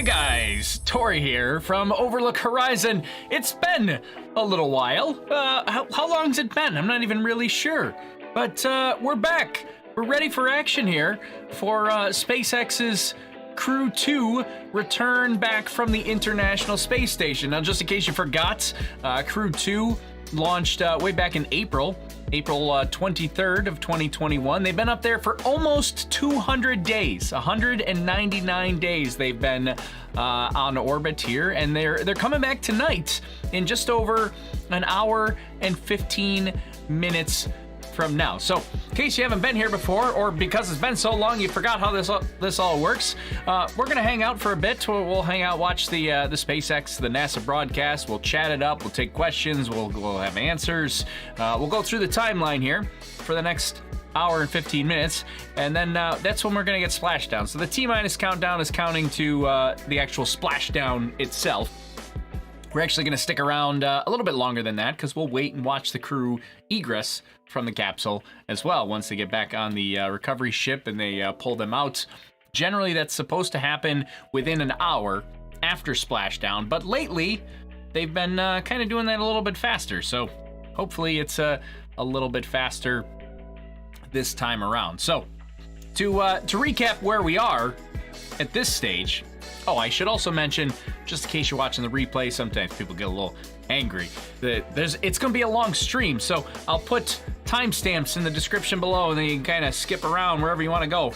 Hey guys, Tori here from Overlook Horizon. It's been a little while. How long's it been? I'm not even really sure. But we're back. We're ready for action here for SpaceX's Crew-2 return back from the International Space Station. Now, just in case you forgot, Crew-2 launched way back in April 23rd of 2021. They've been up there for almost 200 days, 199 days they've been on orbit here, and they're coming back tonight in just over an hour and 15 minutes from now. So, in case you haven't been here before, or because it's been so long you forgot how this all works, we're gonna hang out for a bit. We'll hang out, watch the SpaceX, the NASA broadcast. We'll chat it up. We'll take questions. We'll have answers. We'll go through the timeline here for the next hour and 15 minutes, and then that's when we're gonna get Splashdown. So the T-minus countdown is counting to the actual splashdown itself. We're actually going to stick around a little bit longer than that because we'll wait and watch the crew egress from the capsule as well once they get back on the recovery ship and they pull them out. Generally, that's supposed to happen within an hour after splashdown, but lately they've been kind of doing that a little bit faster. So hopefully it's a little bit faster this time around. So to recap where we are at this stage. Oh, I should also mention, just in case you're watching the replay, sometimes people get a little angry. It's going to be a long stream, so I'll put timestamps in the description below, and then you can kind of skip around wherever you want to go.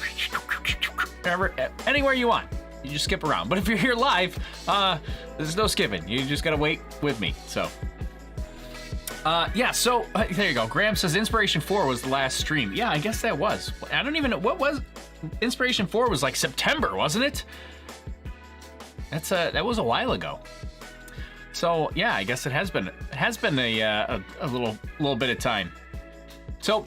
Anywhere you want. You just skip around. But if you're here live, there's no skipping. You just got to wait with me. So, yeah, so there you go. Graham says Inspiration 4 was the last stream. Yeah, I guess that was. I don't even know. What was Inspiration 4 was like September, wasn't it? That was a while ago. So yeah, I guess it has been a little bit of time. So,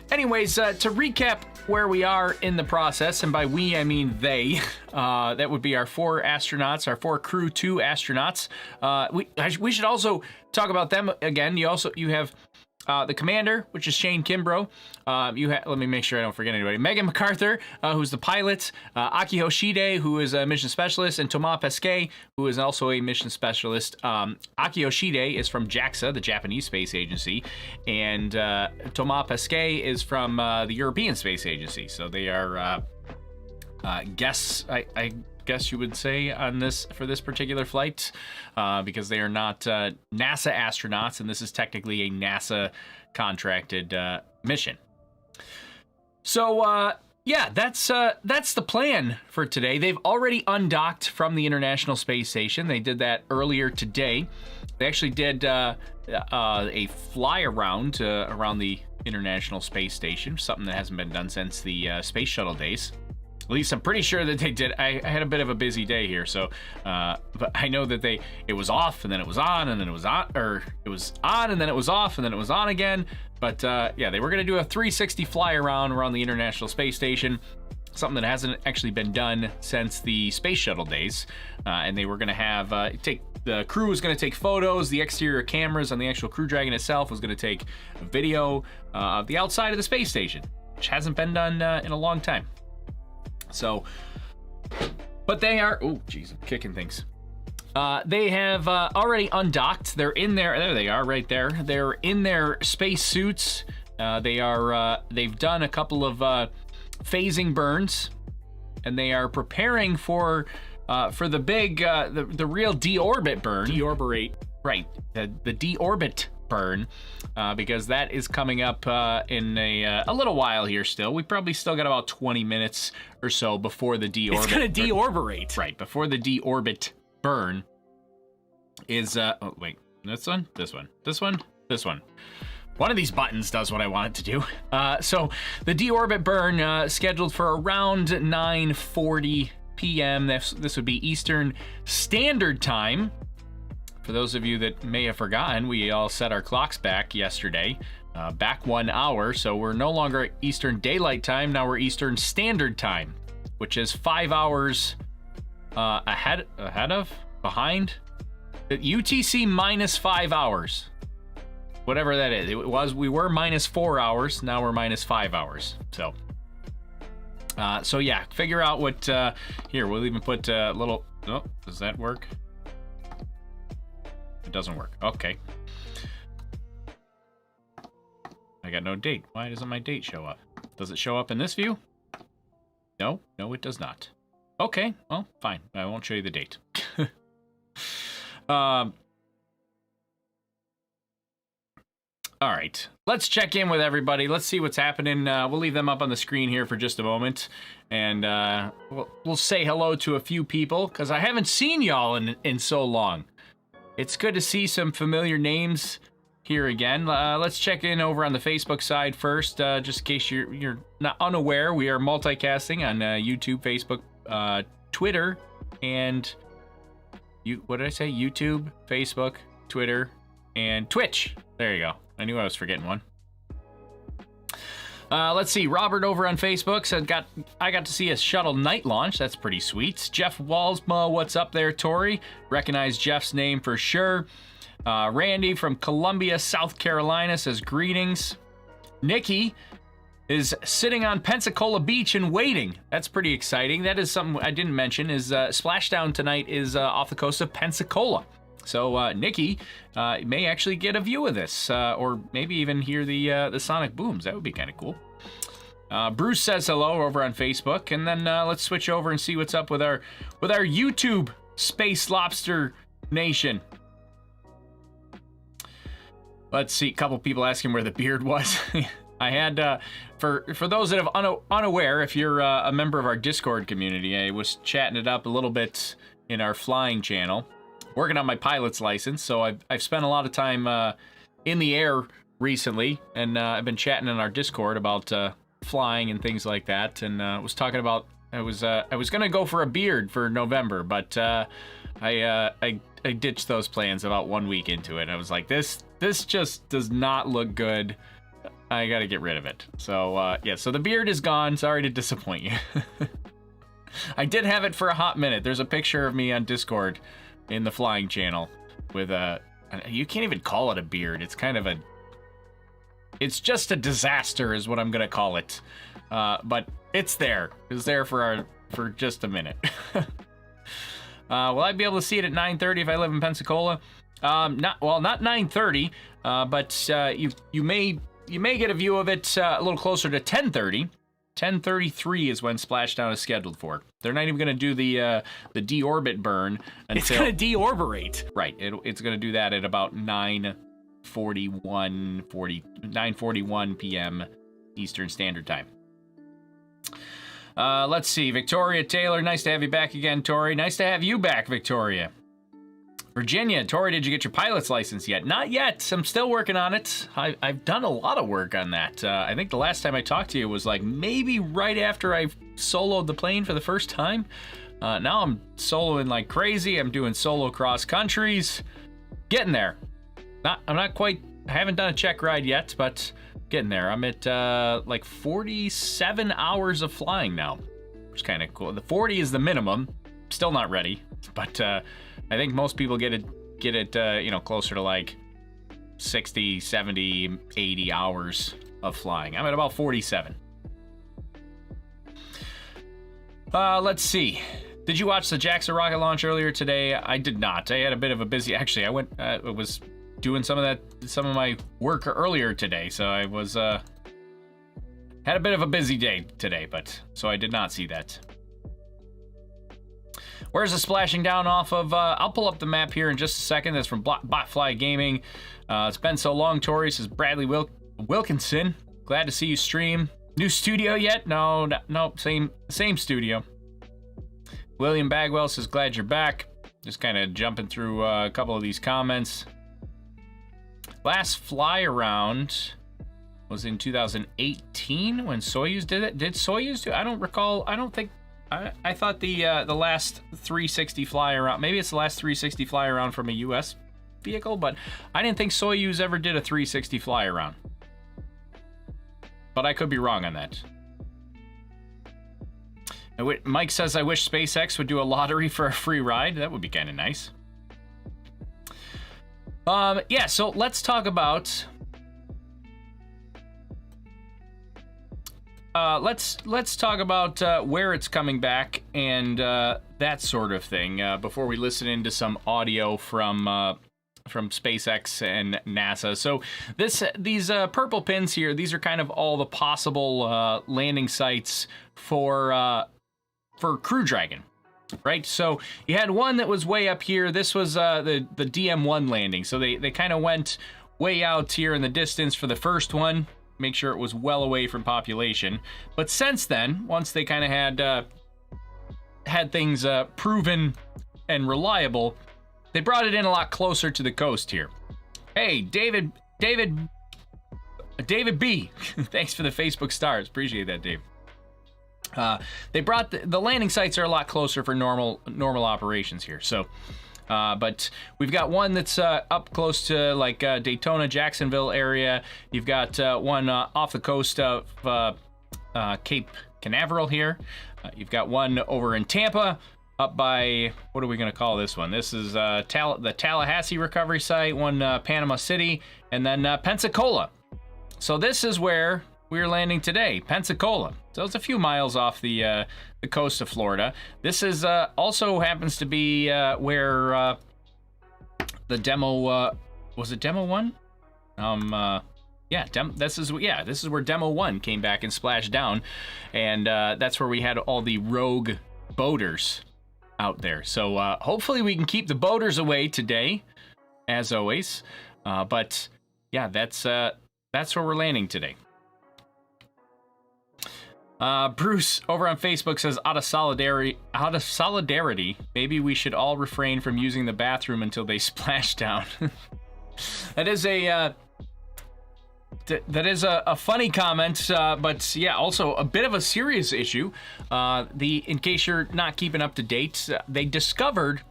anyways, to recap where we are in the process, and by we I mean they, that would be our 4 astronauts, our 4 Crew-2 astronauts. We should also talk about them again. You have the commander, which is Shane Kimbrough. Let me make sure I don't forget anybody. Megan McArthur, who's the pilot. Aki Hoshide, who is a mission specialist, and Thomas Pesquet, who is also a mission specialist. Aki Hoshide is from JAXA, the Japanese Space Agency, and Thomas Pesquet is from the European Space Agency. So they are guests, I guess you would say, on this for this particular flight, because they are not NASA astronauts, and this is technically a NASA contracted mission. So yeah, that's the plan for today. They've already undocked from the International Space Station. They did that earlier today. They actually did a fly around around the International Space Station, something that hasn't been done since the space shuttle days. At least I'm pretty sure that they did. I had a bit of a busy day here, so but I know that it was off and then it was on and then it was on, or it was on and then it was off and then it was on again. But yeah, they were gonna do a 360 fly around the International Space Station, something that hasn't actually been done since the space shuttle days. And they were gonna have the crew was gonna take photos. The exterior cameras on the actual Crew Dragon itself was gonna take a video of the outside of the space station, which hasn't been done in a long time. So, but they are, oh geez, I'm kicking things. They have already undocked. They're in there they are right there. They're in their space suits. They've done a couple of phasing burns, and they are preparing for the big, the real deorbit burn. Deorbit, right, the deorbit burn, because that is coming up in a little while here still. We probably still got about 20 minutes or so before the deorbit. It's gonna deorbit. Right, before the deorbit burn is, oh wait, this one. One of these buttons does what I want it to do. So the deorbit burn scheduled for around 9:40 p.m. This would be Eastern Standard Time. For those of you that may have forgotten, we all set our clocks back yesterday, back 1 hour, so we're no longer Eastern Daylight Time, now we're Eastern Standard Time, which is 5 hours behind? UTC minus 5 hours. Whatever that is. We were minus 4 hours, now we're minus 5 hours, so. So yeah, figure out what, here, we'll even put a little Oh, does that work? It doesn't work. Okay. I got no date. Why doesn't my date show up? Does it show up in this view? No, it does not. Okay, well, fine. I won't show you the date. All right, let's check in with everybody. Let's see what's happening. We'll leave them up on the screen here for just a moment, and we'll say hello to a few people because I haven't seen y'all in so long. It's good to see some familiar names here again. Let's check in over on the Facebook side first, just in case you're not unaware. We are multicasting on YouTube, Facebook, Twitter, and what did I say? YouTube, Facebook, Twitter, and Twitch. There you go. I knew I was forgetting one. Let's see. Robert over on Facebook said, I got to see a shuttle night launch. That's pretty sweet. Jeff Walsma, what's up there, Tori? Recognize Jeff's name for sure. Randy from Columbia, South Carolina says, greetings. Nikki is sitting on Pensacola Beach and waiting. That's pretty exciting. That is something I didn't mention, is Splashdown tonight is off the coast of Pensacola. So Nikki may actually get a view of this, or maybe even hear the sonic booms. That would be kind of cool. Bruce says hello over on Facebook, and then let's switch over and see what's up with our YouTube Space Lobster Nation. Let's see, a couple people asking where the beard was. I had, for those that are unaware, if you're a member of our Discord community, I was chatting it up a little bit in our flying channel, working on my pilot's license, so I've spent a lot of time in the air recently, and I've been chatting in our Discord about flying and things like that, and was talking about, I was gonna go for a beard for November, but I ditched those plans about 1 week into it. I was like, this just does not look good. I gotta get rid of it. So yeah, so the beard is gone. Sorry to disappoint you. I did have it for a hot minute. There's a picture of me on Discord in the flying channel with you can't even call it a beard. It's kind of it's just a disaster is what I'm gonna call it. But it's there. It's there for just a minute. Will I be able to see it at 9:30 if I live in Pensacola? Not 9:30, but you may get a view of it a little closer to 10:30. 10:33 is when Splashdown is scheduled for. They're not even going to do the deorbit burn until it's going to deorbit. Right. It's going to do that at about 9:41 p.m. Eastern Standard Time. Let's see. Victoria Taylor, nice to have you back again, Tori. Nice to have you back, Victoria. Virginia, Tori, did you get your pilot's license yet? Not yet. I'm still working on it. I've done a lot of work on that. I think the last time I talked to you was like maybe right after I soloed the plane for the first time. Now I'm soloing like crazy. I'm doing solo cross countries. Getting there. I'm not quite, I haven't done a check ride yet, but getting there. I'm at like 47 hours of flying now, which is kind of cool. The 40 is the minimum. Still not ready, but I think most people get it closer to like 60, 70, 80 hours of flying. I'm at about 47. Let's see. Did you watch the JAXA rocket launch earlier today? I did not. I had a bit of a busy, actually I was doing some of my work earlier today, so I was had a bit of a busy day today, but so I did not see that. Where's the splashing down off of? I'll pull up the map here in just a second. That's from Botfly Gaming. It's been so long, Tori, says Bradley Wilkinson. Glad to see you stream. New studio yet? No, same studio. William Bagwell says glad you're back. Just kind of jumping through a couple of these comments. Last fly around was in 2018 when Soyuz did it. Did Soyuz do it? I don't recall. I don't think. I thought the last 360 fly around, maybe it's the last 360 fly around from a U.S. vehicle, but I didn't think Soyuz ever did a 360 fly around. But I could be wrong on that. Mike says, I wish SpaceX would do a lottery for a free ride. That would be kind of nice. Yeah, so let's talk about let's talk about where it's coming back and that sort of thing before we listen into some audio from SpaceX and NASA. So these purple pins here, these are kind of all the possible landing sites for Crew Dragon, right? So you had one that was way up here. This was the DM1 landing. So they kind of went way out here in the distance for the first one, make sure it was well away from population. But since then, once they kind of had things proven and reliable, they brought it in a lot closer to the coast here. Hey, David B. Thanks for the Facebook stars. Appreciate that, Dave. They brought the landing sites are a lot closer for normal operations here. So, but we've got one that's up close to like Daytona, Jacksonville area. You've got one off the coast of Cape Canaveral here. You've got one over in Tampa. Up by, what are we going to call this one? This is the Tallahassee recovery site, one Panama City, and then Pensacola. So this is where we're landing today, Pensacola. So it's a few miles off the coast of Florida. This is also happens to be where the demo was it Demo 1? This is where Demo 1 came back and splashed down, and that's where we had all the rogue boaters out there. So hopefully we can keep the boaters away today, as always. But yeah, that's where we're landing today. Bruce over on Facebook says, out of solidarity, maybe we should all refrain from using the bathroom until they splash down. That is a funny comment, but yeah, also a bit of a serious issue. In case you're not keeping up to date, they discovered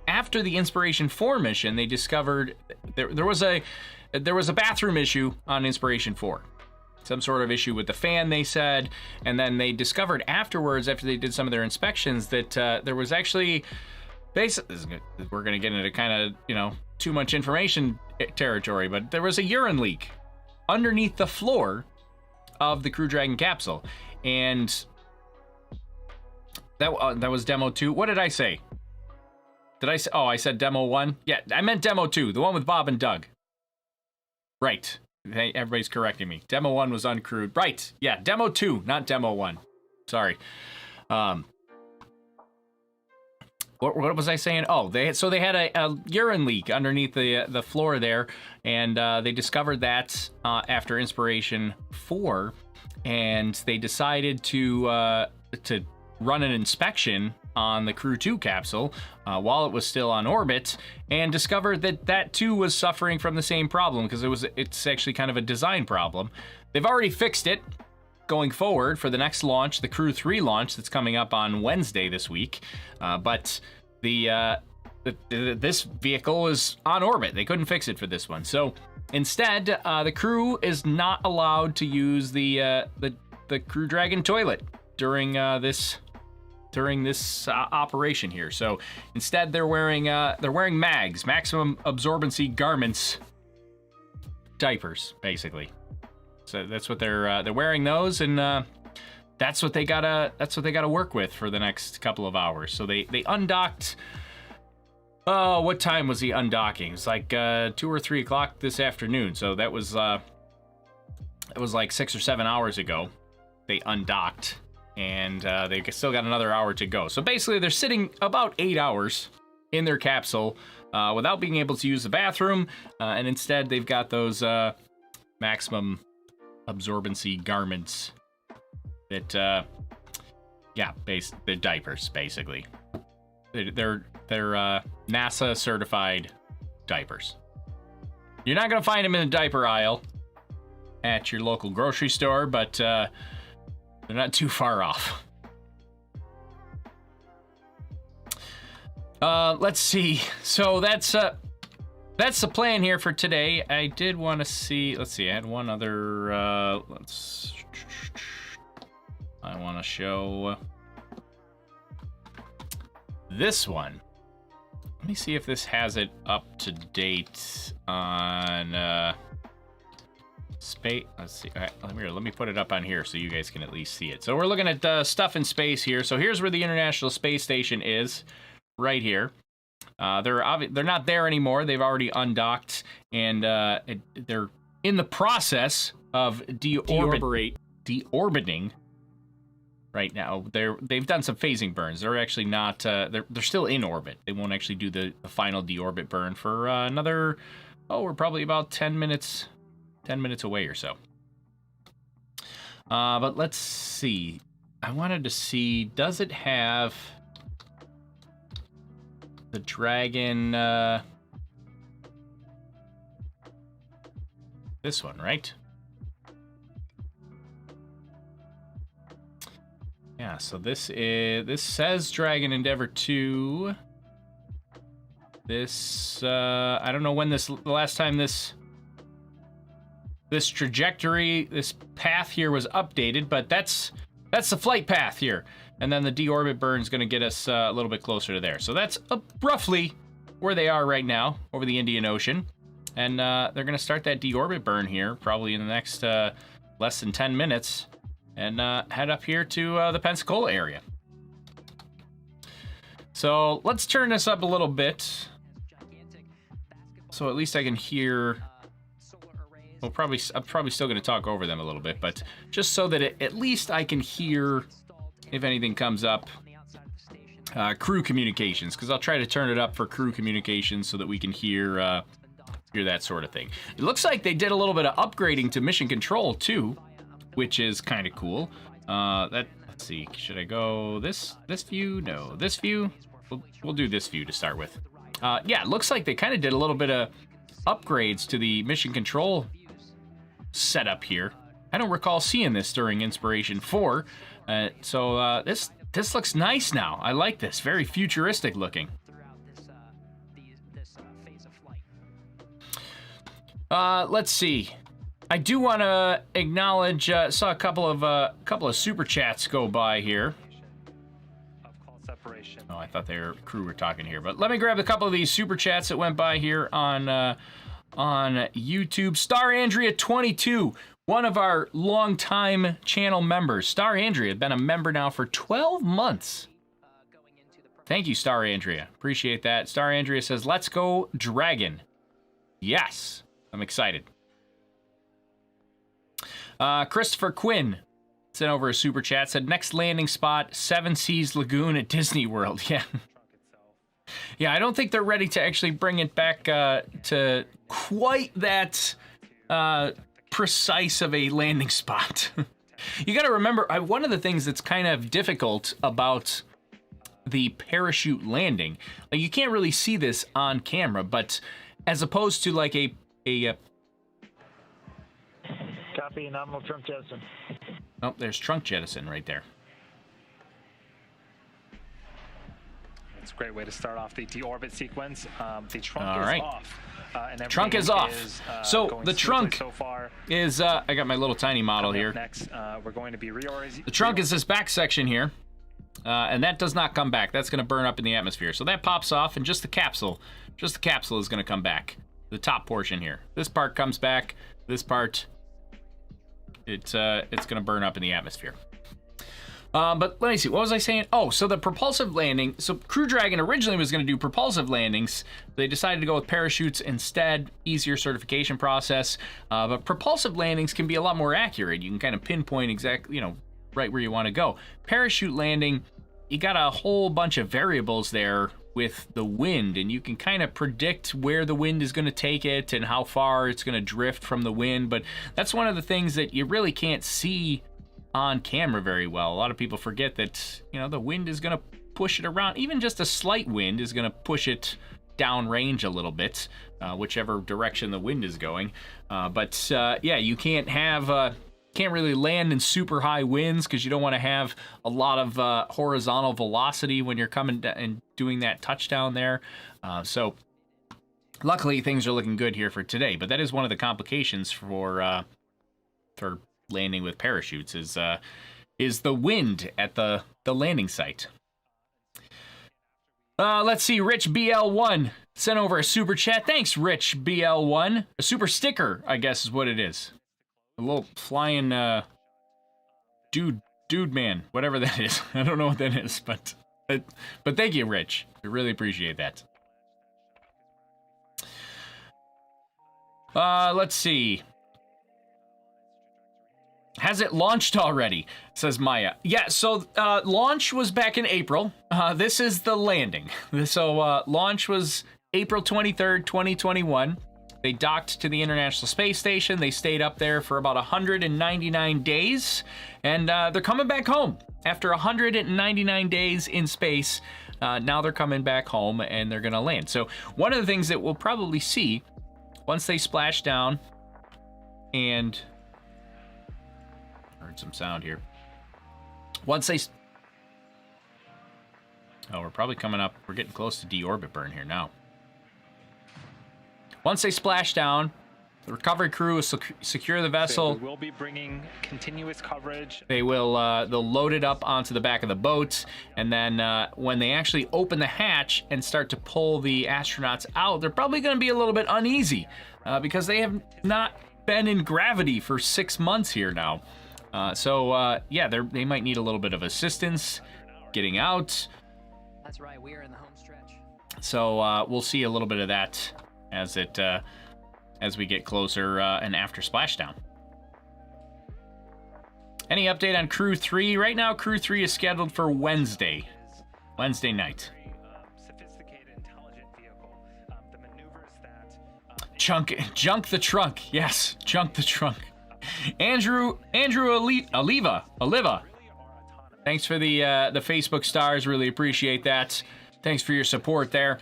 after the Inspiration 4 mission, they discovered there was a bathroom issue on Inspiration 4. Some sort of issue with the fan, they said, and then they discovered afterwards, after they did some of their inspections, that there was actually, basically, we're going to get into kind of, too much information territory, but there was a urine leak underneath the floor of the Crew Dragon capsule, and that was Demo 2. What did I say? Did I say? Oh, I said Demo 1. Yeah, I meant Demo 2, the one with Bob and Doug. Right. Hey, everybody's correcting me. Demo 1 was uncrewed. Right. Yeah, Demo 2, not Demo 1. Sorry. What was I saying? Oh, they had a urine leak underneath the floor there, and they discovered that after Inspiration 4, and they decided to run an inspection on the Crew-2 capsule while it was still on orbit, and discovered that too was suffering from the same problem, because it's actually kind of a design problem. They've already fixed it going forward for the next launch, the Crew-3 launch that's coming up on Wednesday this week, but this vehicle is on orbit. They couldn't fix it for this one, so instead the crew is not allowed to use the Crew Dragon toilet during this operation here. So instead they're wearing MAGs, maximum absorbency garments, diapers, basically. So that's what they're wearing those, and that's what they gotta work with for the next couple of hours. So they undocked. Oh, what time was the undocking? It's like 2 or 3 o'clock this afternoon. So that was it was like 6 or 7 hours ago. They undocked, and they still got another hour to go. So basically, they're sitting about 8 hours in their capsule without being able to use the bathroom, and instead they've got those maximum absorbency garments that, they're diapers, basically. They're NASA certified diapers. You're not gonna find them in the diaper aisle at your local grocery store, but they're not too far off. Let's see. So that's the plan here for today. I did want to see. Let's see. I had one other. I want to show this one. Let me see if this has it up to date on Let's see. All right, let me put it up on here so you guys can at least see it. So we're looking at stuff in space here. So here's where the International Space Station is, right here. They're not there anymore. They've already undocked, and they're in the process of deorbiting right now. They've done some phasing burns. They're actually not. They're still in orbit. They won't actually do the final deorbit burn for another. Oh, we're probably about 10 minutes away or so. But let's see. I wanted to see, does it have the Dragon, this one, right? Yeah, so this says Dragon Endeavour 2. This, I don't know when the last time this trajectory, this path here was updated, but that's the flight path here. And then the deorbit burn is going to get us a little bit closer to there. So that's roughly where they are right now, over the Indian Ocean. And they're going to start that deorbit burn here, probably in the next less than 10 minutes, and head up here to the Pensacola area. So let's turn this up a little bit, so at least I can hear. Well, I'm probably still going to talk over them a little bit, but just so that at least I can hear if anything comes up. Crew communications, because I'll try to turn it up for crew communications so that we can hear that sort of thing. It looks like they did a little bit of upgrading to mission control too, which is kind of cool. Let's see, should I go this view? No, this view. We'll do this view to start with. Yeah, it looks like they kind of did a little bit of upgrades to the mission control setup here. I don't recall seeing this during Inspiration 4. So this looks nice now. I like this. Very futuristic looking. Let's see. I do want to acknowledge. Saw a couple of super chats go by here. Oh, I thought their crew were talking here, but let me grab a couple of these super chats that went by here on YouTube. Star Andrea 22, one of our longtime channel members. Star Andrea, been a member now for 12 months. Thank you, Star Andrea. Appreciate that. Star Andrea says, "Let's go, Dragon." Yes, I'm excited. Christopher Quinn sent over a super chat, said, "Next landing spot, Seven Seas Lagoon at Disney World." Yeah. Yeah, I don't think they're ready to actually bring it back to quite that precise of a landing spot. You got to remember, one of the things that's kind of difficult about the parachute landing, like you can't really see this on camera, but as opposed to like a Copy, nominal trunk jettison. Oh, there's trunk jettison right there. It's a great way to start off the deorbit sequence. The trunk is off. And trunk is off. So the trunk is, I got my little tiny model here. Next, we're going to be reorienting. The trunk is this back section here, and that does not come back. That's going to burn up in the atmosphere. So that pops off, and just the capsule is going to come back. The top portion here. This part comes back. This part, it's going to burn up in the atmosphere. But let me see, what was I saying? Oh, so the propulsive landing, so Crew Dragon originally was going to do propulsive landings. They decided to go with parachutes instead, easier certification process. But propulsive landings can be a lot more accurate. You can kind of pinpoint exactly, right where you want to go. Parachute landing, you got a whole bunch of variables there with the wind, and you can kind of predict where the wind is going to take it and how far it's going to drift from the wind. But that's one of the things that you really can't see on camera very well. A lot of people forget that, the wind is going to push it around. Even just a slight wind is going to push it downrange a little bit, whichever direction the wind is going. Yeah, you can't really land in super high winds because you don't want to have a lot of horizontal velocity when you're coming and doing that touchdown there. So luckily things are looking good here for today, but that is one of the complications for landing with parachutes is the wind at the landing site. Let's see, Rich BL1 sent over a super chat. Thanks, Rich BL1. A super sticker, I guess is what it is. little flying dude man, whatever that is. I don't know what that is, but thank you, Rich. We really appreciate that. Let's see. Has it launched already? Says Maya. Yeah, so launch was back in April. This is the landing. So launch was April 23rd, 2021. They docked to the International Space Station. They stayed up there for about 199 days. And they're coming back home. After 199 days in space, now they're coming back home and they're going to land. So one of the things that we'll probably see once they splash down and... heard some sound here. Once they... oh, we're probably coming up. We're getting close to deorbit burn here now. Once they splash down, the recovery crew will secure the vessel. So we will be bringing continuous coverage. They will they'll load it up onto the back of the boat, and then when they actually open the hatch and start to pull the astronauts out, they're probably going to be a little bit uneasy because they have not been in gravity for 6 months here now. Yeah, they might need a little bit of assistance getting out. That's right, we are in the home stretch. So we'll see a little bit of that as we get closer and after splashdown. Any update on Crew-3? Right now, Crew-3 is scheduled for Wednesday night. Sophisticated, intelligent vehicle. The maneuvers that Junk the trunk. Yes, junk the trunk. Andrew Oliva. Thanks for the Facebook stars. Really appreciate that. Thanks for your support there.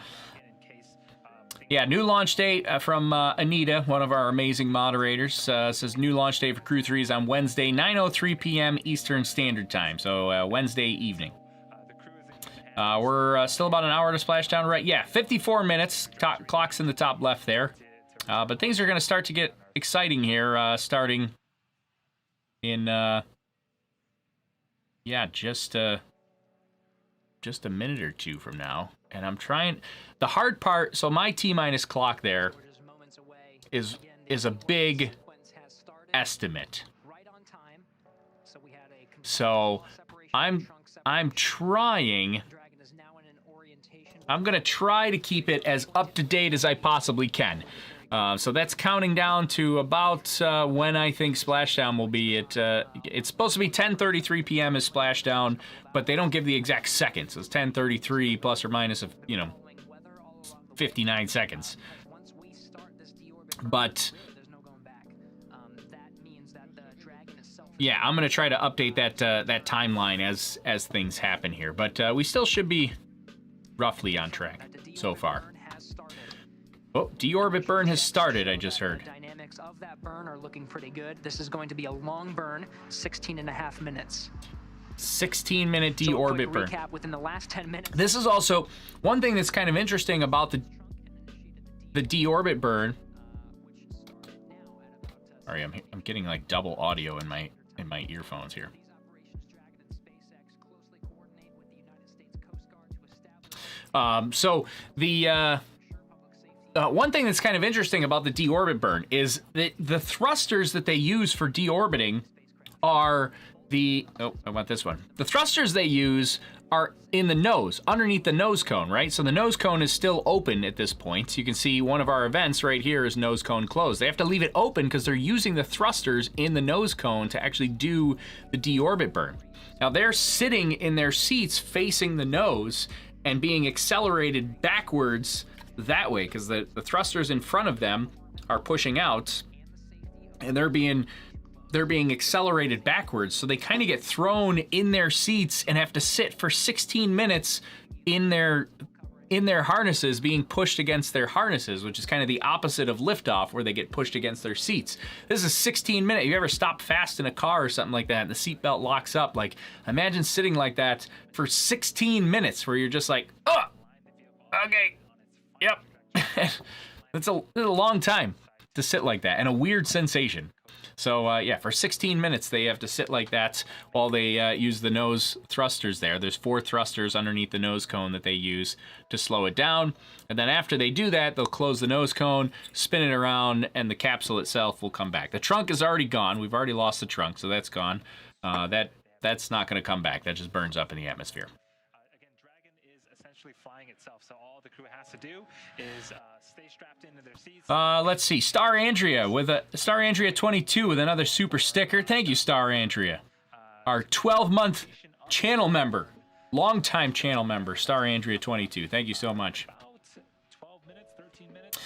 Yeah, new launch date from Anita, one of our amazing moderators. Says new launch date for Crew-3 is on Wednesday, 9:03 p.m. Eastern Standard Time. So Wednesday evening. We're still about an hour to splashdown, right? Yeah, 54 minutes. Clock's in the top left there. But things are going to start to get exciting here, starting in just a minute or two from now. And I'm trying the hard part. So my T-minus clock there is a big estimate. So I'm trying. I'm gonna try to keep it as up to date as I possibly can. So that's counting down to about when I think splashdown will be. It's supposed to be 10:33 p.m. is splashdown, but they don't give the exact seconds. So it's 10:33 plus or minus of 59 seconds. But yeah, I'm gonna try to update that timeline as things happen here. But we still should be roughly on track so far. Oh, deorbit burn has started, I just heard. The dynamics of that burn are looking pretty good. This is going to be a long burn, 16.5 minutes. 16-minute deorbit burn. Recap within the last 10 minutes. This is also one thing that's kind of interesting about the deorbit burn. Sorry, I'm getting like double audio in my earphones here. So the one thing that's kind of interesting about the deorbit burn is that the thrusters that they use for deorbiting are the... oh, I want this one. The thrusters they use are in the nose, underneath the nose cone, right? So the nose cone is still open at this point. So you can see one of our events right here is nose cone closed. They have to leave it open because they're using the thrusters in the nose cone to actually do the deorbit burn. Now they're sitting in their seats facing the nose and being accelerated backwards that way because the thrusters in front of them are pushing out and they're being accelerated backwards, so they kind of get thrown in their seats and have to sit for 16 minutes in their harnesses, being pushed against their harnesses, which is kind of the opposite of liftoff, where they get pushed against their seats. This is 16 minutes. You ever stop fast in a car or something like that and the seatbelt locks up? Like, imagine sitting like that for 16 minutes where you're just like, oh, okay, yep. It's a long time to sit like that and a weird sensation. So yeah, for 16 minutes they have to sit like that while they use the nose thrusters there. There's 4 thrusters underneath the nose cone that they use to slow it down. And then after they do that, they'll close the nose cone, spin it around, and the capsule itself will come back. The trunk is already gone. We've already lost the trunk, so that's gone. That's not going to come back. That just burns up in the atmosphere. Again, Dragon is essentially flying itself, so all the crew has to do is stay strapped into their seats. Let's see. Star Andrea with a Star Andrea 22 with another super sticker. Thank you, Star Andrea. Our 12-month channel member, longtime channel member, Star Andrea 22. Thank you so much. 12 minutes, 13 minutes.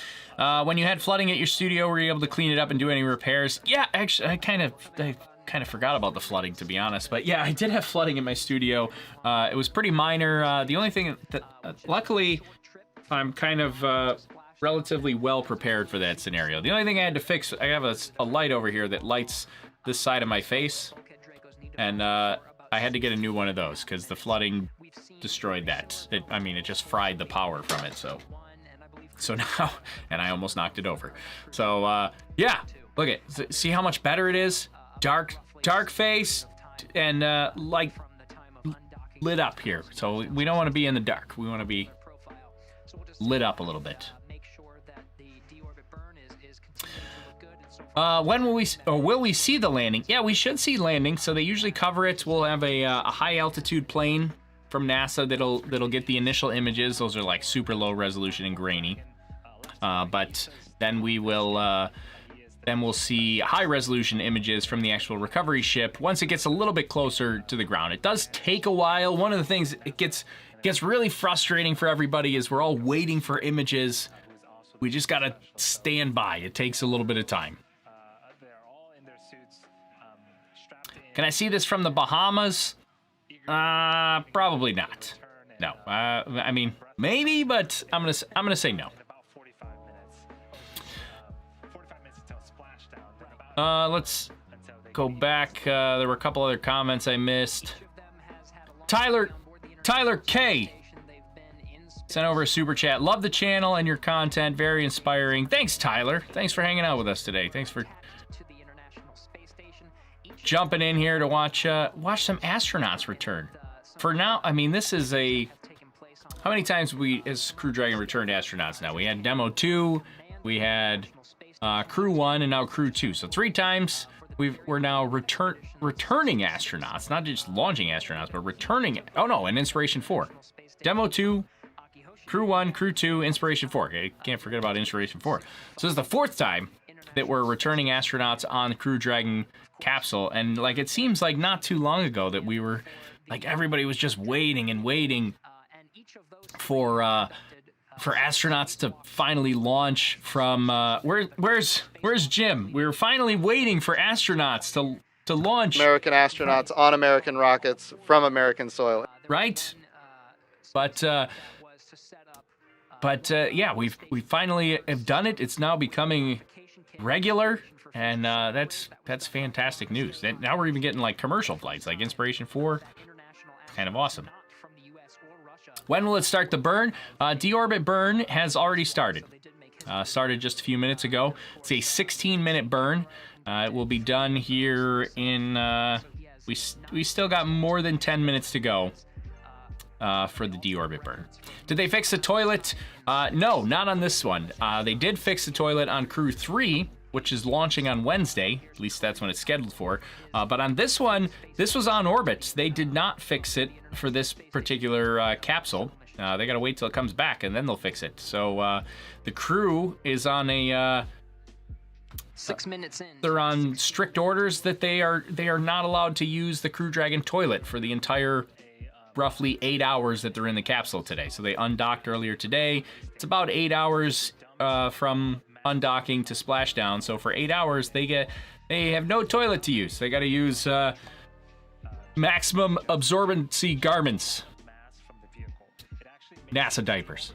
When you had flooding at your studio, were you able to clean it up and do any repairs? Yeah, actually, I kind of forgot about the flooding, to be honest. But yeah, I did have flooding in my studio. It was pretty minor. The only thing that, luckily, I'm kind of relatively well prepared for that scenario. The only thing I had to fix, I have a light over here that lights this side of my face, and I had to get a new one of those because the flooding destroyed that. It just fried the power from it. So now, and I almost knocked it over. So yeah, look at, see how much better it is. Dark face and like lit up here. So we don't want to be in the dark. We want to be lit up a little bit. When will we see the landing? Yeah, we should see landing. So they usually cover it. We'll have a high altitude plane from NASA that'll get the initial images. Those are like super low resolution and grainy. But then we'll see high resolution images from the actual recovery ship once it gets a little bit closer to the ground. It does take a while. One of the things it gets really frustrating for everybody is we're all waiting for images. We just gotta stand by. It takes a little bit of time. Can I see this from the Bahamas? Probably not. No. I mean, maybe, but I'm gonna say no. Let's go back. There were a couple other comments I missed. Tyler K sent over a super chat. Love the channel and your content. Very inspiring. Thanks, Tyler. Thanks for hanging out with us today. Thanks for jumping in here to watch some astronauts return. For now, I mean, this is how many times we as Crew Dragon returned astronauts now? We had Demo 2, we had Crew-1, and now Crew-2. So 3 times we're now returning astronauts, not just launching astronauts, but returning. Oh no, and Inspiration 4. Demo 2, Crew-1, Crew-2, Inspiration 4. Okay, can't forget about Inspiration 4. So this is the 4th time that we're returning astronauts on the Crew Dragon capsule, and like it seems like not too long ago that we were like everybody was just waiting and waiting for astronauts to finally launch from where's Jim? We were finally waiting for astronauts to launch. American astronauts on American rockets from American soil. Right? But yeah, we finally have done it. It's now becoming regular, and that's fantastic news. Now we're even getting like commercial flights, like Inspiration 4. Kind of awesome. When will it start the burn? Deorbit burn has already started. Started just a few minutes ago. It's a 16-minute burn. It will be done here in. We still got more than 10 minutes to go for the deorbit burn. Did they fix the toilet? No, not on this one. They did fix the toilet on Crew 3, which is launching on Wednesday. At least that's when it's scheduled for. But on this one, this was on orbit. They did not fix it for this particular capsule. They gotta wait till it comes back and then they'll fix it. So the crew is on a 6 minutes in. They're on strict orders that they are not allowed to use the Crew Dragon toilet for the entire roughly 8 hours that they're in the capsule today. So they undocked earlier today. It's about 8 hours from undocking to splashdown. So for 8 hours, they have no toilet to use. They got to use maximum absorbency garments, NASA diapers.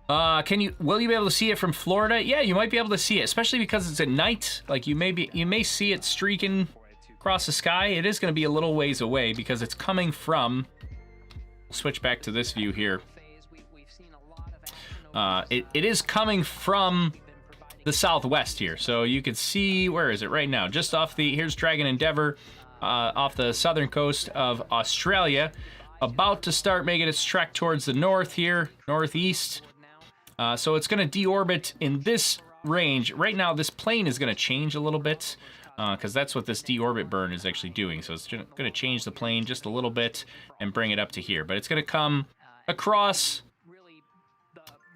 Will you be able to see it from Florida? Yeah, you might be able to see it, especially because it's at night. Like you may see it streaking across the sky. It is going to be a little ways away because it's coming from. We'll switch back to this view here. it is coming from the southwest here. So you can see, where is it right now? Just off here's Dragon Endeavour, off the southern coast of Australia, about to start making its trek towards the north here, northeast. So it's going to deorbit in this range. Right now, this plane is going to change a little bit, because that's what this deorbit burn is actually doing. So it's going to change the plane just a little bit and bring it up to here. But it's going to come across,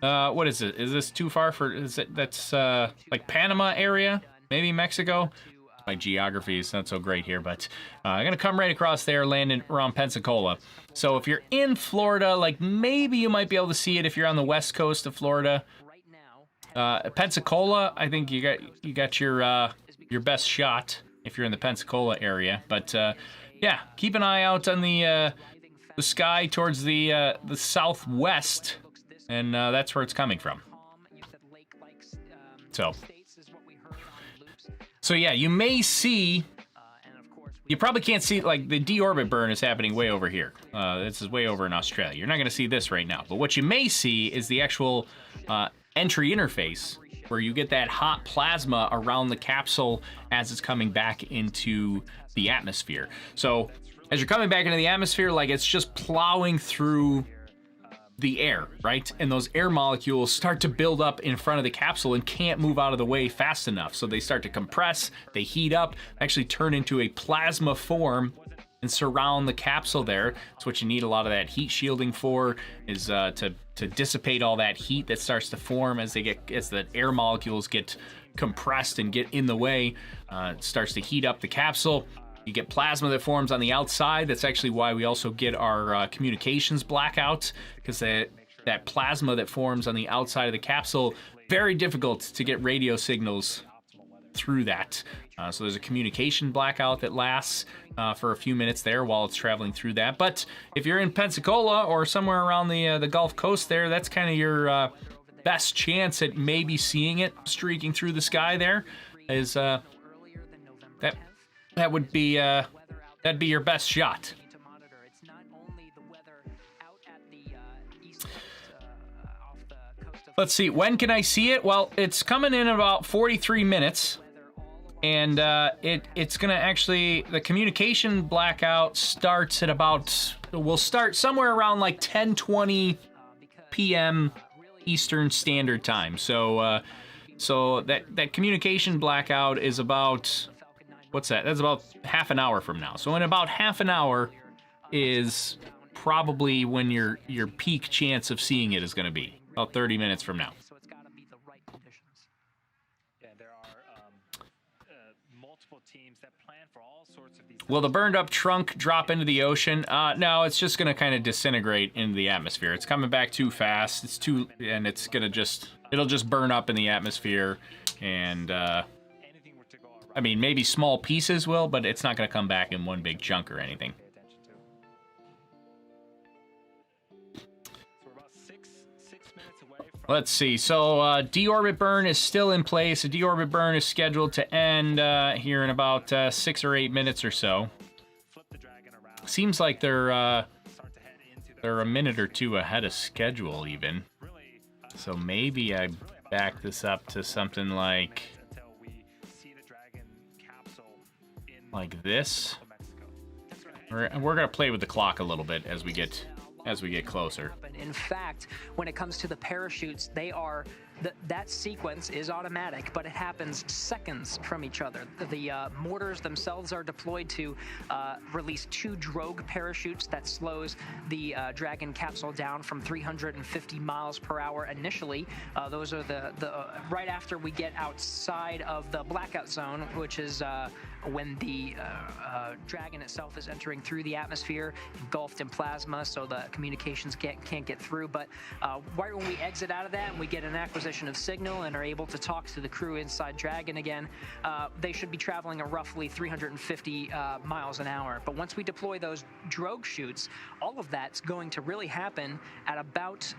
what is it? Is this too far for, that's like Panama area? Maybe Mexico? My geography is not so great here, but I'm going to come right across there, landing around Pensacola. So if you're in Florida, like maybe you might be able to see it if you're on the west coast of Florida. Pensacola, I think you got your best shot if you're in the Pensacola area. But yeah, keep an eye out on the sky towards the southwest, and that's where it's coming from. So yeah, you may see. You probably can't see, like, the deorbit burn is happening way over here. This is way over in Australia. You're not going to see this right now. But what you may see is the actual entry interface, where you get that hot plasma around the capsule as it's coming back into the atmosphere. So as you're coming back into the atmosphere, like, it's just plowing through the air, right? And those air molecules start to build up in front of the capsule and can't move out of the way fast enough. So they start to compress, they heat up, actually turn into a plasma form and surround the capsule there. That's what you need a lot of that heat shielding for, is to dissipate all that heat that starts to form as the air molecules get compressed and get in the way. It starts to heat up the capsule. You get plasma that forms on the outside. That's actually why we also get our communications blackout, because that plasma that forms on the outside of the capsule, very difficult to get radio signals through that. So there's a communication blackout that lasts for a few minutes there while it's traveling through that. But if you're in Pensacola or somewhere around the Gulf Coast there, that's kind of your best chance at maybe seeing it streaking through the sky there. Is that would be that'd be your best shot. Let's see, when can I see it? Well, it's coming in about 43 minutes, and it's gonna actually, the communication blackout starts at about, will start somewhere around like 10:20 p.m. Eastern Standard Time. So that communication blackout is about, what's that? That's about half an hour from now. So in about half an hour is probably when your peak chance of seeing it is going to be. About 30 minutes from now. So it's got to be the right conditions. Yeah, there are multiple teams that plan for all sorts of these. Will the burned up trunk drop into the ocean? No, it's just going to kind of disintegrate into the atmosphere. It's coming back too fast. And it's going to it'll just burn up in the atmosphere, and I mean, maybe small pieces will, but it's not going to come back in one big chunk or anything. Let's see. So deorbit burn is still in place. The deorbit burn is scheduled to end here in about 6 or 8 minutes or so. Seems like they're a minute or two ahead of schedule even. So maybe I back this up to something like this. We're gonna play with the clock a little bit as we get closer. In fact, when it comes to the parachutes, that sequence is automatic, but it happens seconds from each other. The mortars themselves are deployed to release 2 drogue parachutes that slows the Dragon capsule down from 350 miles per hour initially. Those are the right after we get outside of the blackout zone, which is when the Dragon itself is entering through the atmosphere, engulfed in plasma, so the communications can't get through. But right when we exit out of that and we get an acquisition of signal and are able to talk to the crew inside Dragon again, they should be traveling at roughly 350 miles an hour. But once we deploy those drogue chutes, all of that's going to really happen at about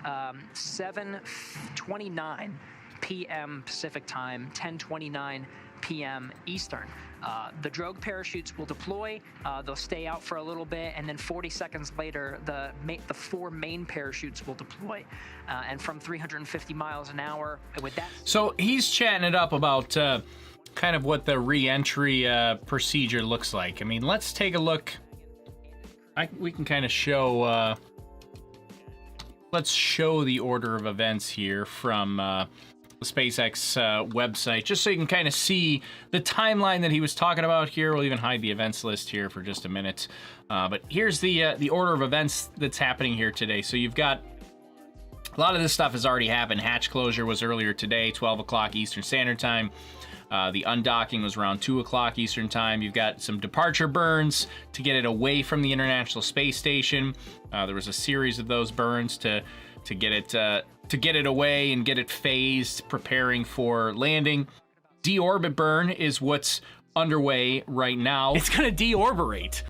7:29 p.m. Pacific time, 10:29 p.m. Eastern. The drogue parachutes will deploy, they'll stay out for a little bit, and then 40 seconds later, the 4 main parachutes will deploy. And from 350 miles an hour, with that... So he's chatting it up about kind of what the re-entry procedure looks like. I mean, let's take a look. We can kind of show... let's show the order of events here from... the SpaceX website, just so you can kind of see the timeline that he was talking about here. We'll even hide the events list here for just a minute. But here's the order of events that's happening here today. So you've got a lot of this stuff has already happened. Hatch closure was earlier today, 12 o'clock Eastern Standard Time. The undocking was around 2 o'clock Eastern Time. You've got some departure burns to get it away from the International Space Station. There was a series of those burns to get it away and get it phased, preparing for landing. Deorbit burn is what's underway right now. It's gonna deorbit.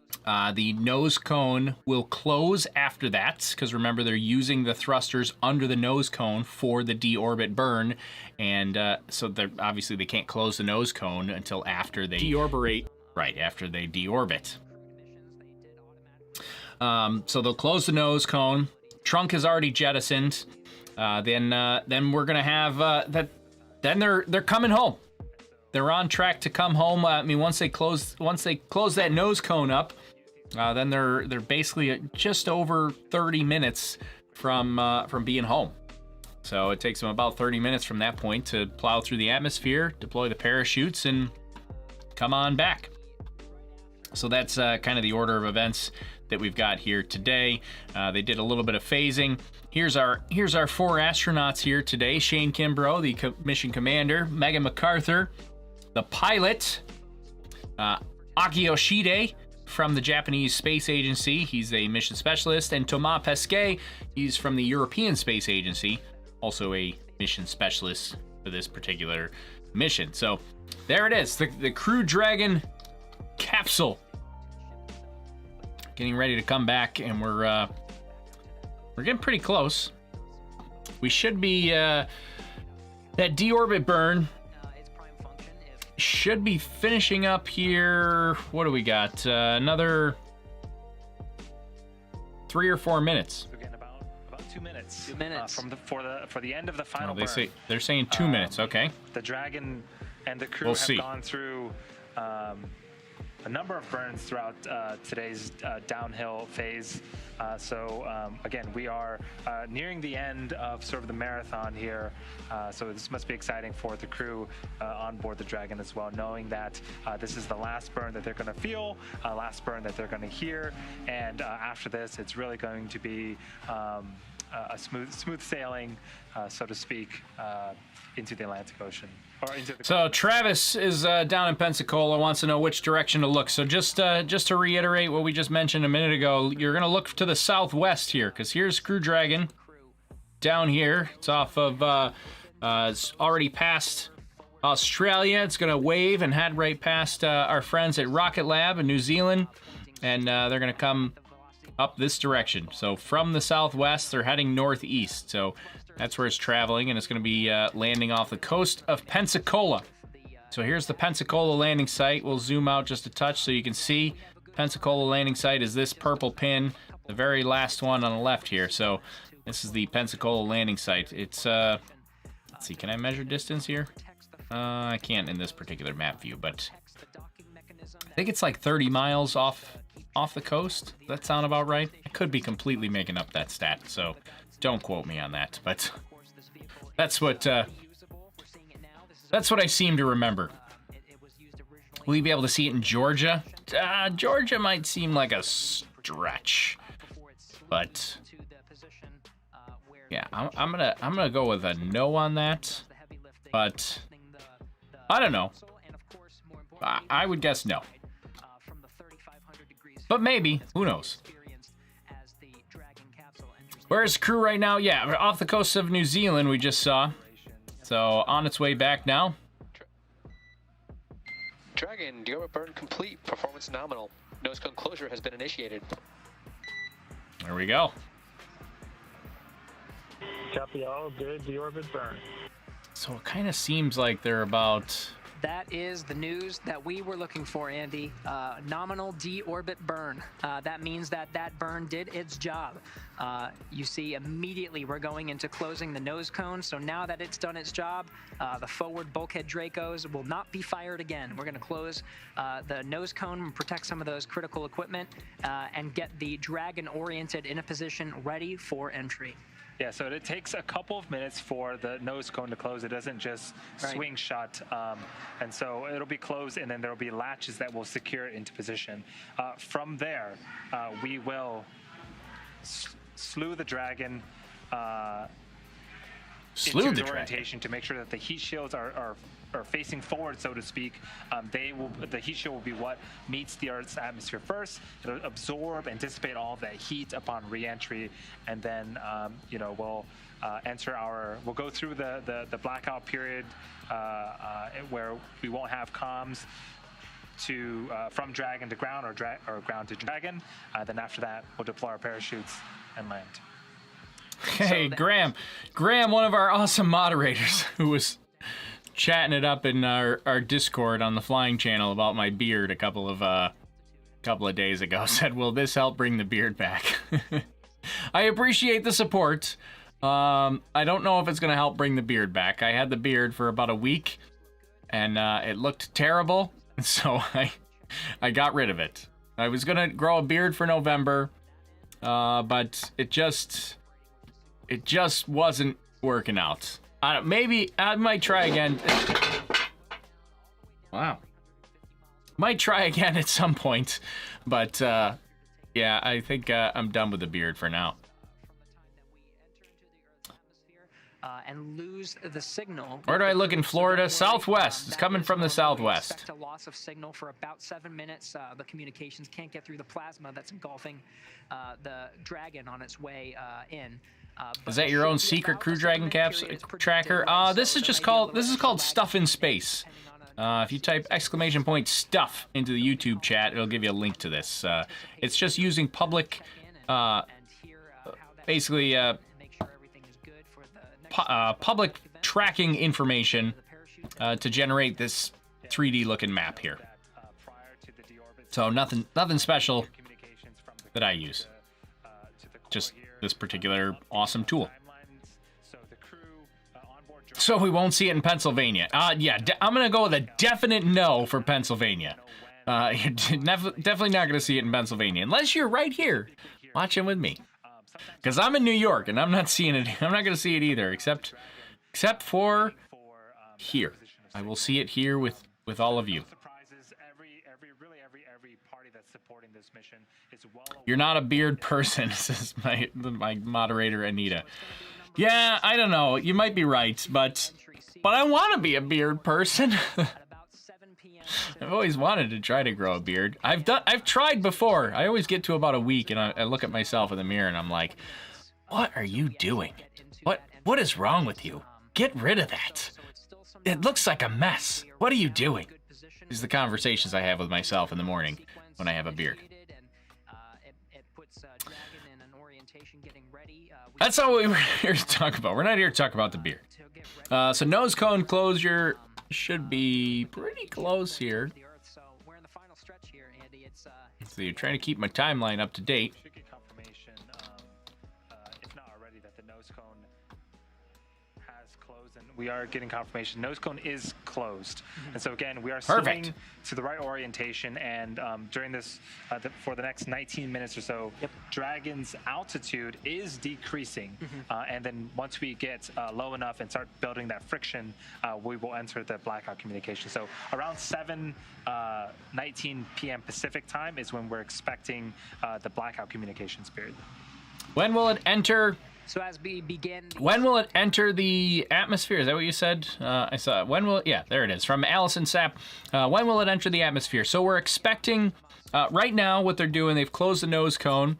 The nose cone will close after that, because remember, they're using the thrusters under the nose cone for the deorbit burn, and so obviously they can't close the nose cone until after they deorbit. Right, after they deorbit. So they'll close the nose cone. Trunk is already jettisoned. Then we're gonna have that. Then they're coming home. They're on track to come home. I mean, once they close that nose cone up, then they're basically just over 30 minutes from being home. So it takes them about 30 minutes from that point to plow through the atmosphere, deploy the parachutes, and come on back. So that's kind of the order of events that we've got here today. They did a little bit of phasing. Here's our 4 astronauts here today. Shane Kimbrough, the mission commander. Megan McArthur, the pilot. Aki Hoshide from the Japanese Space Agency. He's a mission specialist. And Thomas Pesquet, he's from the European Space Agency, also a mission specialist for this particular mission. So there it is, the Crew Dragon capsule getting ready to come back, and we're getting pretty close. We should be that deorbit burn should be finishing up here. What do we got? Another 3 or 4 minutes. We're getting about 2 minutes. 2 minutes For the end of the final burn. They're saying 2 minutes. Okay. The Dragon and the crew We'll have see. gone through a number of burns throughout today's downhill phase. Again, we are nearing the end of sort of the marathon here. So this must be exciting for the crew on board the Dragon as well, knowing that this is the last burn that they're going to feel, last burn that they're going to hear. And after this, it's really going to be a smooth sailing, so to speak, into the Atlantic Ocean. So Travis is down in Pensacola, wants to know which direction to look. So just to reiterate what we just mentioned a minute ago, you're going to look to the southwest here, because here's Crew Dragon down here. It's off of, it's already past Australia. It's going to wave and head right past our friends at Rocket Lab in New Zealand, and they're going to come up this direction. So from the southwest, they're heading northeast. So that's where it's traveling, and it's going to be landing off the coast of Pensacola. So here's the Pensacola landing site. We'll zoom out just a touch so you can see. Pensacola landing site is this purple pin, the very last one on the left here. So this is the Pensacola landing site. It's, let's see, can I measure distance here? I can't in this particular map view, but I think it's like 30 miles off the coast. Does that sound about right? I could be completely making up that stat, so don't quote me on that, but that's what I seem to remember. Will you be able to see it in Georgia? Georgia might seem like a stretch, but yeah, I'm gonna go with a no on that. But I don't know. I would guess no. But maybe, who knows? Where's the crew right now? Yeah, we're off the coast of New Zealand, we just saw. So, on its way back now. Dragon, deorbit burn complete. Performance nominal. Nose cone closure has been initiated. There we go. Copy all, good, deorbit burn. So it kind of seems like they're about that is the news that we were looking for, Andy. Nominal deorbit burn. That means that burn did its job. You see, immediately we're going into closing the nose cone. So now that it's done its job, the forward bulkhead Dracos will not be fired again. We're going to close the nose cone and protect some of those critical equipment and get the Dragon oriented in a position ready for entry. Yeah, so it takes a couple of minutes for the nose cone to close. It doesn't just swing shut. And so it'll be closed, and then there'll be latches that will secure it into position. From there, we will slew the Dragon into the orientation to make sure that the heat shields are facing forward, so to speak. The heat shield will be what meets the Earth's atmosphere first. It'll absorb and dissipate all of that heat upon re-entry, and then we'll we'll go through the blackout period where we won't have comms from Dragon to ground or ground to Dragon. Then after that, we'll deploy our parachutes and land. Hey, Graham, one of our awesome moderators who was chatting it up in our Discord on the Flying Channel about my beard a couple of days ago, said, "Will this help bring the beard back?" I appreciate the support. I don't know if it's going to help bring the beard back. I had the beard for about a week, and it looked terrible, so I got rid of it. I was going to grow a beard for November, but it just wasn't working out. Maybe I might try again. Wow. Might try again at some point, but yeah, I think I'm done with the beard for now. And lose the signal. Where do I look in Florida? Southwest. It's coming from the southwest. Expect a loss of signal for about 7 minutes. The communications can't get through the plasma that's engulfing the Dragon on its way in. Is that your own secret Crew Dragon capsule tracker? This is called Stuff in Space. If you type !stuff into the YouTube chat, it'll give you a link to this. It's just using public, basically public tracking information to generate this 3D looking map here. So nothing special that I use. Just this particular awesome tool. So we won't see it in Pennsylvania. Yeah, I'm gonna go with a definite no for Pennsylvania. You're definitely not gonna see it in Pennsylvania unless you're right here watching with me. Because I'm in New York and I'm not seeing it. I'm not gonna see it either, except for here. I will see it here with all of you. You're not a beard person, says my moderator Anita. Yeah, I don't know. You might be right, but I want to be a beard person. I've always wanted to try to grow a beard. I've tried before. I always get to about a week and I look at myself in the mirror and I'm like, what are you doing? What is wrong with you? Get rid of that. It looks like a mess. What are you doing? These are the conversations I have with myself in the morning when I have a beard. That's all we were here to talk about. We're not here to talk about the beard. So nose cone closure should be pretty close here. So you're trying to keep my timeline up to date. Should get confirmation, if not already, that the nose cone has closed, and we are getting confirmation. Nose cone is closed, and so again, we are swinging to the right orientation. And during this, for the next 19 minutes or so, Dragon's altitude is decreasing, and then once we get low enough and start building that friction, we will enter the blackout communication. So around 7:19 p.m. Pacific time is when we're expecting the blackout communications period. When will it enter? So as we begin... When will it enter the atmosphere? Is that what you said? I saw it. When will it... Yeah, there it is. From Allison Sapp. When will it enter the atmosphere? So we're expecting... right now, what they're doing, they've closed the nose cone,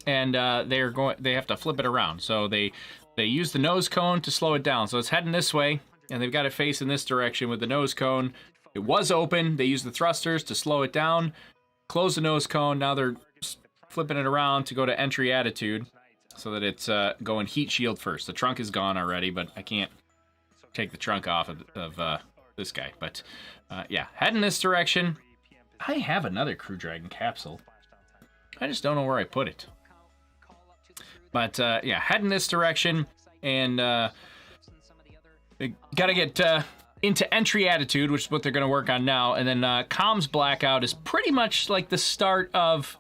and they have to flip it around. So they use the nose cone to slow it down. So it's heading this way, and they've got it facing this direction with the nose cone. It was open. They used the thrusters to slow it down, close the nose cone. Now they're flipping it around to go to entry attitude, so that it's going heat shield first. The trunk is gone already, but I can't take the trunk off of this guy. But Yeah, head in this direction. I have another Crew Dragon capsule. I just don't know where I put it. But yeah, head in this direction, and gotta get into entry attitude, which is what they're gonna work on now, and then comms blackout is pretty much like the start of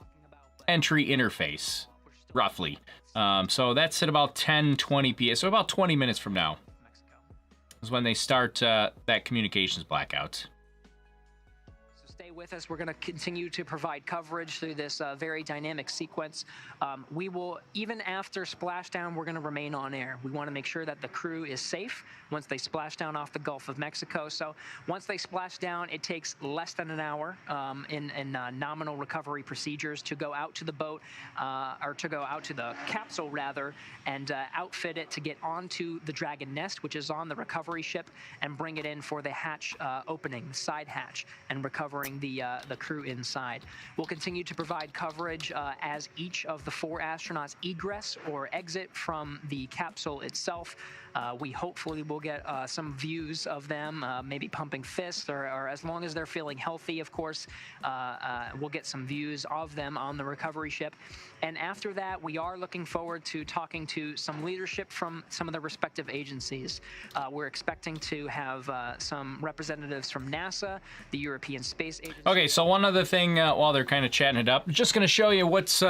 entry interface, roughly. So that's at about 10:20 p.m. So about 20 minutes from now is when they start that communications blackout. Stay with us. We're going to continue to provide coverage through this very dynamic sequence. We will, even after splashdown, we're going to remain on air. We want to make sure that the crew is safe once they splash down off the Gulf of Mexico. So once they splash down, it takes less than an hour in nominal recovery procedures to go out to the boat, or to go out to the capsule, rather, and outfit it to get onto the Dragon nest, which is on the recovery ship, and bring it in for the hatch opening, the side hatch, and recovering the crew inside. We'll continue to provide coverage as each of the 4 astronauts egress or exit from the capsule itself. We hopefully will get some views of them, maybe pumping fists, or as long as they're feeling healthy, of course, we'll get some views of them on the recovery ship. And after that, we are looking forward to talking to some leadership from some of the respective agencies. We're expecting to have some representatives from NASA, the European Space Agency. Okay, so one other thing while they're kind of chatting it up, I'm just going to show you what's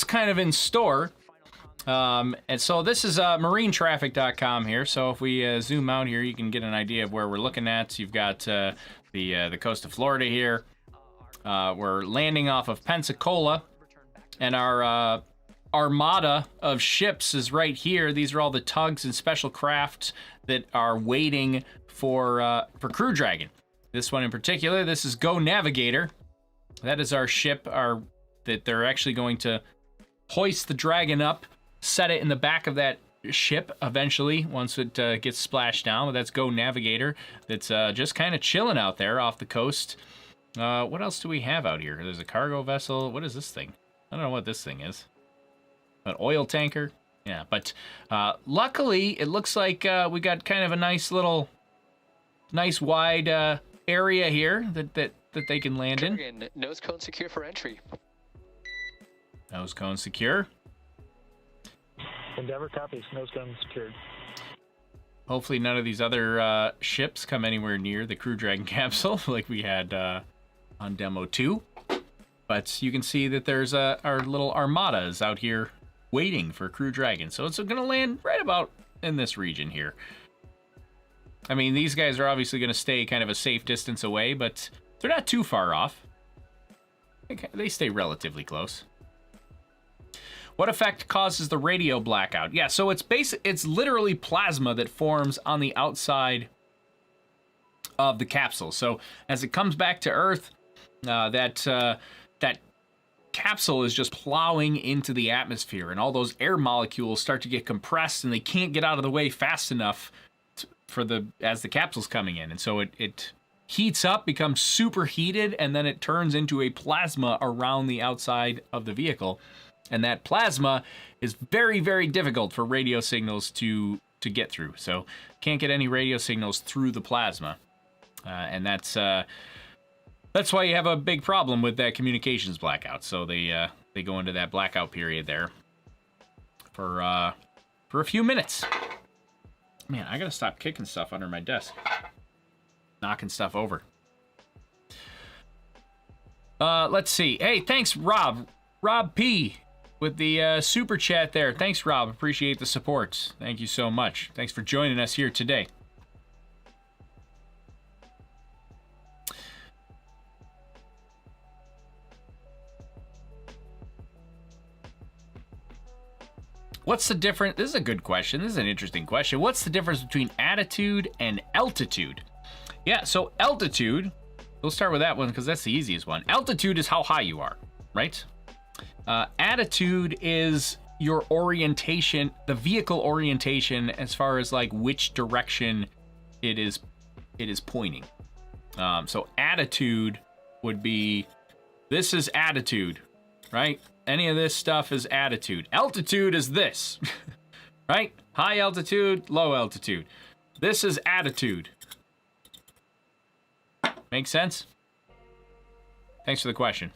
kind of in store. And so this is marinetraffic.com here. So if we zoom out here, you can get an idea of where we're looking at. You've got the coast of Florida here. We're landing off of Pensacola, and our armada of ships is right here. These are all the tugs and special craft that are waiting for Crew Dragon. This one in particular, this is Go Navigator. That is our ship, that they're actually going to hoist the Dragon up, set it in the back of that ship eventually once it gets splashed down. But that's Go Navigator. That's just kind of chilling out there off the coast. What else do we have out here? There's a cargo vessel. What is this thing? I don't know what this thing is. An oil tanker? Yeah, but luckily it looks like we got kind of a nice wide area here that they can land in. Nose cone secure for entry. Nose cone secure. Endeavour copies. Nose cone secured. Hopefully none of these other ships come anywhere near the Crew Dragon capsule like we had on Demo 2. But you can see that there's our little armadas out here waiting for Crew Dragon. So it's going to land right about in this region here. I mean, these guys are obviously going to stay kind of a safe distance away, but they're not too far off. They stay relatively close. What effect causes the radio blackout? Yeah, so it's literally plasma that forms on the outside of the capsule. So as it comes back to Earth, that capsule is just plowing into the atmosphere, and all those air molecules start to get compressed, and they can't get out of the way fast enough as the capsule's coming in, and so it heats up, becomes super heated, and then it turns into a plasma around the outside of the vehicle. And that plasma is very, very difficult for radio signals to get through. So can't get any radio signals through the plasma, and that's why you have a big problem with that communications blackout. So they go into that blackout period there for a few minutes. Man, I gotta stop kicking stuff under my desk, knocking stuff over. Let's see. Hey, thanks, Rob P. with the super chat there. Thanks, Rob. Appreciate the support. Thank you so much. Thanks for joining us here today. What's the difference? This is a good question. This is an interesting question. What's the difference between attitude and altitude? Yeah, so altitude, we'll start with that one because that's the easiest one. Altitude is how high you are, right? Attitude is your orientation, the vehicle orientation, as far as like which direction it is pointing. So attitude would be, this is attitude, right? Any of this stuff is attitude. Altitude is this, right? High altitude, low altitude. This is attitude. Make sense? Thanks for the question.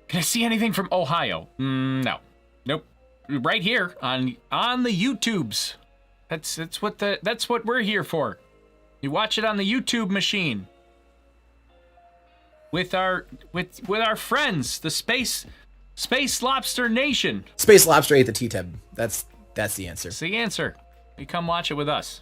Can I see anything from Ohio? No. Nope. Right here on the YouTubes. That's what we're here for. You watch it on the YouTube machine. With our friends, the Space Lobster Nation. Space Lobster ate the T-Teb. That's the answer. That's the answer. You come watch it with us.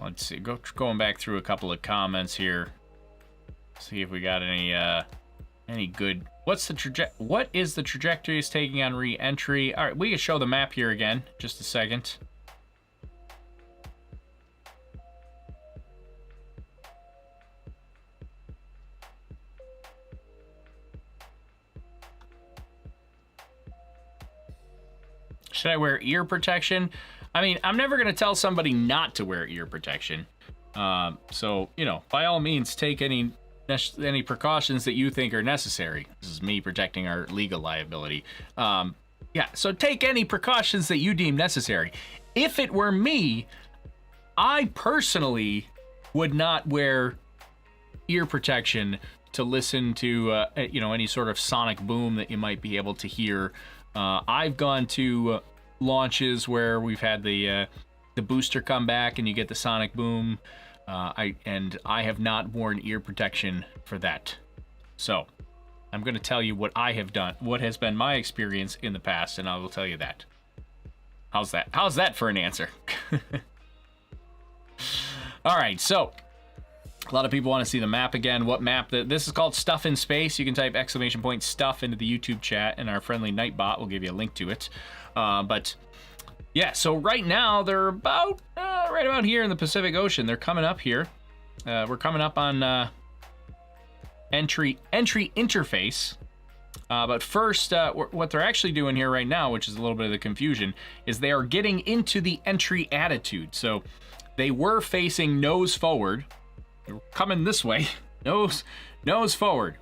Let's see. Going back through a couple of comments here. See if we got any good. What is the trajectory it's taking on re-entry? All right, we can show the map here again. Just a second. Should I wear ear protection? I mean, I'm never going to tell somebody not to wear ear protection. So, you know, by all means, take any precautions that you think are necessary. This is me protecting our legal liability. Yeah, so take any precautions that you deem necessary. If it were me, I personally would not wear ear protection to listen to, you know, any sort of sonic boom that you might be able to hear. I've gone to launches where we've had the booster come back and you get the sonic boom. I have not worn ear protection for that. So I'm going to tell you what I have done, what has been my experience in the past, and I will tell you that. How's that? How's that for an answer? All right, so a lot of people want to see the map again. What map? This is called Stuff in Space. You can type !stuff into the YouTube chat, and our friendly Nightbot will give you a link to it. But yeah, so right now they're about right about here in the Pacific Ocean. They're coming up here. We're coming up on entry interface. But first, what they're actually doing here right now, which is a little bit of the confusion, is they are getting into the entry attitude. So they were facing nose forward. They were coming this way, nose forward,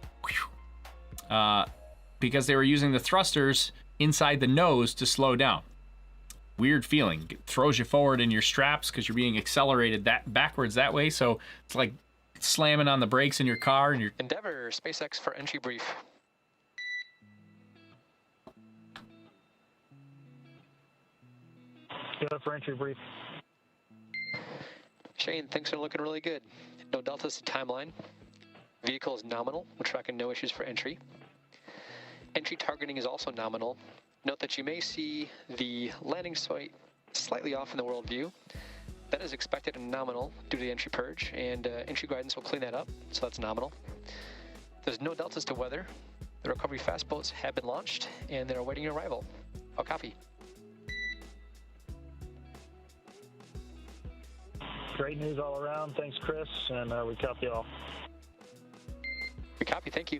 because they were using the thrusters inside the nose to slow down. Weird feeling. It throws you forward in your straps because you're being accelerated backwards that way. So it's like slamming on the brakes in your car and you're... Endeavour, SpaceX for entry brief. Get up for entry brief. Shane, things are looking really good. No deltas to timeline. Vehicle is nominal. We're tracking no issues for entry. Entry targeting is also nominal. Note that you may see the landing site slightly off in the world view. That is expected and nominal due to the entry purge, and entry guidance will clean that up, so that's nominal. There's no deltas to weather. The recovery fast boats have been launched, and they're awaiting arrival. I'll copy. Great news all around. Thanks, Chris, and we copy all. We copy, thank you.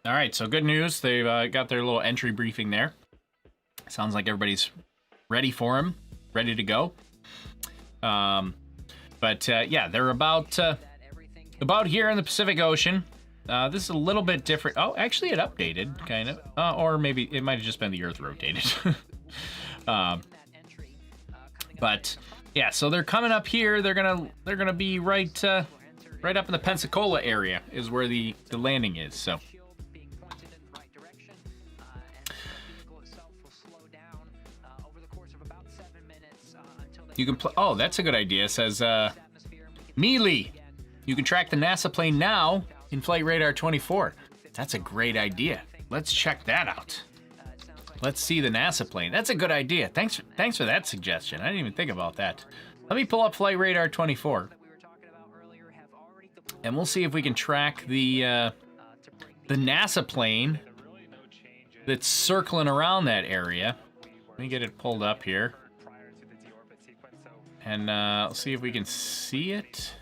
All right, so good news. They've got their little entry briefing there. Sounds like everybody's ready for him, ready to go. But yeah, they're about here in the Pacific Ocean. This is a little bit different. Oh, actually, it updated, kind of. Or maybe it might have just been the Earth rotated. But yeah, so they're coming up here. They're gonna be right up in the Pensacola area is where the landing is. So. You can play. Oh, that's a good idea. It says, Mealy, you can track the NASA plane now in Flight Radar 24. That's a great idea. Let's check that out. Let's see the NASA plane. That's a good idea. Thanks for that suggestion. I didn't even think about that. Let me pull up Flight Radar 24, and we'll see if we can track the NASA plane that's circling around that area. Let me get it pulled up here. And let's see if we can see it.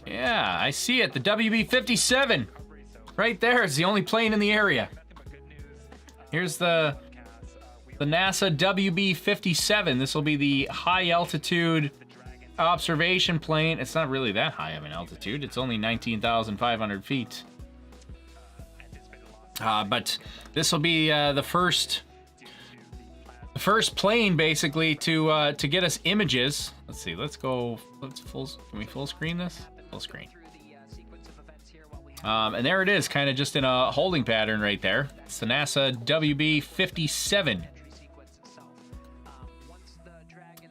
Yeah, I see it. The WB-57. Right there is the only plane in the area. Here's the NASA WB-57. This will be the high altitude observation plane. It's not really that high of an altitude. It's only 19,500 feet. But this will be the first plane basically to get us images. Let's see. Can we full screen this? Full screen. And there it is, kind of just in a holding pattern right there. It's the NASA WB-57.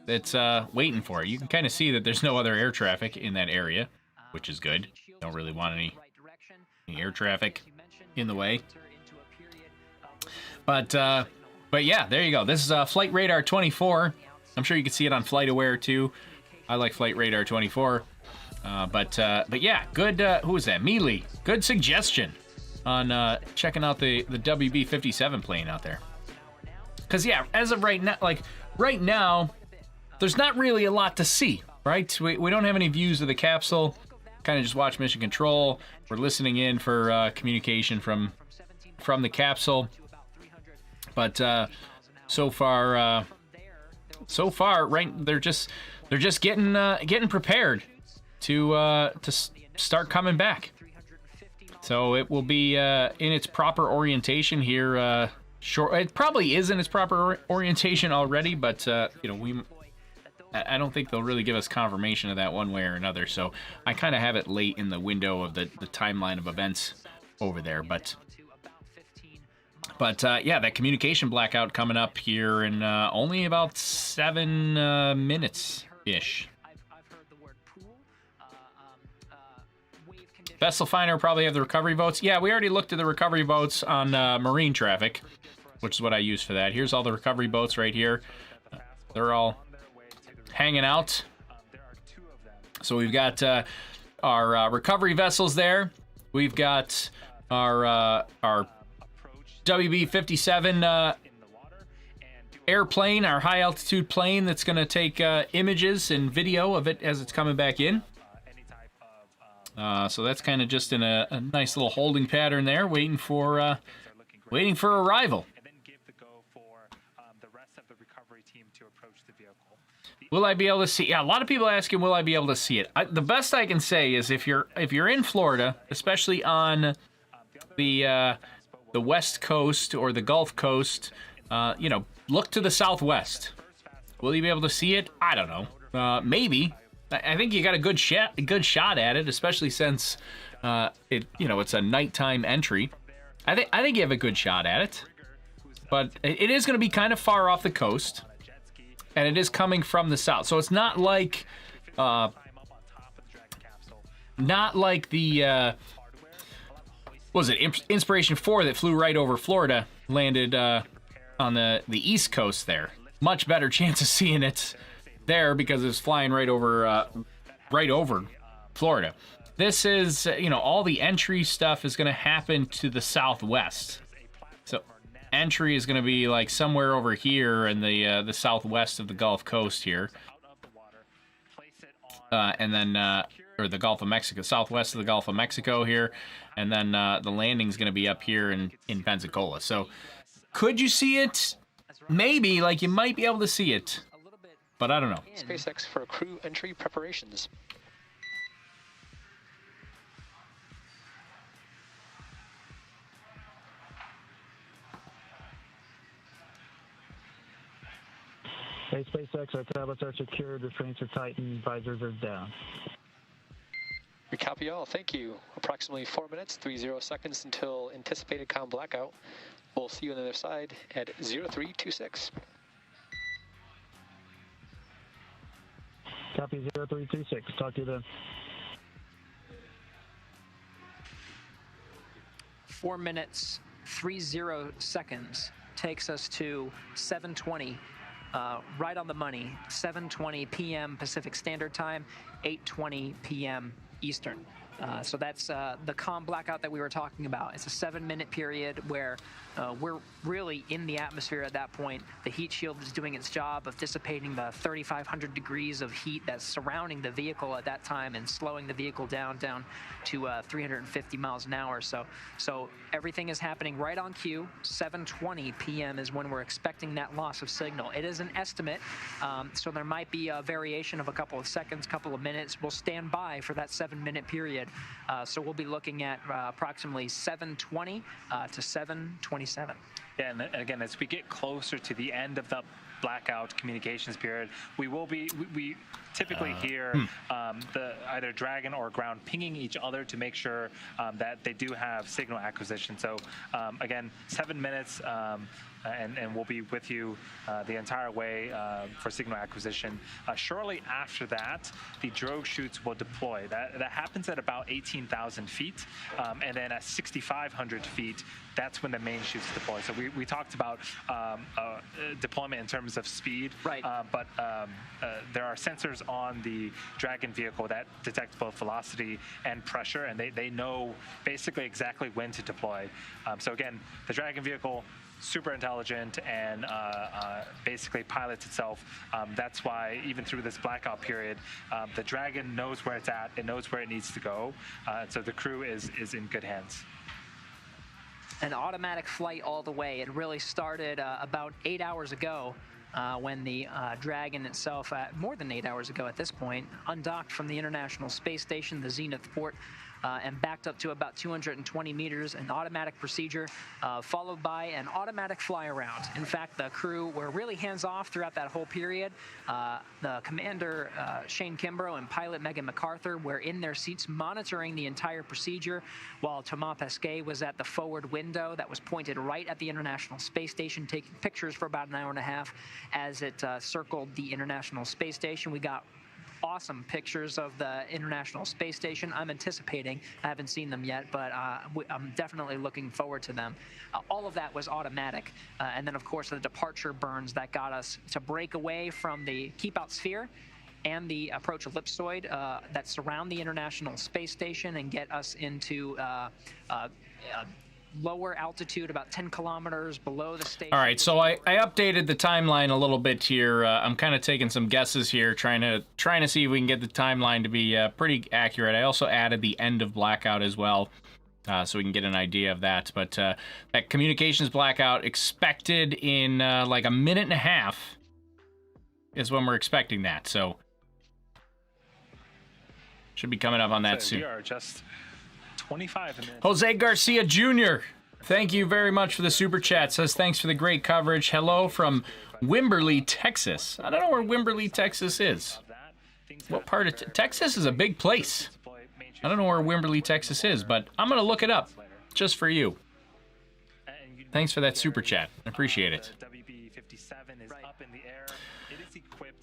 It's waiting for it. You can kind of see that there's no other air traffic in that area, which is good. Don't really want any air traffic in the way. But yeah, there you go. This is Flight Radar 24. I'm sure you can see it on FlightAware too. I like Flight Radar 24. But yeah, good. Who was that? Mealy. Good suggestion on checking out the WB-57 plane out there. Because yeah, as of right now, there's not really a lot to see, right? We don't have any views of the capsule. Kind of just watch mission control. We're listening in for communication from the capsule. But so far, right? They're just getting prepared to start coming back. So it will be in its proper orientation here. It probably is in its proper orientation already, but I don't think they'll really give us confirmation of that one way or another. So I kind of have it late in the window of the timeline of events over there. But yeah, that communication blackout coming up here in only about 7 minutes-ish. Vessel Finder will probably have the recovery boats. Yeah, we already looked at the recovery boats on marine traffic, which is what I use for that. Here's all the recovery boats right here. They're all hanging out. So we've got our recovery vessels there. We've got our WB-57 airplane, our high altitude plane that's going to take images and video of it as it's coming back in. So that's kind of just in a nice little holding pattern there, waiting for arrival. Will I be able to see? Yeah, a lot of people asking, will I be able to see it? The best I can say is if you're in Florida, especially on the West Coast or the Gulf Coast, look to the southwest. Will you be able to see it? I don't know. Maybe. I think you got a good shot at it, especially since it's a nighttime entry. I think you have a good shot at it, but it is going to be kind of far off the coast, and it is coming from the south. So it's not like the what was it, Inspiration 4 that flew right over Florida, landed on the east coast there. Much better chance of seeing it there because it's flying right over Florida. This is, all the entry stuff is going to happen to the southwest. So entry is going to be like somewhere over here in the southwest of the Gulf Coast here. And then, or the Gulf of Mexico, southwest of the Gulf of Mexico here. And then the landing's going to be up here in Pensacola. So could you see it? Maybe, you might be able to see it. But I don't know. SpaceX for crew entry preparations. Hey, SpaceX, our tablets are secured, restraints are tightened, visors are down. We copy all, thank you. Approximately 4 minutes, 30 seconds until anticipated comm blackout. We'll see you on the other side at 0326. Copy 0326, talk to you then. 4 minutes, 30 seconds takes us to 7:20. Right on the money, 7:20 p.m. Pacific Standard Time, 8:20 p.m. Eastern. So that's the calm blackout that we were talking about. It's a 7-minute period where we're really in the atmosphere at that point. The heat shield is doing its job of dissipating the 3,500 degrees of heat that's surrounding the vehicle at that time and slowing the vehicle down to 350 miles an hour. So everything is happening right on cue. 7:20 p.m. is when we're expecting that loss of signal. It is an estimate, so there might be a variation of a couple of seconds, couple of minutes. We'll stand by for that 7-minute period. So we'll be looking at approximately 7:20 to 7:27. Yeah, and again, as we get closer to the end of the blackout communications period, we typically hear the either Dragon or ground pinging each other to make sure that they do have signal acquisition. So again, 7 minutes, and we'll be with you the entire way for signal acquisition. Shortly after that, the drogue chutes will deploy. That happens at about 18,000 feet, and then at 6,500 feet, that's when the main chutes deploy. So we talked about deployment in terms of speed, right? But there are sensors on the Dragon vehicle that detect both velocity and pressure, and they know basically exactly when to deploy. So again, the Dragon vehicle, super intelligent and basically pilots itself. That's why even through this blackout period, the Dragon knows where it's at, it knows where it needs to go. So the crew is in good hands. An automatic flight all the way. It really started about 8 hours ago when the Dragon itself, more than 8 hours ago at this point, undocked from the International Space Station, the Zenith port, and backed up to about 220 meters, an automatic procedure, followed by an automatic fly around. In fact, the crew were really hands-off throughout that whole period. The commander, Shane Kimbrough, and pilot Megan McArthur were in their seats monitoring the entire procedure, while Thomas Pesquet was at the forward window that was pointed right at the International Space Station, taking pictures for about an hour and a half as it circled the International Space Station. We got awesome pictures of the International Space Station. I'm anticipating, I haven't seen them yet, but I'm definitely looking forward to them. All of that was automatic. And then, of course, the departure burns that got us to break away from the keep-out sphere and the approach ellipsoid that surround the International Space Station and get us into lower altitude, about 10 kilometers below the station. All right, so I updated the timeline a little bit here. I'm kind of taking some guesses here, trying to see if we can get the timeline to be pretty accurate. I also added the end of blackout as well, so we can get an idea of that. But that communications blackout expected in like a minute and a half is when we're expecting that. So should be coming up on that soon. We are just 25 minutes. Jose Garcia Jr., thank you very much for the super chat. Says thanks for the great coverage. Hello from Wimberley, Texas. I don't know where Wimberley, Texas is. What part of Texas is a big place? I don't know where Wimberley, Texas is, but I'm going to look it up just for you. Thanks for that super chat. I appreciate it.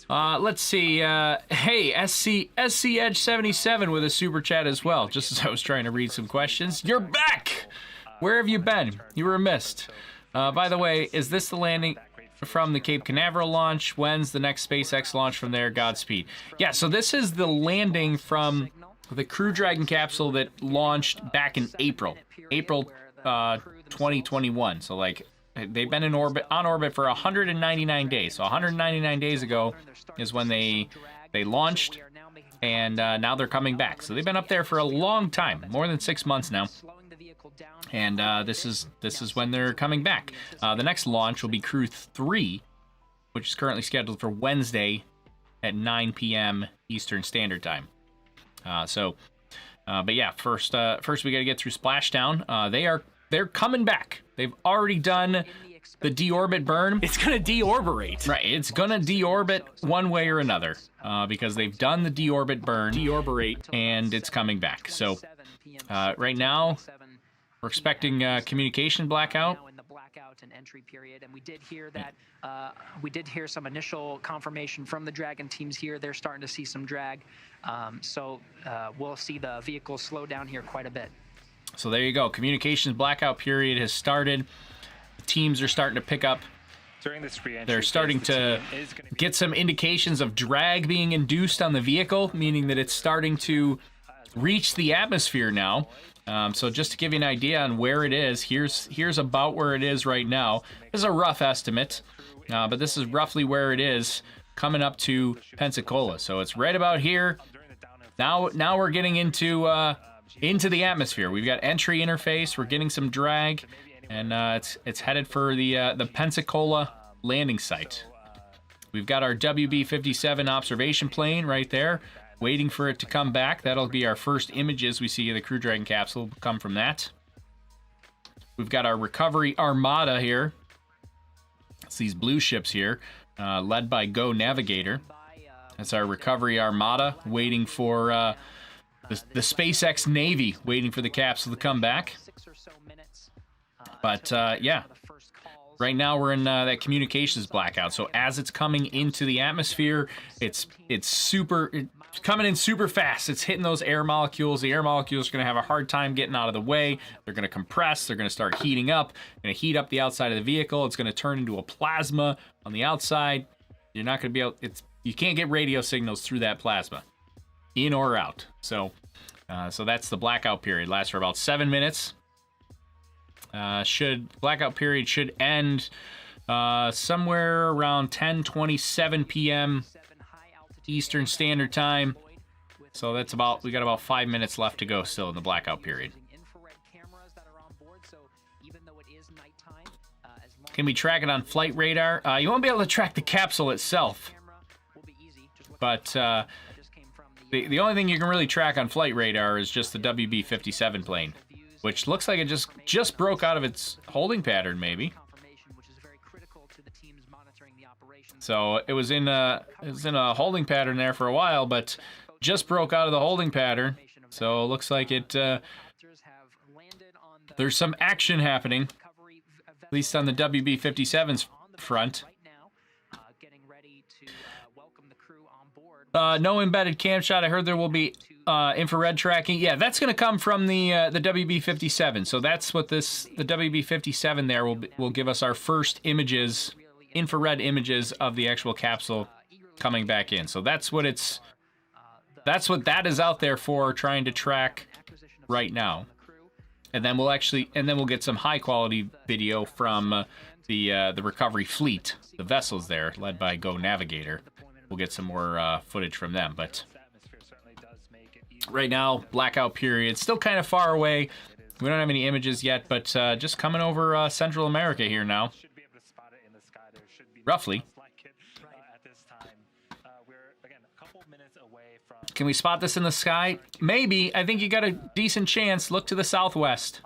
Let's see. Hey, SC Edge 77 with a super chat as well. Just as I was trying to read some questions. You're back! Where have you been? You were missed. By the way, is this the landing from the Cape Canaveral launch? When's the next SpaceX launch from there? Godspeed. Yeah, so this is the landing from the Crew Dragon capsule that launched back in April 2021. So like, they've been on orbit for 199 days. So 199 days ago is when they launched, and now they're coming back. So they've been up there for a long time, more than 6 months now. And this is when they're coming back. The next launch will be Crew-2, which is currently scheduled for Wednesday at 9 p.m. Eastern Standard Time. But yeah, first we got to get through Splashdown. They're coming back. They've already done the deorbit burn. It's gonna deorbitate. Right, it's gonna deorbit one way or another because they've done the deorbit burn, and it's coming back. So right now, we're expecting communication blackout. And entry period, and we did hear that we did hear some initial confirmation from the Dragon teams here. They're starting to see some drag, so we'll see the vehicle slow down here quite a bit. So there you go. Communications blackout period has started. The teams are starting to pick up. During this re-entry, they're starting to get some indications of drag being induced on the vehicle, meaning that it's starting to reached the atmosphere now. So just to give you an idea on where it is, here's about where it is right now. This is a rough estimate, but this is roughly where it is coming up to Pensacola. So it's right about here. Now we're getting into the atmosphere. We've got entry interface. We're getting some drag, and it's headed for the Pensacola landing site. We've got our WB-57 observation plane right there, waiting for it to come back. That'll be our first images we see of the Crew Dragon capsule come from that. We've got our recovery armada here. It's these blue ships here, led by Go Navigator. That's our recovery armada, waiting for the SpaceX Navy, waiting for the capsule to come back. But yeah, right now we're in that communications blackout. So as it's coming into the atmosphere, it's coming in super fast. It's hitting those air molecules. The air molecules are going to have a hard time getting out of the way. They're going to compress. They're going to start heating up. Going to heat up the outside of the vehicle. It's going to turn into a plasma on the outside. You're not going to be able. You can't get radio signals through that plasma, in or out. So that's the blackout period. Lasts for about 7 minutes. Blackout period should end somewhere around 10:27 p.m. Eastern Standard Time. So we got about 5 minutes left to go still in the blackout period. Can we track it on flight radar? You won't be able to track the capsule itself, but the only thing you can really track on flight radar is just the WB-57 plane, which looks like it just broke out of its holding pattern, maybe. So it was in a holding pattern there for a while, but just broke out of the holding pattern. So it looks like there's some action happening, at least on the WB-57's front. No embedded cam shot. I heard there will be infrared tracking. Yeah, that's going to come from the WB-57. So that's what the WB-57 there will give us our first images, infrared images of the actual capsule coming back in. So that's what that is out there for, trying to track right now. And then we'll get some high quality video from the recovery fleet, the vessels there led by Go Navigator. We'll get some more footage from them, but right now, blackout period, still kind of far away. We don't have any images yet, but just coming over Central America here now. Roughly. Can we spot this in the sky? Maybe. I think you got a decent chance. Look to the southwest.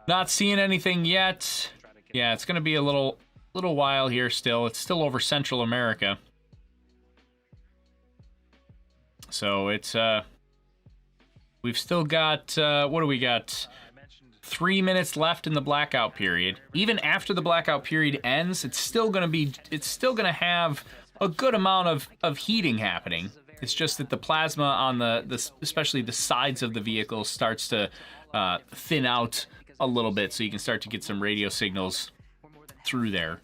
Not seeing anything yet. Yeah, it's going to be a little while here still. It's still over Central America. So it's we've still got what do we got? 3 minutes left in the blackout period. Even after the blackout period ends, it's still going to have a good amount of heating happening. It's just that the plasma on especially the sides of the vehicle starts to thin out a little bit, so you can start to get some radio signals through there,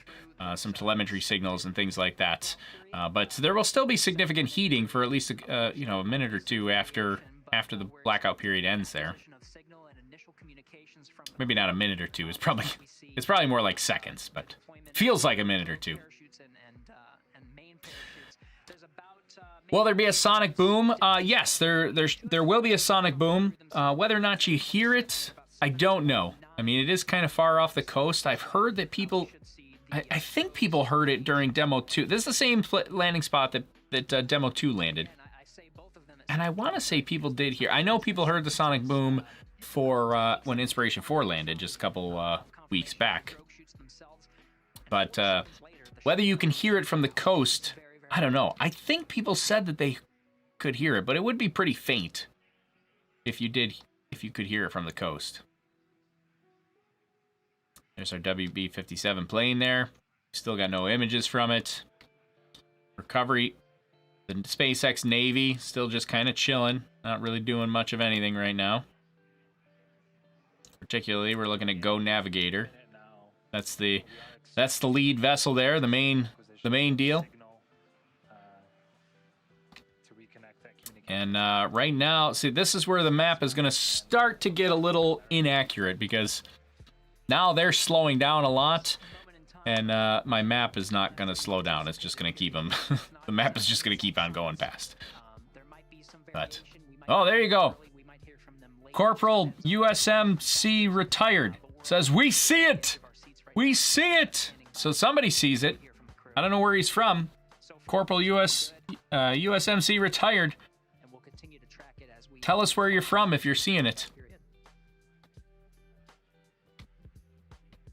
some telemetry signals and things like that. But there will still be significant heating for at least a minute or two after the blackout period ends there. Maybe not a minute or two. It's probably more like seconds, but feels like a minute or two. Will there be a sonic boom? Yes, there will be a sonic boom. Whether or not you hear it, I don't know. I mean, it is kind of far off the coast. I've heard that I think people heard it during Demo 2. This is the same landing spot that Demo 2 landed. And I want to say people did hear. I know people heard the sonic boom for when Inspiration 4 landed just a couple weeks back. But whether you can hear it from the coast, I don't know. I think people said that they could hear it, but it would be pretty faint if you could hear it from the coast. There's our WB-57 plane there. Still got no images from it. Recovery. The SpaceX Navy still just kind of chilling. Not really doing much of anything right now. Particularly, we're looking at Go Navigator. That's the lead vessel there, the main deal. And right now, see, this is where the map is going to start to get a little inaccurate because now they're slowing down a lot. And my map is not going to slow down. It's just going to keep them. The map is just going to keep on going past. But, oh, there you go. Corporal USMC retired says, "We see it! We see it!" So somebody sees it. I don't know where he's from. Corporal USMC retired. Tell us where you're from if you're seeing it.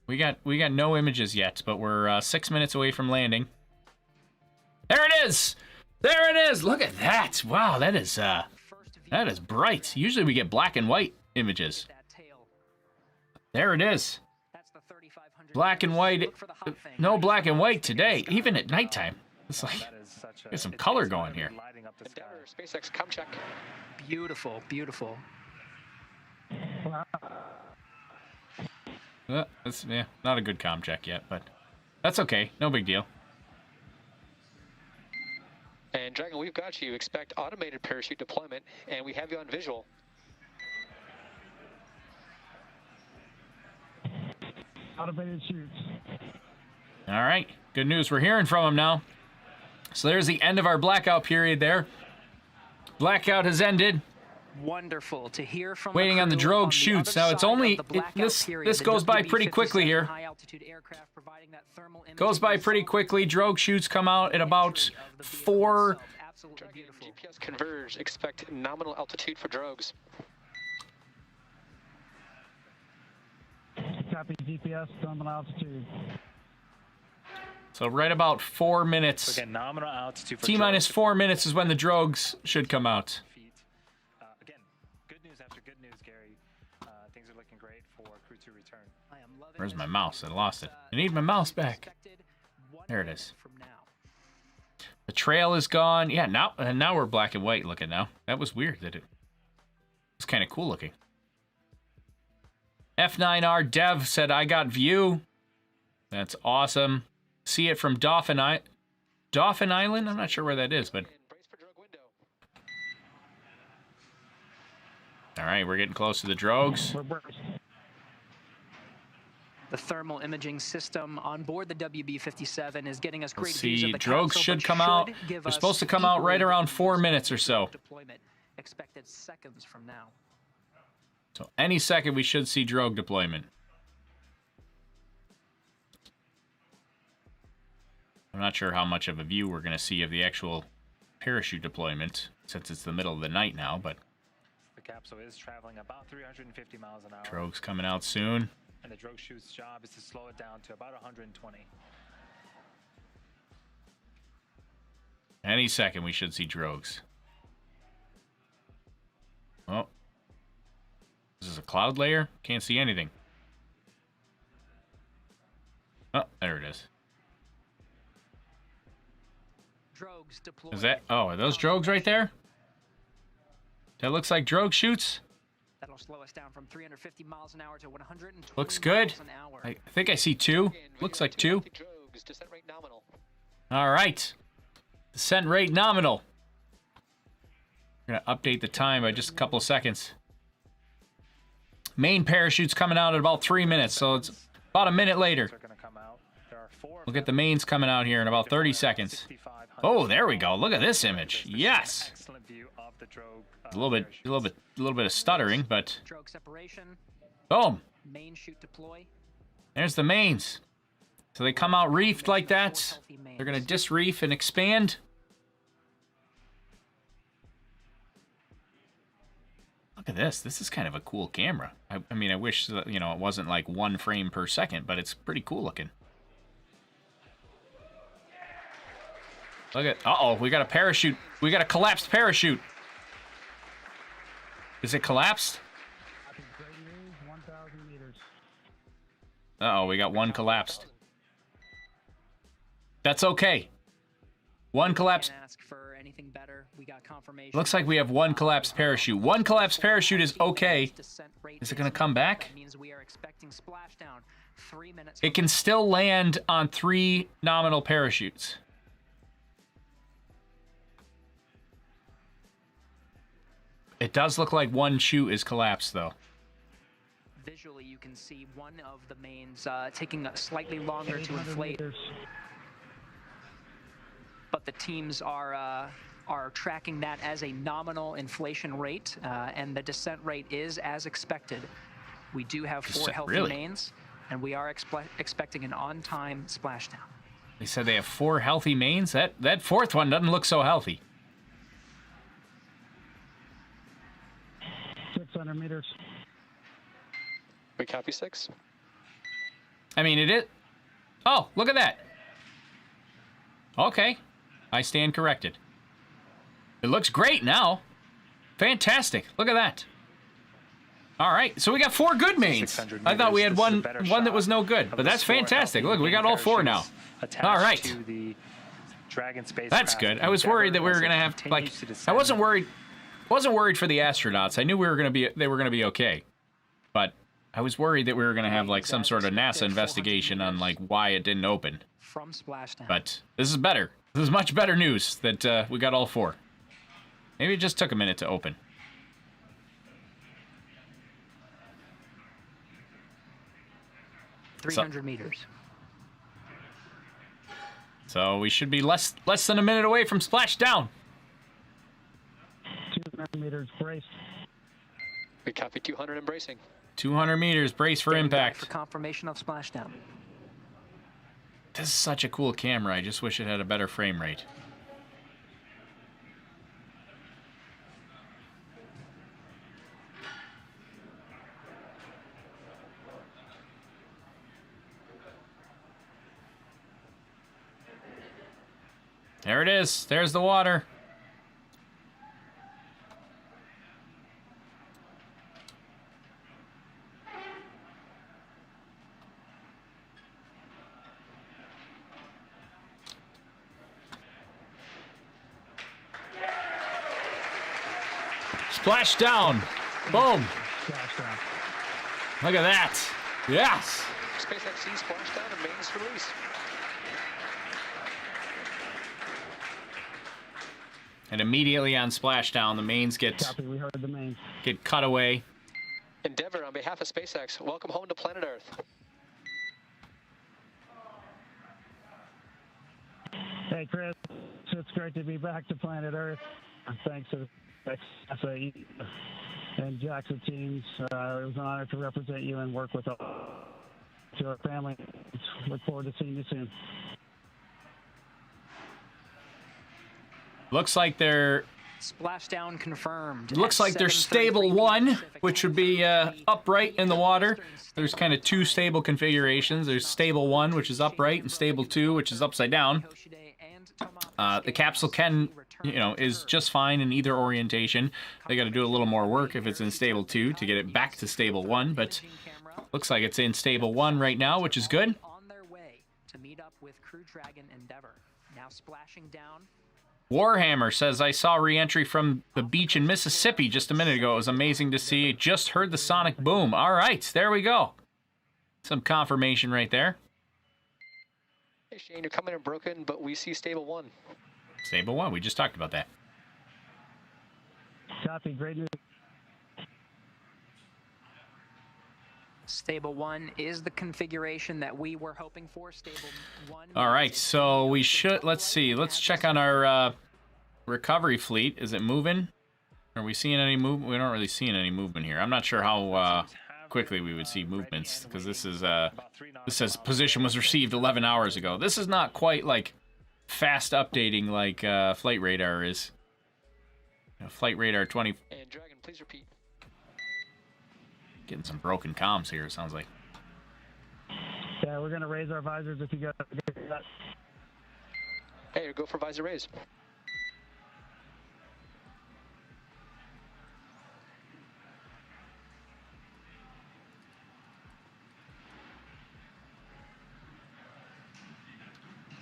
We got no images yet, but we're 6 minutes away from landing. There it is! There it is! Look at that! Wow, that is bright. Usually we get black and white images. There it is. Black and white. No black and white today, even at nighttime. It's like, there's some color going here. Endeavour, SpaceX, come check. Beautiful, beautiful. That's, yeah, not a good comm check yet, but that's okay. No big deal. And Dragon, we've got you. Expect automated parachute deployment, and we have you on visual. Automated shoots. All right, good news. We're hearing from him now. So there's the end of our blackout period there. Blackout has ended. Wonderful to hear from. Waiting on the drogue shoots. Now it's only this goes by pretty quickly here. Goes by pretty quickly. Drogue shoots come out at about 4. GPS converge. Expect nominal altitude for drogues. Copy GPS, nominal altitude. So right about 4 minutes. Again, nominal altitude for T-minus drogues. 4 minutes is when the drogues should come out. Again, good news after good news, Gary. Things are looking great for Crew-2 return. Where's my mouse? I lost it. I need my mouse back. There it is. The trail is gone. Yeah, now we're black and white looking now. That was weird. That it was kind of cool looking. F9R Dev said, "I got view." That's awesome. See it from Dauphin Island? I'm not sure where that is, but... All right, we're getting close to the drogues. The thermal imaging system on board the WB-57 is getting us great Let's views see, of the drogues capsule, should but come out. give They're us supposed to come out right equally around good 4 views minutes or of so. deployment expected seconds from now. So any second we should see drogue deployment. I'm not sure how much of a view we're going to see of the actual parachute deployment, since it's the middle of the night now, but... The capsule is traveling about 350 miles an hour. Drogues coming out soon. And the drogue chute's job is to slow it down to about 120. Any second we should see drogues. Oh. This is a cloud layer? Can't see anything. Oh, there it is. Drogues deployed. Is that... Oh, are those drogues right there? That looks like drogue chutes. That'll slow us down from 350 miles an hour to 120 Looks good. miles an hour. I think I see 2. Looks like 2. Descent rate nominal. All right. Descent rate nominal. We're going to update the time by just a couple of seconds. Main parachute's coming out at about 3 minutes, so it's about a minute later. We'll get the mains coming out here in about 30 seconds. Oh, there we go. Look at this image. Yes. A little bit of stuttering, but Drogue separation. boom. Main chute deploy. There's the mains. So they come out reefed like that. They're going to disreef and expand. Look at this. This is kind of a cool camera. I mean, I wish that, you know, it wasn't like 1 frame per second, but it's pretty cool looking. Look at... Uh-oh, we got a parachute. We got a collapsed parachute. Is it collapsed? Uh-oh, we got one collapsed. That's okay. One collapsed... Ask for anything better. We got confirmation. Looks like we have one collapsed parachute. One collapsed parachute is okay. Is it going to come back? Means we are expecting splashdown 3 minutes. It can still land on 3 nominal parachutes. It does look like one chute is collapsed, though. Visually, you can see one of the mains taking slightly longer to inflate. Meters. But the teams are tracking that as a nominal inflation rate, and the descent rate is as expected. We do have 4 healthy mains, and we are expecting an on-time splashdown. They said they have 4 healthy mains? That fourth one doesn't look so healthy. 600 meters. We copy 6. I mean, it is... Oh, look at that. Okay. I stand corrected. It looks great now. Fantastic. Look at that. All right, so we got 4 good mains. I thought we had one that was no good, but that's fantastic. Look, we got all 4 now. All right. To the Dragon spacecraft. That's good. I was worried that we were gonna have like. I wasn't worried for the astronauts. I knew they were gonna be okay, but I was worried that we were gonna have like some sort of NASA investigation on like why it didn't open. From splashdown. But this is better. This is much better news that we got all 4. Maybe it just took a minute to open. 300 meters. So we should be less than a minute away from splashdown. 200 meters brace. We copy 200 and bracing. 200 meters, brace for impact. For confirmation of splashdown. This is such a cool camera. I just wish it had a better frame rate. There it is. There's the water. Splash down. Boom. Splashdown. Look at that. Yes. SpaceX C splashdown and mains release. And immediately on splashdown, the mains get Copy, we heard the main. cut away. Endeavour, on behalf of SpaceX, welcome home to planet Earth. Hey, Chris. It's great to be back to planet Earth. Thanks to the NASA and JAXA teams. It was an honor to represent you and work with your family. Look forward to seeing you soon. Looks like they're Splashdown confirmed. looks like they're stable 1, which would be upright in the water. There's kind of 2 stable configurations. There's stable 1, which is upright, and stable 2, which is upside down. The capsule is just fine in either orientation. They got to do a little more work if it's in stable 2 to get it back to stable 1, but looks like it's in stable 1 right now, which is good. On their way to meet up with Crew Dragon Endeavour. Now splashing down. Warhammer says, I saw re-entry from the beach in Mississippi just a minute ago. It was amazing to see. Just heard the sonic boom. All right, there we go. Some confirmation right there. Hey Shane, you're coming in broken, but we see stable 1. Stable 1, we just talked about that. Copy, great news. Stable 1 is the configuration that we were hoping for. Stable 1. All right, so we should, let's see. Let's check on our recovery fleet. Is it moving? Are we seeing any movement? We're not really seeing any movement here. I'm not sure how quickly we would see movements, because this says position was received 11 hours ago. This is not quite like fast updating like flight radar is. Flight radar 20. And Dragon, please repeat. Getting some broken comms here, it sounds like. Yeah, we're going to raise our visors if you got that. Hey, go for visor raise.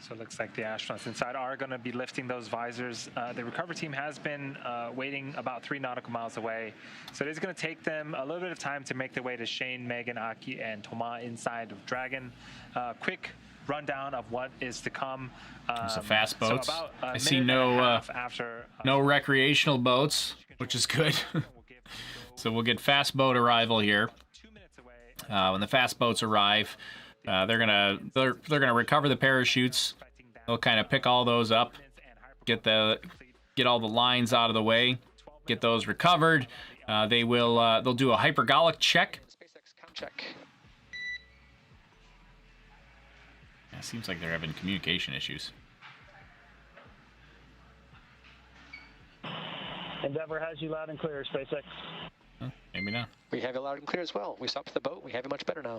So it looks like the astronauts inside are going to be lifting those visors. The recovery team has been waiting about 3 nautical miles away. So it is going to take them a little bit of time to make their way to Shane, Megan, Aki, and Thomas inside of Dragon. Quick rundown of what is to come. There's the fast boats. So about I see no after no recreational boats, which is good. So we'll get fast boat arrival here. When the fast boats arrive, they're gonna recover the parachutes. They'll kind of pick all those up, get all the lines out of the way, get those recovered. They'll do a hypergolic check. SpaceX check. Yeah, seems like they're having communication issues. Endeavour has you loud and clear, SpaceX. Huh, maybe not. We have it loud and clear as well. We stopped the boat. We have it much better now.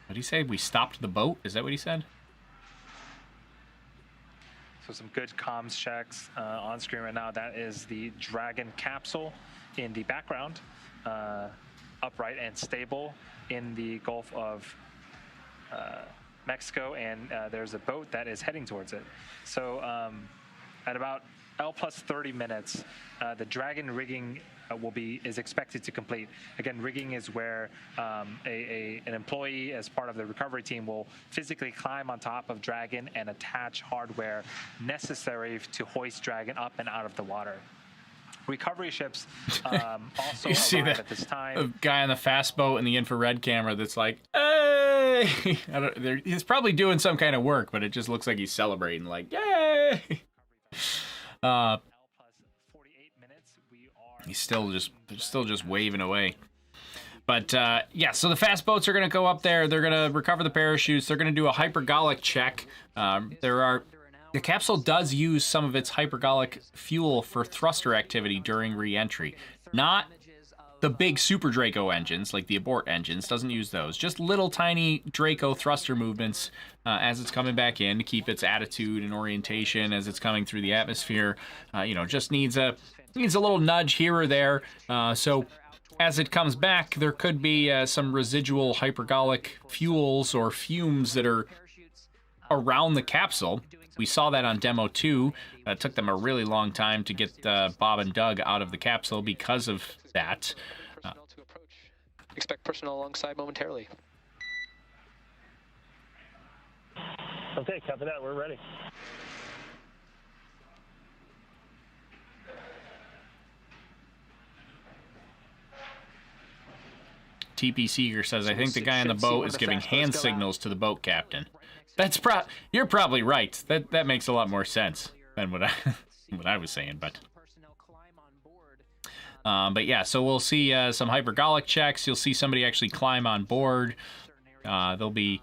What did he say? We stopped the boat? Is that what he said? So some good comms checks on screen right now. That is the Dragon capsule in the background, upright and stable in the Gulf of Mexico, and there's a boat that is heading towards it. So at about L plus 30 minutes, the Dragon rigging is expected to complete. Again, rigging is where an employee as part of the recovery team will physically climb on top of Dragon and attach hardware necessary to hoist Dragon up and out of the water. Recovery ships also You see arrive that at this time. the guy on the fast boat in the infrared camera that's like, hey! He's probably doing some kind of work, but it just looks like he's celebrating, like, yay! He's still just waving away. But yeah, so the fast boats are going to go up there. They're going to recover the parachutes. They're going to do a hypergolic check. The capsule does use some of its hypergolic fuel for thruster activity during re-entry. Not the big Super Draco engines, like the abort engines, doesn't use those. Just little tiny Draco thruster movements as it's coming back in to keep its attitude and orientation as it's coming through the atmosphere. Just needs a little nudge here or there. So as it comes back, there could be some residual hypergolic fuels or fumes that are around the capsule. We saw that on Demo 2. It took them a really long time to get Bob and Doug out of the capsule because of that. Personnel to approach. Expect personnel alongside momentarily. Okay, copy that. We're ready. TP Seeger says, I think the guy on the boat is giving hand signals to the boat captain. You're probably right. That makes a lot more sense than what I was saying, but yeah, so we'll see some hypergolic checks. You'll see somebody actually climb on board. There'll be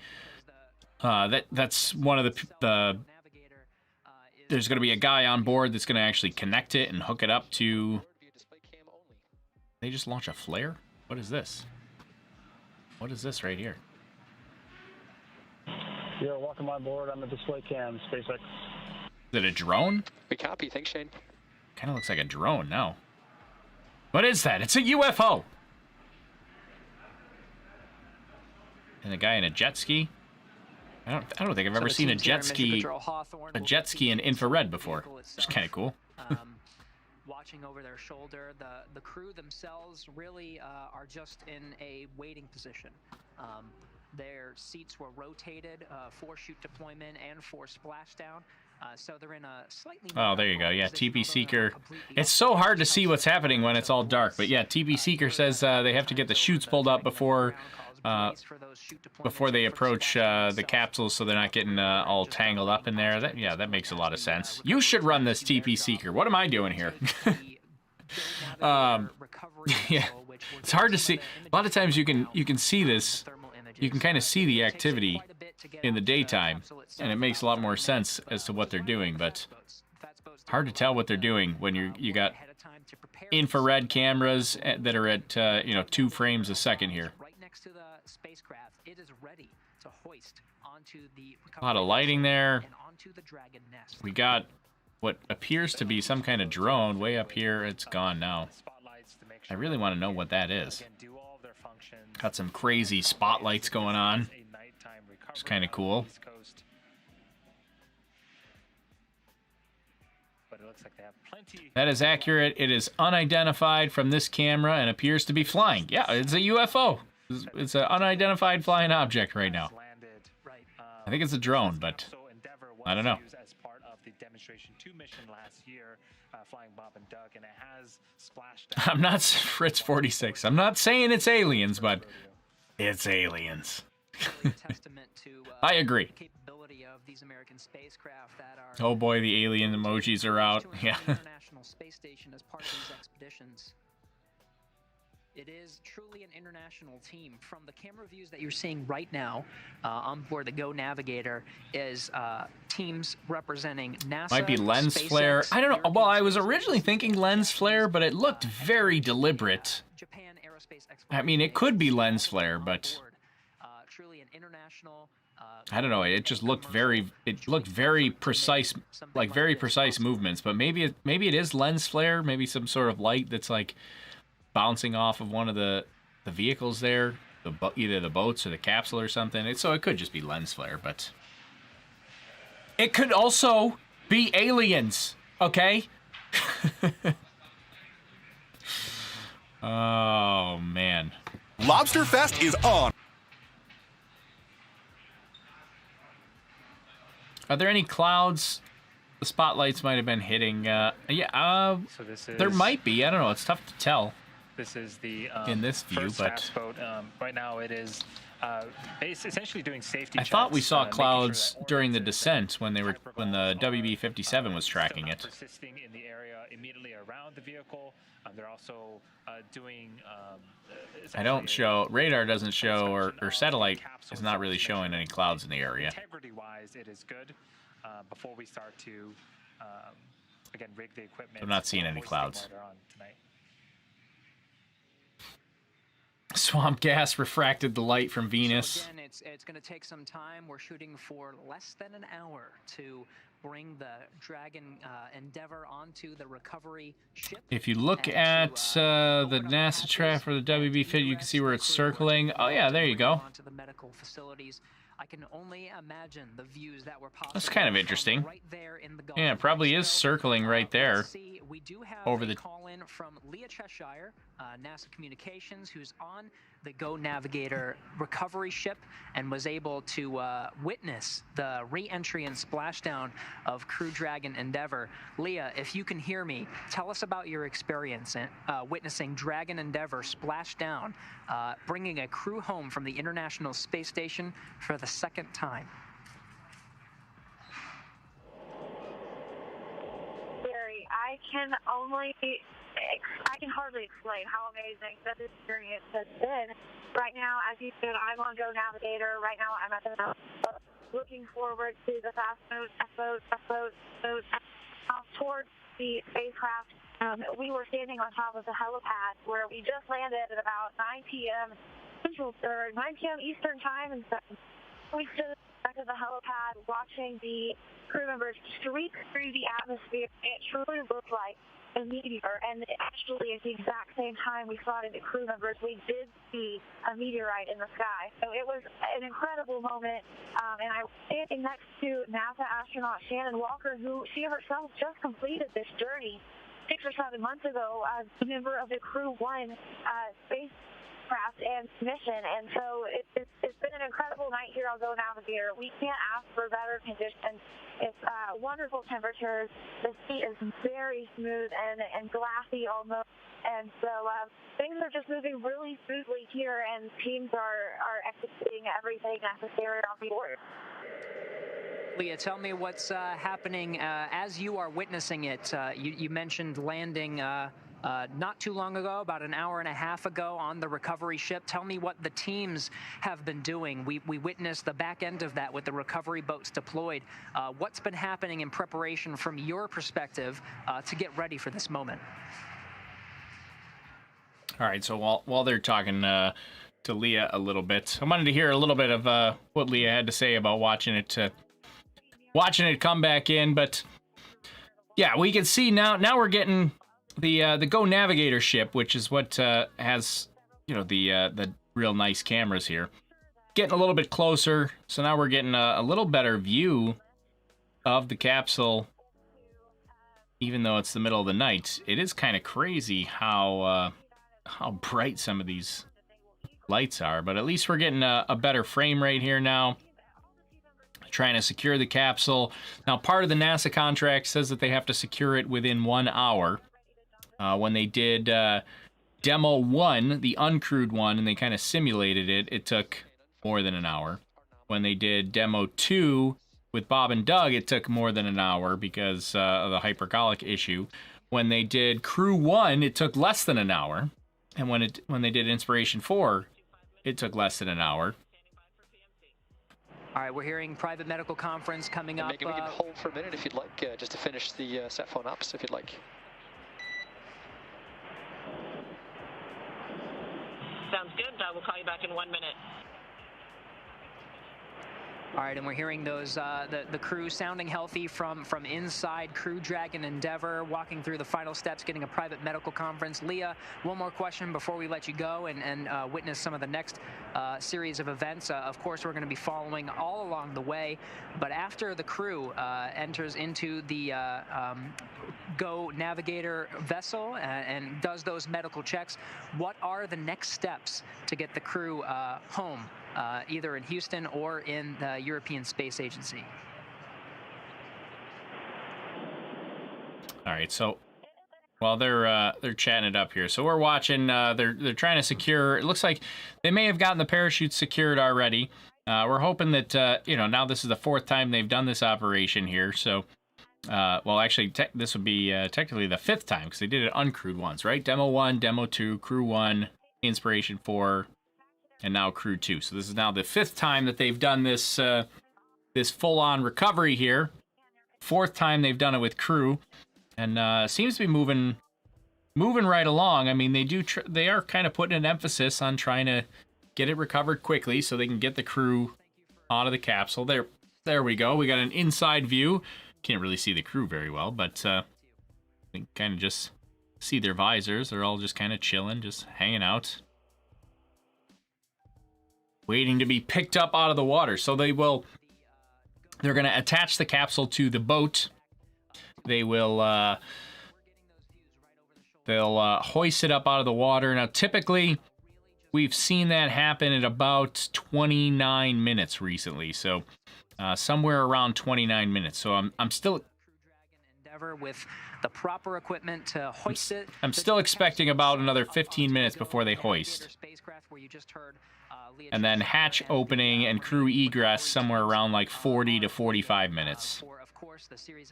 that's one of the there's going to be a guy on board that's going to actually connect it and hook it up to. They just launch a flare? What is this? What is this right here? You're welcome on board on the display cam, SpaceX. Is it a drone? We copy. Thanks, Shane. Kind of looks like a drone now. What is that? It's a UFO. And a guy in a jet ski. I don't think I've ever seen a jet ski in infrared before. It's kind of cool. Watching over their shoulder, the crew themselves really are just in a waiting position. Their seats were rotated for chute deployment and for splashdown, so they're in a slightly. Oh, there you go. Yeah, TP Seeker. It's so hard to see what's happening when it's all dark, but yeah, TP Seeker says they have to get the chutes pulled up before they approach the capsules, so they're not getting all tangled up in there. That makes a lot of sense. You should run this TP Seeker. What am I doing here? Yeah, it's hard to see. A lot of times you can see this. You can kind of see the activity in the daytime, and it makes a lot more sense as to what they're doing, but hard to tell what they're doing when you got infrared cameras that are at 2 frames a second here. Right next to the spacecraft, it is ready to hoist onto the A lot of lighting there. and onto the Dragon nest. We got what appears to be some kind of drone way up here. It's gone now. I really want to know what that is. Got some crazy spotlights going on. It's kind of cool. That is accurate. It is unidentified from this camera and appears to be flying. Yeah, it's a UFO. It's an unidentified flying object right now. Landed. Right. I think it's a drone, but So Endeavour was I don't know. used as part of the Demonstration 2 mission last year, flying Bob and Doug, and it has Splashdown. I'm not Fritz 46. I'm not saying it's aliens, but it's aliens. Really a testament to I agree. the capability of these American spacecraft that are Oh boy, the alien emojis are out. to an Yeah. International Space Station as part of these expeditions. It is truly an international team. From the camera views that you're seeing right now on board the Go Navigator is teams representing NASA. Might be lens SpaceX, flare. I don't know. Well, I was European originally Space thinking Agency, lens flare, but it looked very deliberate. Japan Aerospace I mean, it could be Exploration lens Agency flare, on but board. Truly an international. I don't know. It just looked very. It looked very precise, like very precise movements. But maybe it is lens flare. Maybe some sort of light that's like bouncing off of one of the vehicles there, either the boats or the capsule or something. So it could just be lens flare, but it could also be aliens. Okay. Oh man. Lobster Fest is on. Are there any clouds? The spotlights might have been hitting. So this is, There might be. I don't know. It's tough to tell. This is the In this view, first but- fast boat. Right now it is essentially doing safety I checks. thought we saw making sure clouds that during the ordnances descent when the hypervolans WB-57 was still tracking not it. persisting in the area immediately around the vehicle. They're also doing. I don't show. Radar doesn't show, or inspection of satellite the capsule is not really itself to make showing sure any clouds in the area. Integrity-wise, it is good. Before we start to again rig the equipment. I'm not seeing for any hoisting clouds. later on tonight. Swamp gas refracted the light from So Venus. again, it's going to take some time. We're shooting for less than an hour to bring the Dragon Endeavour onto the recovery ship. If you look and at to, the open up NASA hatches track for the and WB-50, you can egress see where the it's crew circling. onto Oh the yeah, boat there to you bring them go. onto the medical facilities. I can only imagine the views that were possible. That's kind of from interesting. Right there in the Gulf Yeah, it of probably is Mexico. circling right there. Let's see, we do have over a the- call in from Leah Cheshire, NASA Communications, who's on the Go Navigator recovery ship and was able to witness the re-entry and splashdown of Crew Dragon Endeavour. Leah, if you can hear me, tell us about your experience in, witnessing Dragon Endeavour splash down, bringing a crew home from the International Space Station for the second time. Gary, I can hardly explain how amazing this experience has been. Right now, as you said, I'm on Go Navigator. Right now, I'm at the looking forward to the fast boat towards the spacecraft. We were standing on top of the helipad where we just landed at about 9 p.m. Central or 9 p.m. Eastern time, and so we stood back at the helipad watching the crew members streak through the atmosphere. It truly looked like a meteor, and actually at the exact same time we saw it in the crew members, we did see a meteorite in the sky. So it was an incredible moment, and I was standing next to NASA astronaut Shannon Walker, who she herself just completed this journey 6 or 7 months ago as a member of the Crew-1 spacecraft and mission, and so it's been an incredible night here on Go Navigator. We can't ask for better conditions. It's wonderful temperatures. The sea is very smooth and glassy almost, and so things are just moving really smoothly here, and teams are executing everything necessary on board. Leah, tell me what's happening as you are witnessing it. You mentioned landing not too long ago, about an hour and a half ago on the recovery ship. Tell me what the teams have been doing. We witnessed the back end of that with the recovery boats deployed. What's been happening in preparation from your perspective to get ready for this moment? All right, so while they're talking to Leah a little bit, I wanted to hear a little bit of what Leah had to say about watching it come back in. But yeah, we can see now we're getting the Go Navigator ship, which is what has the real nice cameras here, getting a little bit closer. So now we're getting a little better view of the capsule, even though it's the middle of the night. It is kind of crazy how bright some of these lights are, but at least we're getting a better frame rate here now. Trying to secure the capsule. Now, part of the NASA contract says that they have to secure it within 1 hour. When they did Demo 1, the uncrewed one, and they kind of simulated it, it took more than an hour. When they did Demo 2 with Bob and Doug, it took more than an hour because of the hypergolic issue. When they did Crew-1, it took less than an hour. And when they did Inspiration 4, it took less than an hour. All right, we're hearing private medical conference coming up. Megan, we can hold for a minute if you'd like, just to finish the set phone ups, if you'd like. Sounds good. We'll call you back in 1 minute. All right, and we're hearing those the crew sounding healthy from inside Crew Dragon Endeavour, walking through the final steps, getting a private medical conference. Leah, one more question before we let you go and witness some of the next series of events. Of course, we're going to be following all along the way, but after the crew enters into the Go Navigator vessel and does those medical checks, what are the next steps to get the crew home? Either in Houston or in the European Space Agency. All right, so while they're chatting it up here, so we're watching. They're trying to secure. It looks like they may have gotten the parachutes secured already. We're hoping that now this is the 4th time they've done this operation here. So, well, actually, this would be technically the 5th time because they did it uncrewed once, right? Demo 1, Demo 2, Crew 1, Inspiration 4. And now Crew-2. So this is now the 5th time that they've done this this full-on recovery here. 4th time they've done it with crew, and seems to be moving right along. I mean, they are kind of putting an emphasis on trying to get it recovered quickly so they can get the crew out of the capsule. There we go. We got an inside view. Can't really see the crew very well, but you can kind of just see their visors. They're all just kind of chilling, just hanging out, waiting to be picked up out of the water. So they're going to attach the capsule to the boat. They'll hoist it up out of the water. Now, typically, we've seen that happen at about 29 minutes recently. So somewhere around 29 minutes. So I'm still with the proper equipment to hoist it. I'm still expecting about another 15 minutes before they hoist. And then hatch opening and crew egress somewhere around like 40 to 45 minutes.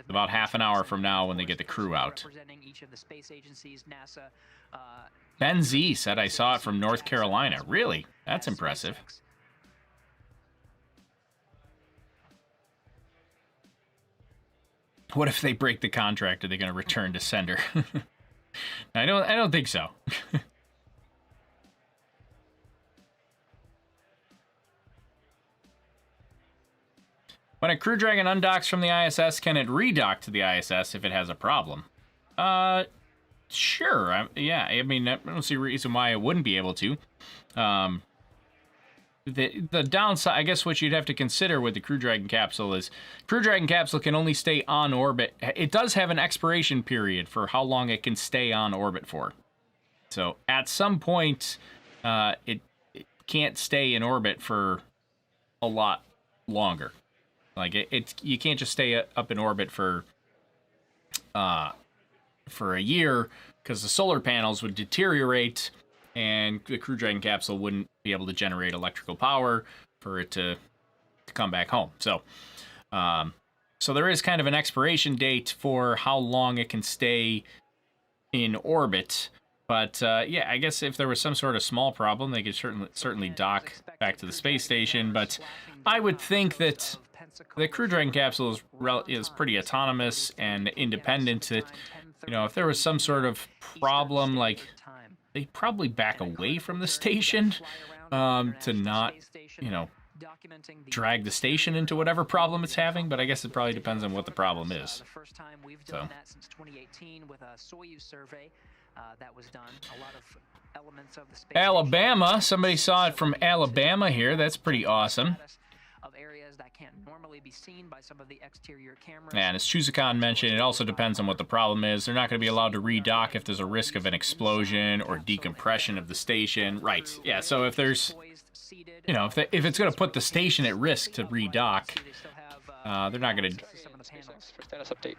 About half an hour from now when they get the crew out. Ben Z said I saw it from North Carolina. Really? That's impressive. What if they break the contract? Are they going to return to sender? I don't think so. When a Crew Dragon undocks from the ISS, can it redock to the ISS if it has a problem? Sure. Yeah, I mean, I don't see a reason why it wouldn't be able to. The downside, I guess what you'd have to consider with the Crew Dragon capsule is Crew Dragon capsule can only stay on orbit. It does have an expiration period for how long it can stay on orbit for. So at some point, it can't stay in orbit for a lot longer. Like you can't just stay up in orbit for a year because the solar panels would deteriorate and the Crew Dragon capsule wouldn't be able to generate electrical power for it to come back home. So, so there is kind of an expiration date for how long it can stay in orbit. But yeah, I guess if there was some sort of small problem, they could certainly dock back to the space station. But I would think that the Crew Dragon capsule is pretty autonomous and independent. That, if there was some sort of problem, like they'd probably back away from the station to not, drag the station into whatever problem it's having. But I guess it probably depends on what the problem is. The first time we've done that since 2018 with a Soyuz survey that was done. A lot of elements of the space Alabama. Somebody saw it from Alabama here. That's pretty awesome. Of areas that can't normally normally be seen by some of the exterior cameras. And as Chuzakon mentioned, it also depends on what the problem is. They're not going to be allowed to redock if there's a risk of an explosion or decompression of the station. Right. Yeah. So if there's, you know, if it's going to put the station at risk to redock, they're not going to. For status update.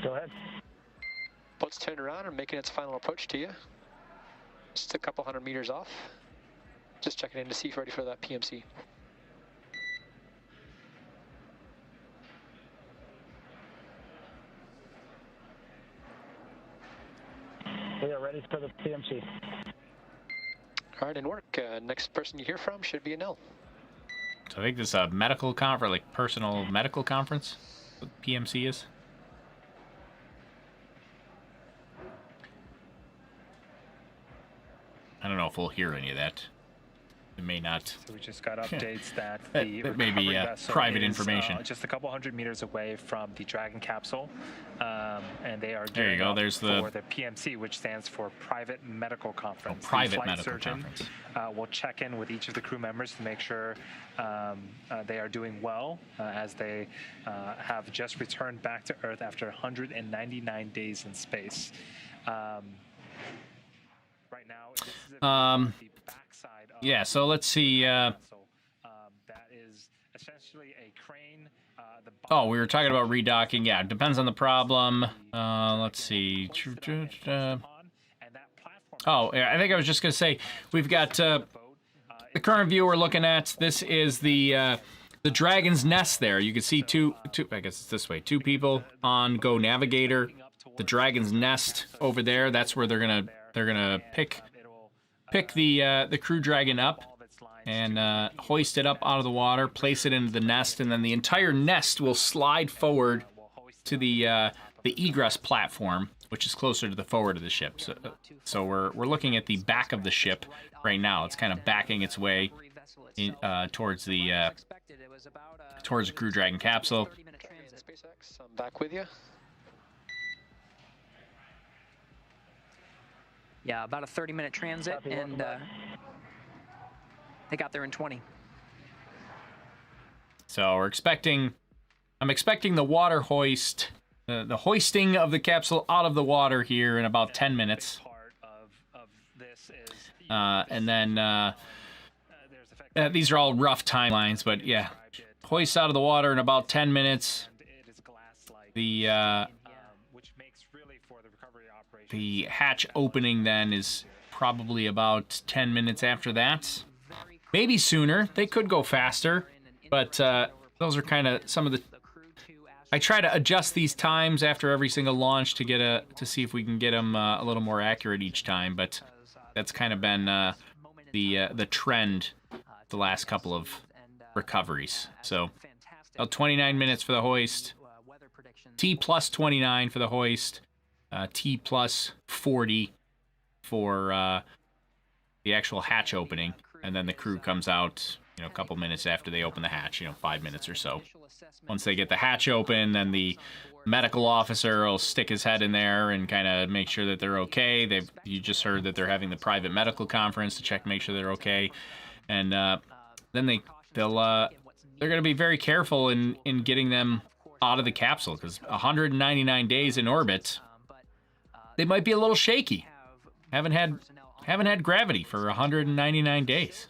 Go ahead. Boat's turned around and making its final approach to you. Just a couple hundred meters off. Just checking in to see if you're ready for that PMC. We are ready for the PMC. All right, in work. Next person you hear from should be a Nell. So I think this is a medical conference, like personal medical conference. What PMC is. I don't know if we'll hear any of that. It may not. So we just got updates that the that may be private information. Just a couple hundred meters away from the Dragon capsule, and they are there. You go. There's for the PMC, which stands for Private Medical Conference. Oh, private the medical surgeon, conference. Will check in with each of the crew members to make sure they are doing well, as they have just returned back to Earth after 199 days in space. Right now, this is the backside of yeah, so let's see. that is essentially a crane. Oh, we were talking about redocking. Yeah, it depends on the problem. Let's see. Oh, yeah, I think I was just going to say, we've got the current view we're looking at. This is the Dragon's Nest there. You can see two, I guess it's this way, two people on Go Navigator. The Dragon's Nest over there, that's where they're gonna pick the Crew Dragon up and hoist it up out of the water, place it into the nest, and then the entire nest will slide forward to the Egress platform, which is closer to the forward of the ship. So we're looking at the back of the ship right now. It's kind of backing its way in, towards the Crew Dragon capsule. SpaceX, I'm back with you. Yeah, about a 30-minute transit, and they got there in 20. So I'm expecting the water hoist, the hoisting of the capsule out of the water here in about 10 minutes. And then these are all rough timelines, but yeah, hoist out of the water in about 10 minutes. The hatch opening then is probably about 10 minutes after that. Maybe sooner. They could go faster, but those are kind of some of the... I try to adjust these times after every single launch to get to see if we can get them a little more accurate each time, but that's kind of been the trend the last couple of recoveries. So about 29 minutes for the hoist, T plus 29 for the hoist, T plus 40 for the actual hatch opening, and then the crew comes out, you know, a couple minutes after they open the hatch, 5 minutes or so. Once they get the hatch open, then the medical officer will stick his head in there and kind of make sure that they're okay. You just heard that they're having the private medical conference to check, make sure they're okay, and then they're going to be very careful in getting them out of the capsule, because 199 days in orbit, they might be a little shaky. Haven't had gravity for 199 days.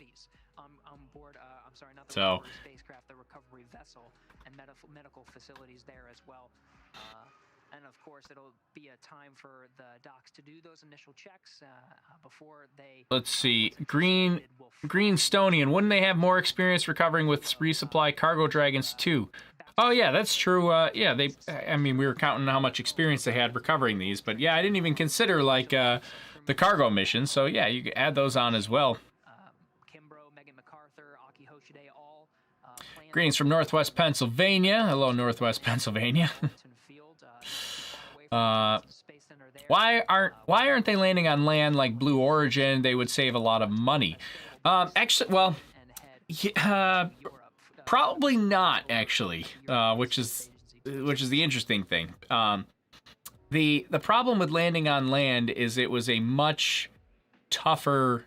So spacecraft, the recovery vessel, and medical facilities there as well. And of course, it'll be a time for the docks to do those initial checks before they... Let's see. Greenstonian, wouldn't they have more experience recovering with resupply cargo dragons too? Oh yeah, that's true. Yeah, we were counting how much experience they had recovering these, but yeah, I didn't even consider like the cargo missions. So yeah, you could add those on as well. Kimbrough, McArthur, Aki Hoshide, all Greetings from Northwest Pennsylvania. Hello, Northwest Pennsylvania. Why aren't they landing on land like Blue Origin? They would save a lot of money. Actually, well, probably not actually, which is the interesting thing. The problem with landing on land is it was a much tougher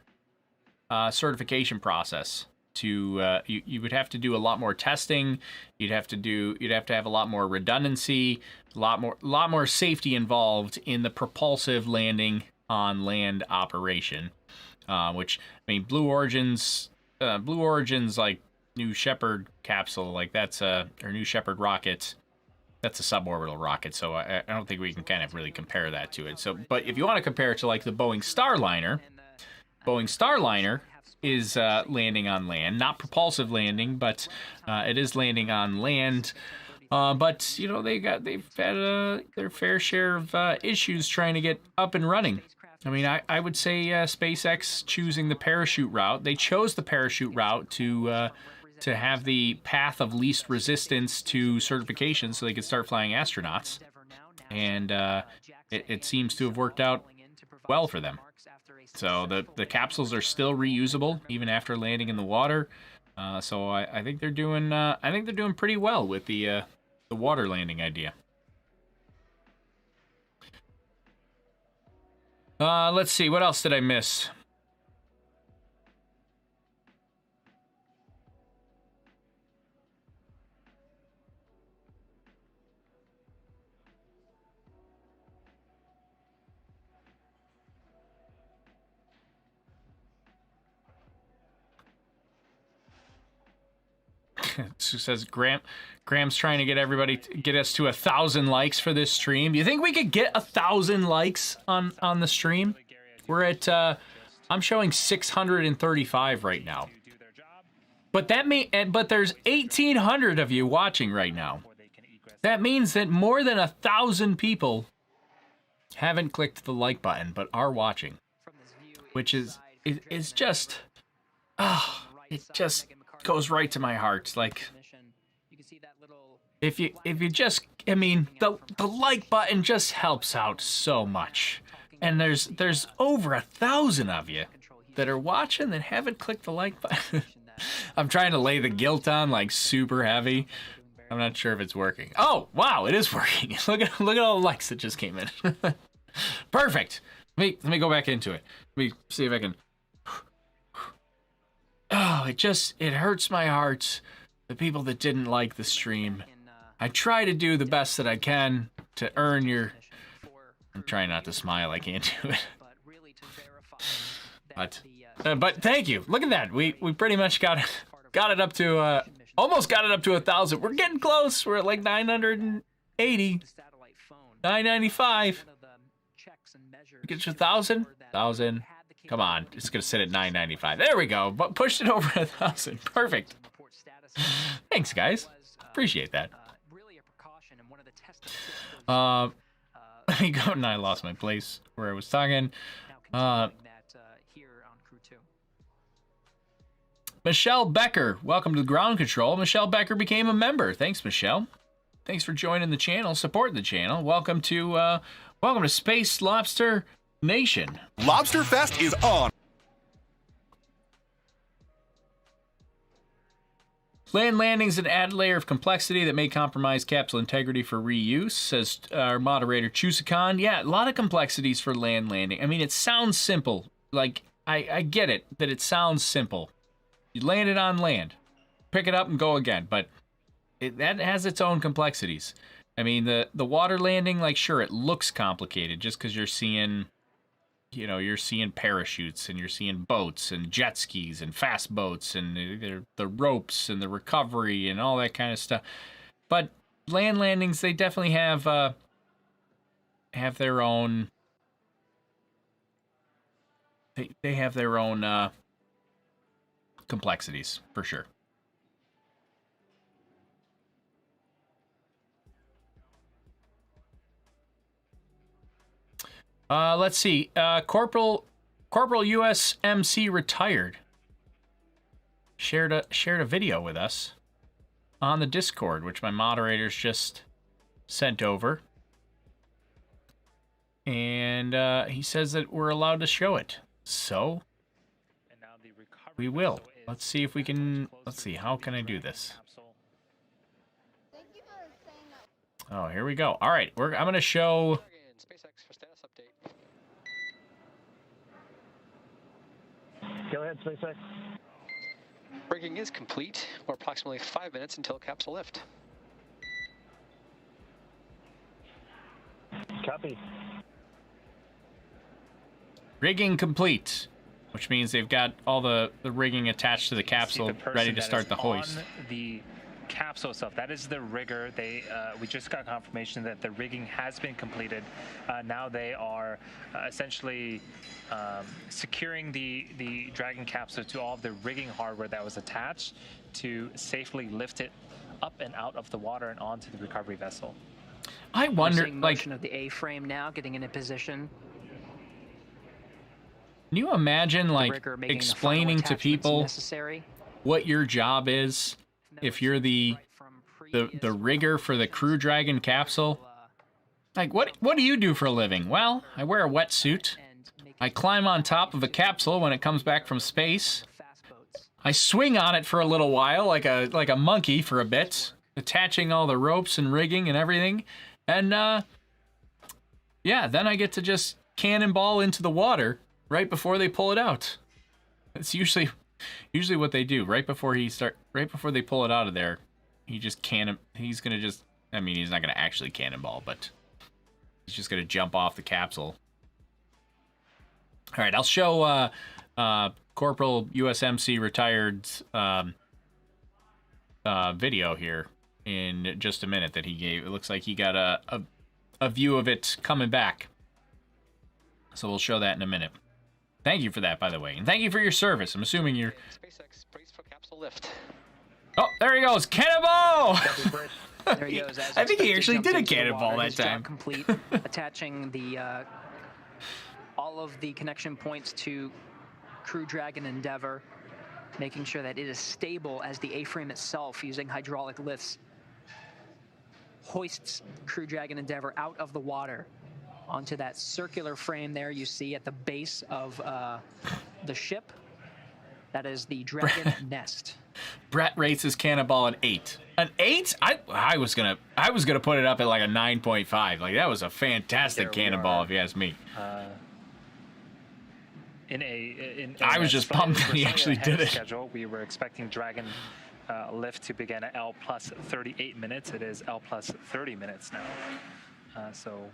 certification process. You would have to do a lot more testing. You'd have to have a lot more redundancy, a lot more safety involved in the propulsive landing on land operation. Which, I mean, Blue Origin's like New Shepard capsule, like that's or New Shepard rocket. That's a suborbital rocket, so I don't think we can kind of really compare that to it. So, but if you want to compare it to like the Boeing Starliner is landing on land, not propulsive landing, but it is landing on land. But you know they've had their fair share of issues trying to get up and running. I mean, I would say SpaceX choosing the parachute route. They chose the parachute route to have the path of least resistance to certification so they could start flying astronauts. And it seems to have worked out well for them. So the capsules are still reusable even after landing in the water. So I think they're doing pretty well with the water landing idea. Let's see, what else did I miss? Says Graham's trying to get us to 1,000 likes for this stream. Do you think we could get 1,000 likes on the stream? We're at I'm showing 635 right now. But there's 1,800 of you watching right now. That means that more than 1,000 people haven't clicked the like button but are watching, which is just it just goes right to my heart. Like, if you just, I mean, the like button just helps out so much, and there's over 1,000 of you that are watching that haven't clicked the like button. I'm trying to lay the guilt on like super heavy. I'm not sure if it's working. Oh wow, it is working. Look at all the likes that just came in. Perfect. Let me go back into it. Let me see if I can. Oh, it hurts my heart, the people that didn't like the stream. I try to do the best that I can to earn your... I'm trying not to smile, I can't do it. But thank you. Look at that. We pretty much got it up to, almost got it up to 1,000. We're getting close. We're at like 980, 995. Get you 1,000? 1,000. Come on, it's gonna sit at 995. There we go. But pushed it over 1,000. Perfect. Thanks, guys. Appreciate that. Let me go. And I lost my place where I was talking. Michelle Becker, welcome to the ground control. Michelle Becker became a member. Thanks, Michelle. Thanks for joining the channel, supporting the channel. Welcome to Space Lobster Nation. Lobster Fest is on. Land landings an added layer of complexity that may compromise capsule integrity for reuse, says our moderator Chusicon. Yeah, a lot of complexities for land landing. I mean, it sounds simple. Like, I get it, that it sounds simple. You land it on land, pick it up and go again, but that has its own complexities. I mean, the water landing, like, sure, it looks complicated just because you're seeing parachutes and you're seeing boats and jet skis and fast boats and the ropes and the recovery and all that kind of stuff. But land landings, they definitely have their own. They have their own complexities for sure. Let's see. Corporal USMC retired. Shared a video with us on the Discord, which my moderators just sent over. And he says that we're allowed to show it. So we will. Let's see if we can. Let's see. How can I do this? Oh, here we go. All right. I'm going to show. Go ahead, SpaceX. Rigging is complete. We're approximately 5 minutes until capsule lift. Copy. Rigging complete, which means they've got all the rigging attached to the capsule, ready to start the hoist. On the capsule itself, that is the rigger. We just got confirmation that the rigging has been completed. Now they are essentially securing the Dragon capsule to all of the rigging hardware that was attached to safely lift it up and out of the water and onto the recovery vessel. I wonder, Seeing motion of the A-frame now, getting into position. Can you imagine, like, explaining to people what your job is if you're the rigger for the Crew Dragon capsule? Like, what do you do for a living? Well, I wear a wetsuit. I climb on top of a capsule when it comes back from space. I swing on it for a little while, like a monkey for a bit, attaching all the ropes and rigging and everything. And, yeah, then I get to just cannonball into the water right before they pull it out. It's usually what they do. Right before they pull it out of there, he's gonna just, I mean, he's not gonna actually cannonball, but he's just gonna jump off the capsule. All right, I'll show Corporal USMC retired's video here in just a minute that he gave. It looks like he got a view of it coming back. So we'll show that in a minute. Thank you for that, by the way. And thank you for your service. I'm assuming you're... SpaceX, brace for capsule lift. Oh, there he goes. Cannonball! There he goes. I think he actually did a cannonball that time. Complete, attaching the all of the connection points to Crew Dragon Endeavour, making sure that it is stable as the A-frame itself, using hydraulic lifts, hoists Crew Dragon Endeavour out of the water onto that circular frame there you see at the base of the ship. That is the Dragon Nest. Brett rates his cannonball an 8. An 8? I was gonna put it up at like a 9.5. Like, that was a fantastic cannonball, if you ask me. I was just pumped that he actually did it. Schedule, we were expecting Dragon lift to begin at L plus 38 minutes. It is L plus 30 minutes now. So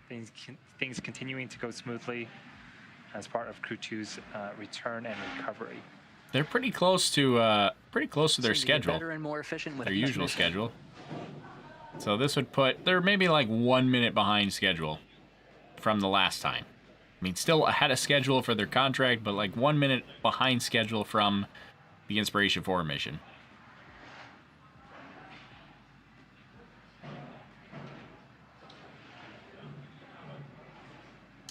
things continuing to go smoothly as part of Crew 2's return and recovery. They're pretty close to their schedule. Better and more efficient with their usual schedule. So this would put, they're maybe like 1 minute behind schedule from the last time. I mean, still ahead of schedule for their contract, but like 1 minute behind schedule from the Inspiration 4 mission.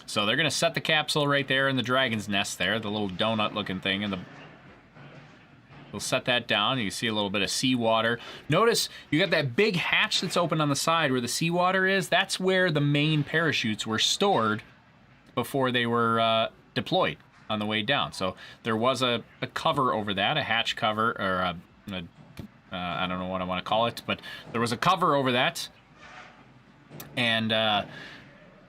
So they're going to set the capsule right there in the Dragon's Nest there, the little donut-looking thing, and we'll set that down. You can see a little bit of seawater. Notice you got that big hatch that's open on the side where the seawater is. That's where the main parachutes were stored before they were deployed on the way down. So there was a cover over that, a hatch cover, or I don't know what I want to call it, but there was a cover over that. And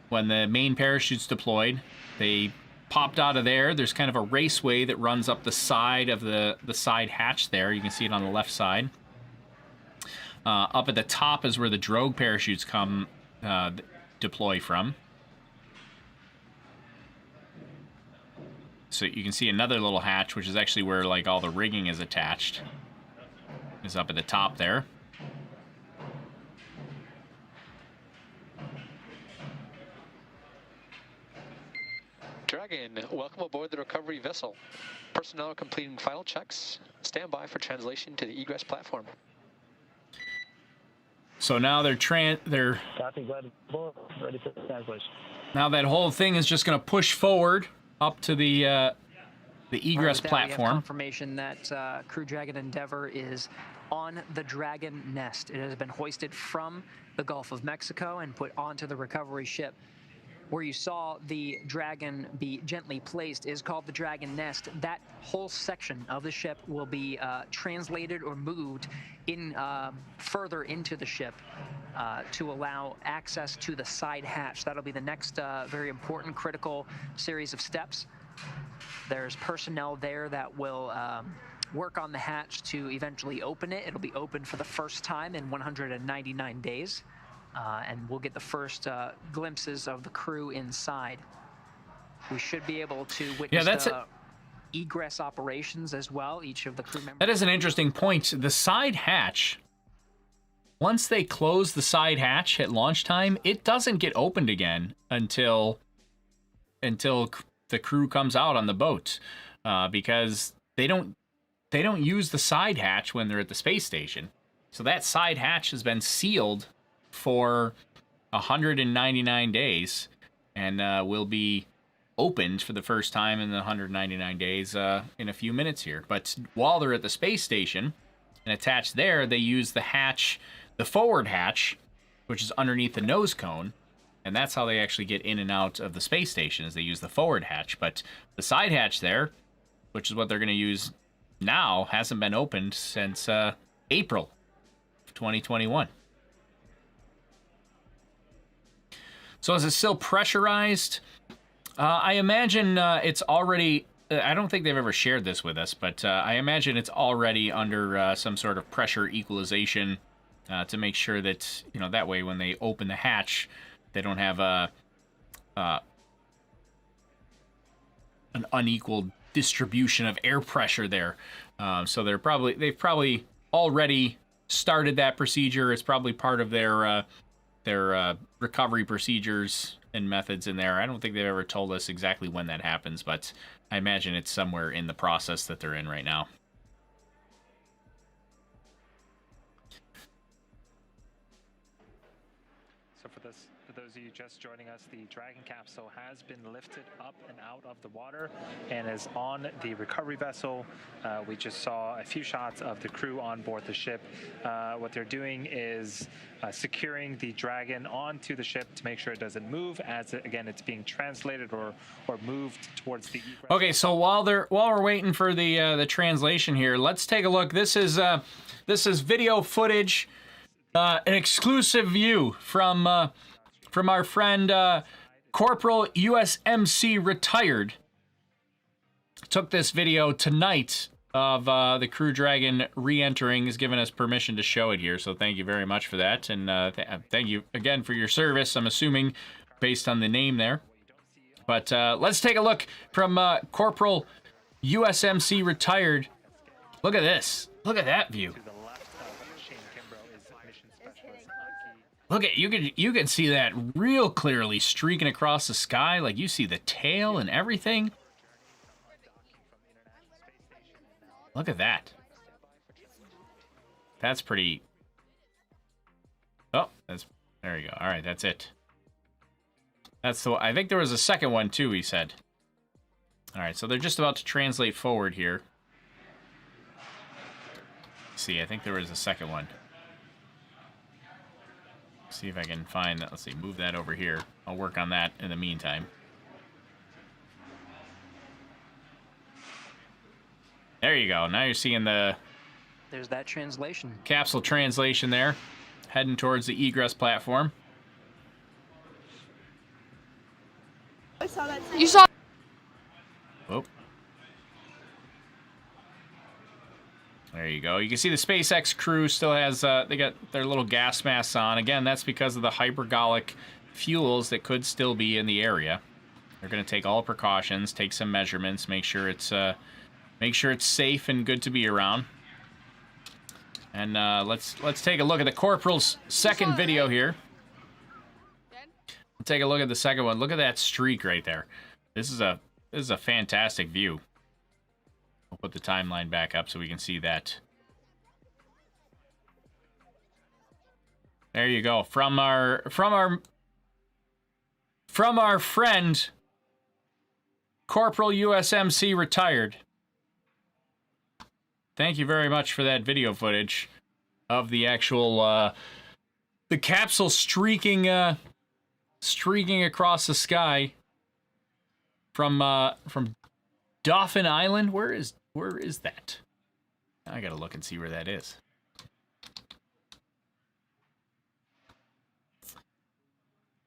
when the main parachute's deployed, they popped out of there. There's kind of a raceway that runs up the side of the side hatch there. You can see it on the left side. Up at the top is where the drogue parachutes come deploy from. So you can see another little hatch, which is actually where like all the rigging is attached. Is up at the top there. Dragon, welcome aboard the recovery vessel. Personnel completing final checks. Stand by for translation to the Egress platform. So now they're Copy, glad to board. Ready for translation. Now that whole thing is just going to push forward up to the Egress platform. We have confirmation that Crew Dragon Endeavour is on the Dragon Nest. It has been hoisted from the Gulf of Mexico and put onto the recovery ship. Where you saw the Dragon be gently placed is called the Dragon Nest. That whole section of the ship will be translated or moved in further into the ship to allow access to the side hatch. That'll be the next very important, critical series of steps. There's personnel there that will work on the hatch to eventually open it. It'll be opened for the first time in 199 days, and we'll get the first glimpses of the crew inside. We should be able to witness egress operations as well. Each of the crew members. That is an interesting point. The side hatch, once they close the side hatch at launch time, it doesn't get opened again until the crew comes out on the boat, because they don't use the side hatch when they're at the space station. So that side hatch has been sealed for 199 days and will be opened for the first time in the 199 days in a few minutes here. But while they're at the space station and attached there, they use the hatch, the forward hatch, which is underneath the nose cone, and that's how they actually get in and out of the space station, is they use the forward hatch. But the side hatch there, which is what they're going to use now, hasn't been opened since April of 2021. So is it still pressurized? I imagine it's already, I don't think they've ever shared this with us, but I imagine it's already under some sort of pressure equalization to make sure that, that way when they open the hatch, they don't have an unequal distribution of air pressure there. So they've probably already started that procedure. It's probably part of their recovery procedures and methods in there. I don't think they've ever told us exactly when that happens, but I imagine it's somewhere in the process that they're in right now. So for those of you just joining us, the Dragon capsule has been lifted up and out of the water and is on the recovery vessel. We just saw a few shots of the crew on board the ship. What they're doing is securing the Dragon onto the ship to make sure it doesn't move as, again, it's being translated or moved towards the egress. Okay, so while we're waiting for the translation here, let's take a look. This is video footage, an exclusive view from our friend Corporal USMC Retired. Took this video tonight of the Crew Dragon re-entering. Has given us permission to show it here, so thank you very much for that, and thank you again for your service, I'm assuming, based on the name there. But let's take a look from Corporal USMC Retired. Look at this. Look at that view. Look at, you can see that real clearly streaking across the sky. Like, you see the tail and everything. Look at that. That's pretty. Oh, there you go. All right, that's it. That's the. I think there was a second one too, he said. All right, so they're just about to translate forward here. See, I think there was a second one. See if I can find that. Let's see, move that over here. I'll work on that in the meantime. There you go. Now you're seeing there's that translation. Capsule translation there, heading towards the egress platform. I saw that. You saw. Whoop. There you go. You can see the SpaceX Crew still has, they got their little gas masks on. Again, that's because of the hypergolic fuels that could still be in the area. They're going to take all precautions, take some measurements, make sure it's safe and good to be around. And let's take a look at the Corporal's second video here. Let's take a look at the second one. Look at that streak right there. This is a fantastic view. We'll put the timeline back up so we can see that. There you go. From our friend Corporal USMC Retired. Thank you very much for that video footage of the actual the capsule streaking across the sky from Dauphin Island. Where is that? I gotta look and see where that is.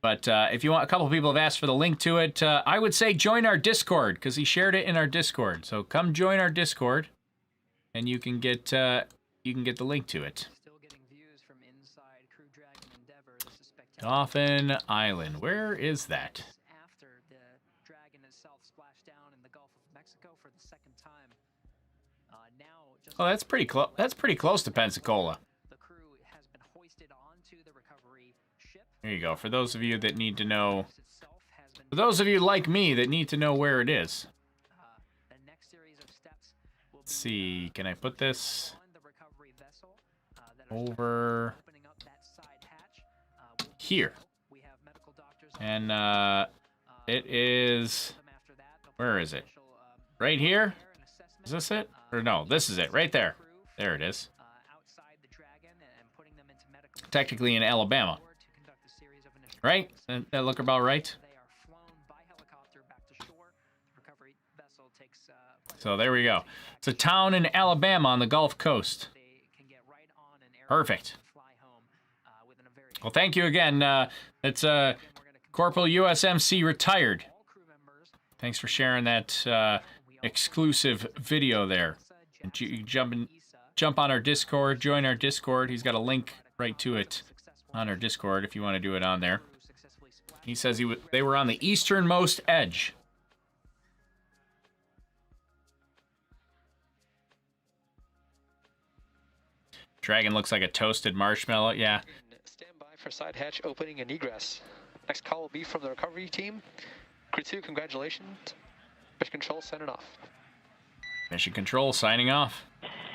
But if you want, a couple people have asked for the link to it. I would say join our Discord because he shared it in our Discord. So come join our Discord, and you can get the link to it. Still getting views from inside Crew Dragon Endeavour. This is spectacular. Dolphin Island. Where is that? After the Dragon itself splashed down in the Gulf of Mexico for the second time. Now, just Oh, that's pretty close. That's pretty close to Pensacola. the crew has been hoisted onto the recovery ship. There you go. For those of you that need to know, Itself has been for those of you like me that need to know where it is. the next series of steps will Let's see. Can I put this on the recovery vessel that are over opening up that side hatch. here? We have medical doctors And it is. them after that. They'll Where is it? initial, Right here? care and assessment, Is this it? Or no? This is it. Right there. There it is. outside the Dragon and putting them into medical Technically in Alabama, support to conduct a series of initial right? That look about right. They are flown by helicopter back to shore. The recovery vessel takes So there we go. It's a town in Alabama on the Gulf Coast. they can get right on an airplane Perfect. and fly home within a very Well, thank you again. It's Corporal USMC retired. all crew members. Thanks for sharing that exclusive video there. And you can jump on our Discord, join our Discord. He's got a link right to it on our Discord if you want to do it on there. He says they were on the easternmost edge. Dragon looks like a toasted marshmallow. Yeah. Stand by for side hatch opening and egress. Next call will be from the recovery team. Crew-2, congratulations. Mission Control, send it off. Mission Control signing off.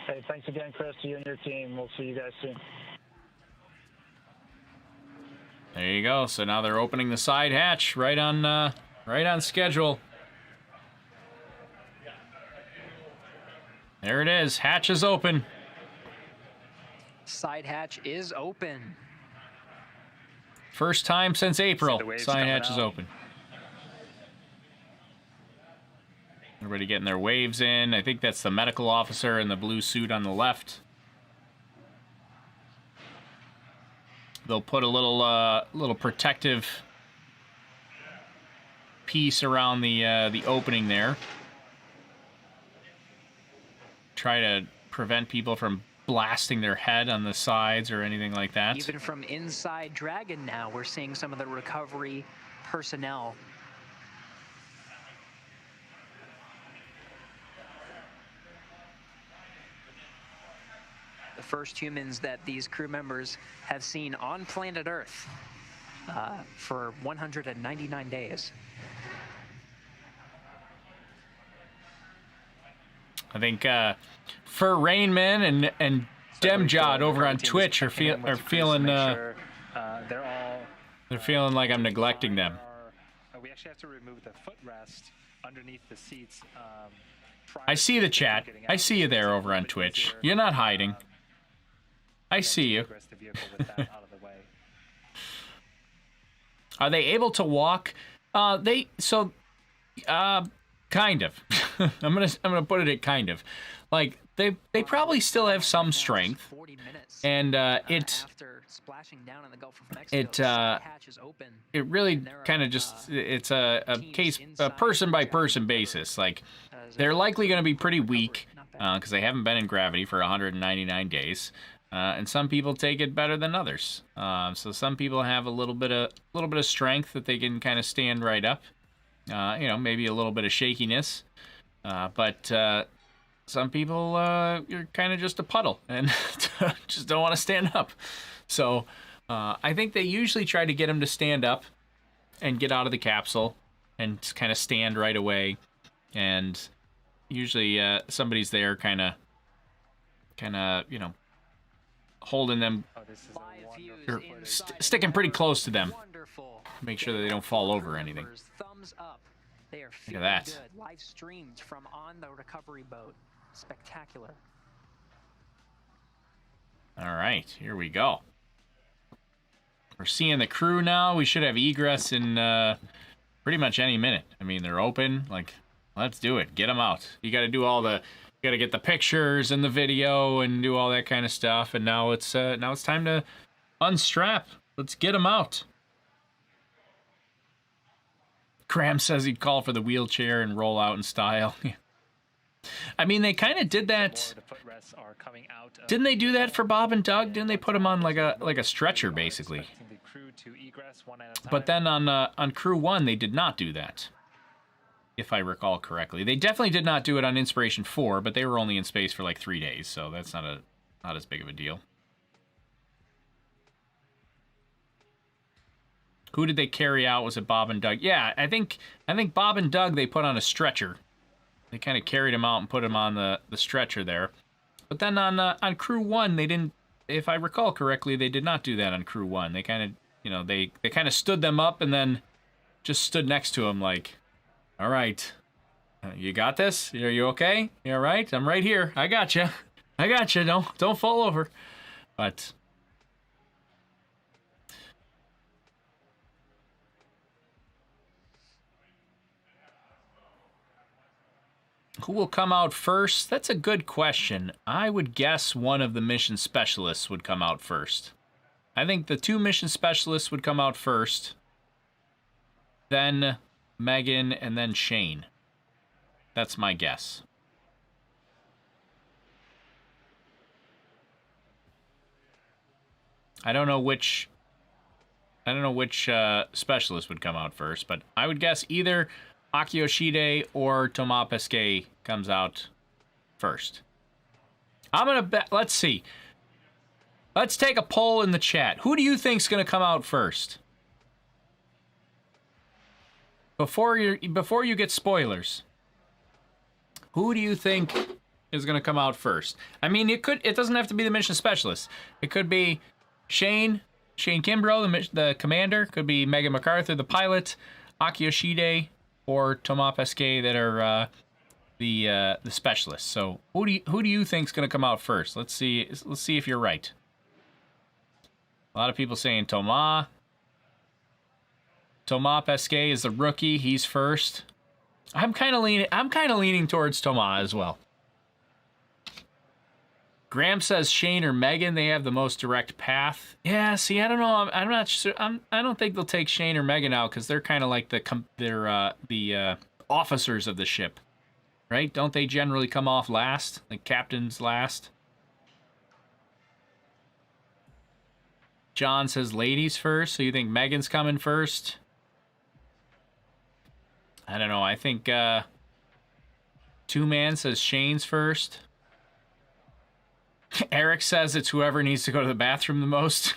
Hey, thanks again, Chris, to you and your team. We'll see you guys soon. There you go. So now they're opening the side hatch right on schedule. There it is. Hatch is open. Side hatch is open. First time since April. the waves Side coming hatch is out. open. Everybody getting their waves in. I think that's the medical officer in the blue suit on the left. They'll put a little protective piece around the opening there. Try to prevent people from blasting their head on the sides or anything like that. Even from inside Dragon now, we're seeing some of the recovery personnel. The first humans that these crew members have seen on planet Earth for 199 days. I think Fur Rainman and Demjod over on Twitch are feeling they're feeling like I'm neglecting them. We actually have to remove the footrest underneath the seats. I see the chat. I see you there over on Twitch. You're not hiding. I see you. Are they able to walk? Kind of. I'm gonna put it at kind of. Like they probably still have some strength, 40 minutes. and After splashing down in the Gulf of Mexico, the side hatch is open. it really kind of just it's a person by person basis. Like they're likely going to be pretty weak because they haven't been in gravity for 199 days. And some people take it better than others. So some people have a little bit of strength that they can kind of stand right up. Maybe a little bit of shakiness. But some people, you're kind of just a puddle and just don't want to stand up. So I think they usually try to get them to stand up and get out of the capsule and kind of stand right away. And usually somebody's there kind of, holding them, or sticking pretty close to them. Make sure that they don't fall over or anything. Thumbs up. They are Look at that. good. Live streamed from on the recovery boat. Spectacular. All right, here we go. We're seeing the crew now. We should have egress in pretty much any minute. I mean, they're open. Like, let's do it. Get them out. You got to do all the. You got to get the pictures and the video and do all that kind of stuff. And now it's time to unstrap. Let's get them out. Graham says he'd call for the wheelchair and roll out in style. I mean, they kind of did that. Didn't they do that for Bob and Doug? Didn't they put him on like a stretcher, basically? But then on Crew-1, they did not do that, if I recall correctly. They definitely did not do it on Inspiration 4, but they were only in space for like 3 days, so that's not as big of a deal. Who did they carry out? Was it Bob and Doug? Yeah, I think Bob and Doug they put on a stretcher. They kind of carried him out and put him on the stretcher there. But then on Crew-1, they didn't, if I recall correctly, they did not do that on Crew-1. They kind of, you know, they kind of stood them up and then just stood next to him like, all right, you got this? Are you okay? You all right? I'm right here. I got you. I got you. Don't fall over. But who will come out first? That's a good question. I would guess one of the mission specialists would come out first. I think the 2 mission specialists would come out first. Then Megan, and then Shane. That's my guess. I don't know which specialist would come out first, but I would guess either Aki Hoshide or Thomas Pesquet comes out first. I'm gonna bet. Let's see. Let's take a poll in the chat. Who do you think's gonna come out first? Before you get spoilers, who do you think is going to come out first? I mean, it doesn't have to be the mission specialist. It could be Shane Kimbrough, the commander. Could be Megan McArthur, the pilot, Aki Hoshide, or Thomas Pesquet that are the specialists. So who do you think's going to come out first? Let's see if you're right. A lot of people saying Thomas. Thomas Pesquet is the rookie. He's first. I'm kind of leaning towards Thomas as well. Graham says Shane or Megan. They have the most direct path. Yeah. See, I don't know. I'm not sure. I don't think they'll take Shane or Megan out because they're kind of like the officers of the ship, right? Don't they generally come off last, like captains last? John says ladies first. So you think Megan's coming first? I don't know. I think Two-Man says Shane's first. Eric says it's whoever needs to go to the bathroom the most.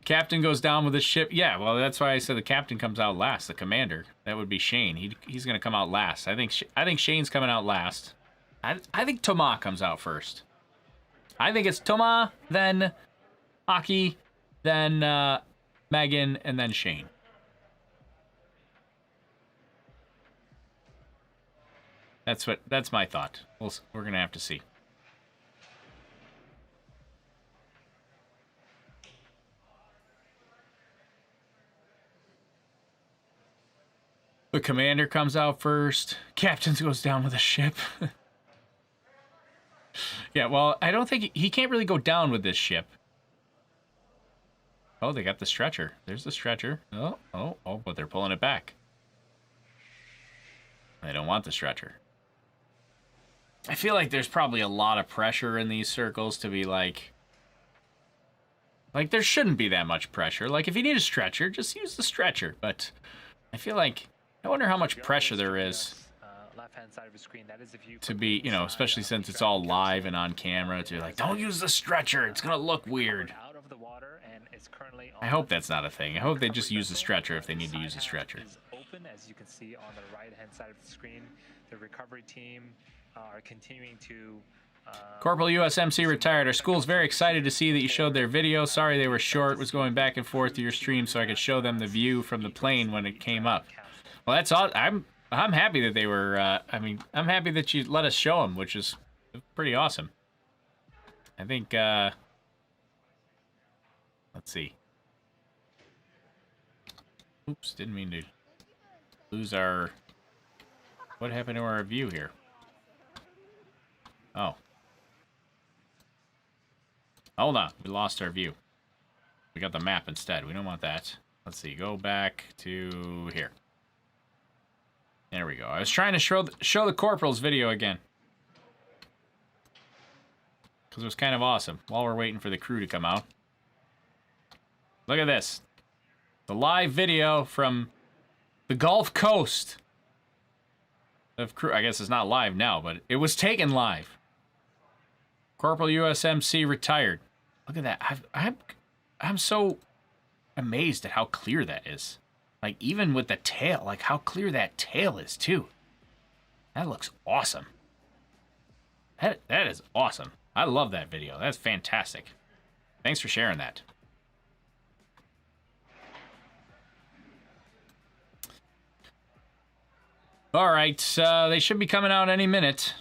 Captain goes down with the ship. Yeah, well, that's why I said the captain comes out last. The commander. That would be Shane. He's going to come out last. I think Shane's coming out last. I think Thomas comes out first. I think it's Thomas, then Aki, then Megan, and then Shane. That's my thought. We're gonna have to see. The commander comes out first. Captain goes down with the ship. Yeah, well, I don't think he can't really go down with this ship. Oh, they got the stretcher. There's the stretcher. Oh, but they're pulling it back. They don't want the stretcher. I feel like there's probably a lot of pressure in these circles to be like there shouldn't be that much pressure. Like, if you need a stretcher, just use the stretcher. But I feel like, I wonder how much pressure there is to be, you know, especially since it's all live and on camera, to be like, don't use the stretcher, it's gonna look weird. I hope that's not a thing. I hope they just use the stretcher if they need to use a stretcher. As you can see on the right-hand side of the screen, the recovery team are continuing to... Corporal USMC retired. Our school's very excited to see that you showed their video. Sorry they were short. Was going back and forth to your stream so I could show them the view from the plane when it came up. Well, that's all. I'm happy that they were... I'm happy that you let us show them, which is pretty awesome. I think... let's see. Oops, didn't mean to lose our... What happened to our view here? Oh. Hold on. We lost our view. We got the map instead. We don't want that. Let's see, go back to here. There we go. I was trying to show the Corporal's video again. Because it was kind of awesome while we're waiting for the crew to come out. Look at this. The live video from the Gulf Coast of crew. I guess it's not live now, but it was taken live. Corporal USMC retired. Look at that. I'm so amazed at how clear that is. Like, even with the tail, like how clear that tail is, too. That looks awesome. That is awesome. I love that video. That's fantastic. Thanks for sharing that. All right, they should be coming out any minute.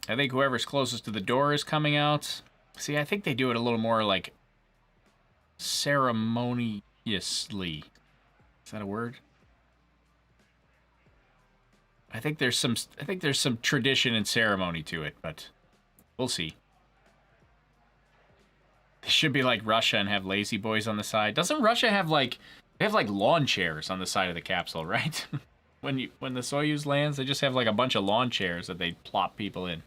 I think whoever's closest to the door is coming out. See, I think they do it a little more like ceremoniously. Is that a word? I think there's some tradition and ceremony to it, but we'll see. They should be like Russia and have lazy boys on the side. Doesn't Russia have like they have like lawn chairs on the side of the capsule, right? when the Soyuz lands, they just have like a bunch of lawn chairs that they plop people in.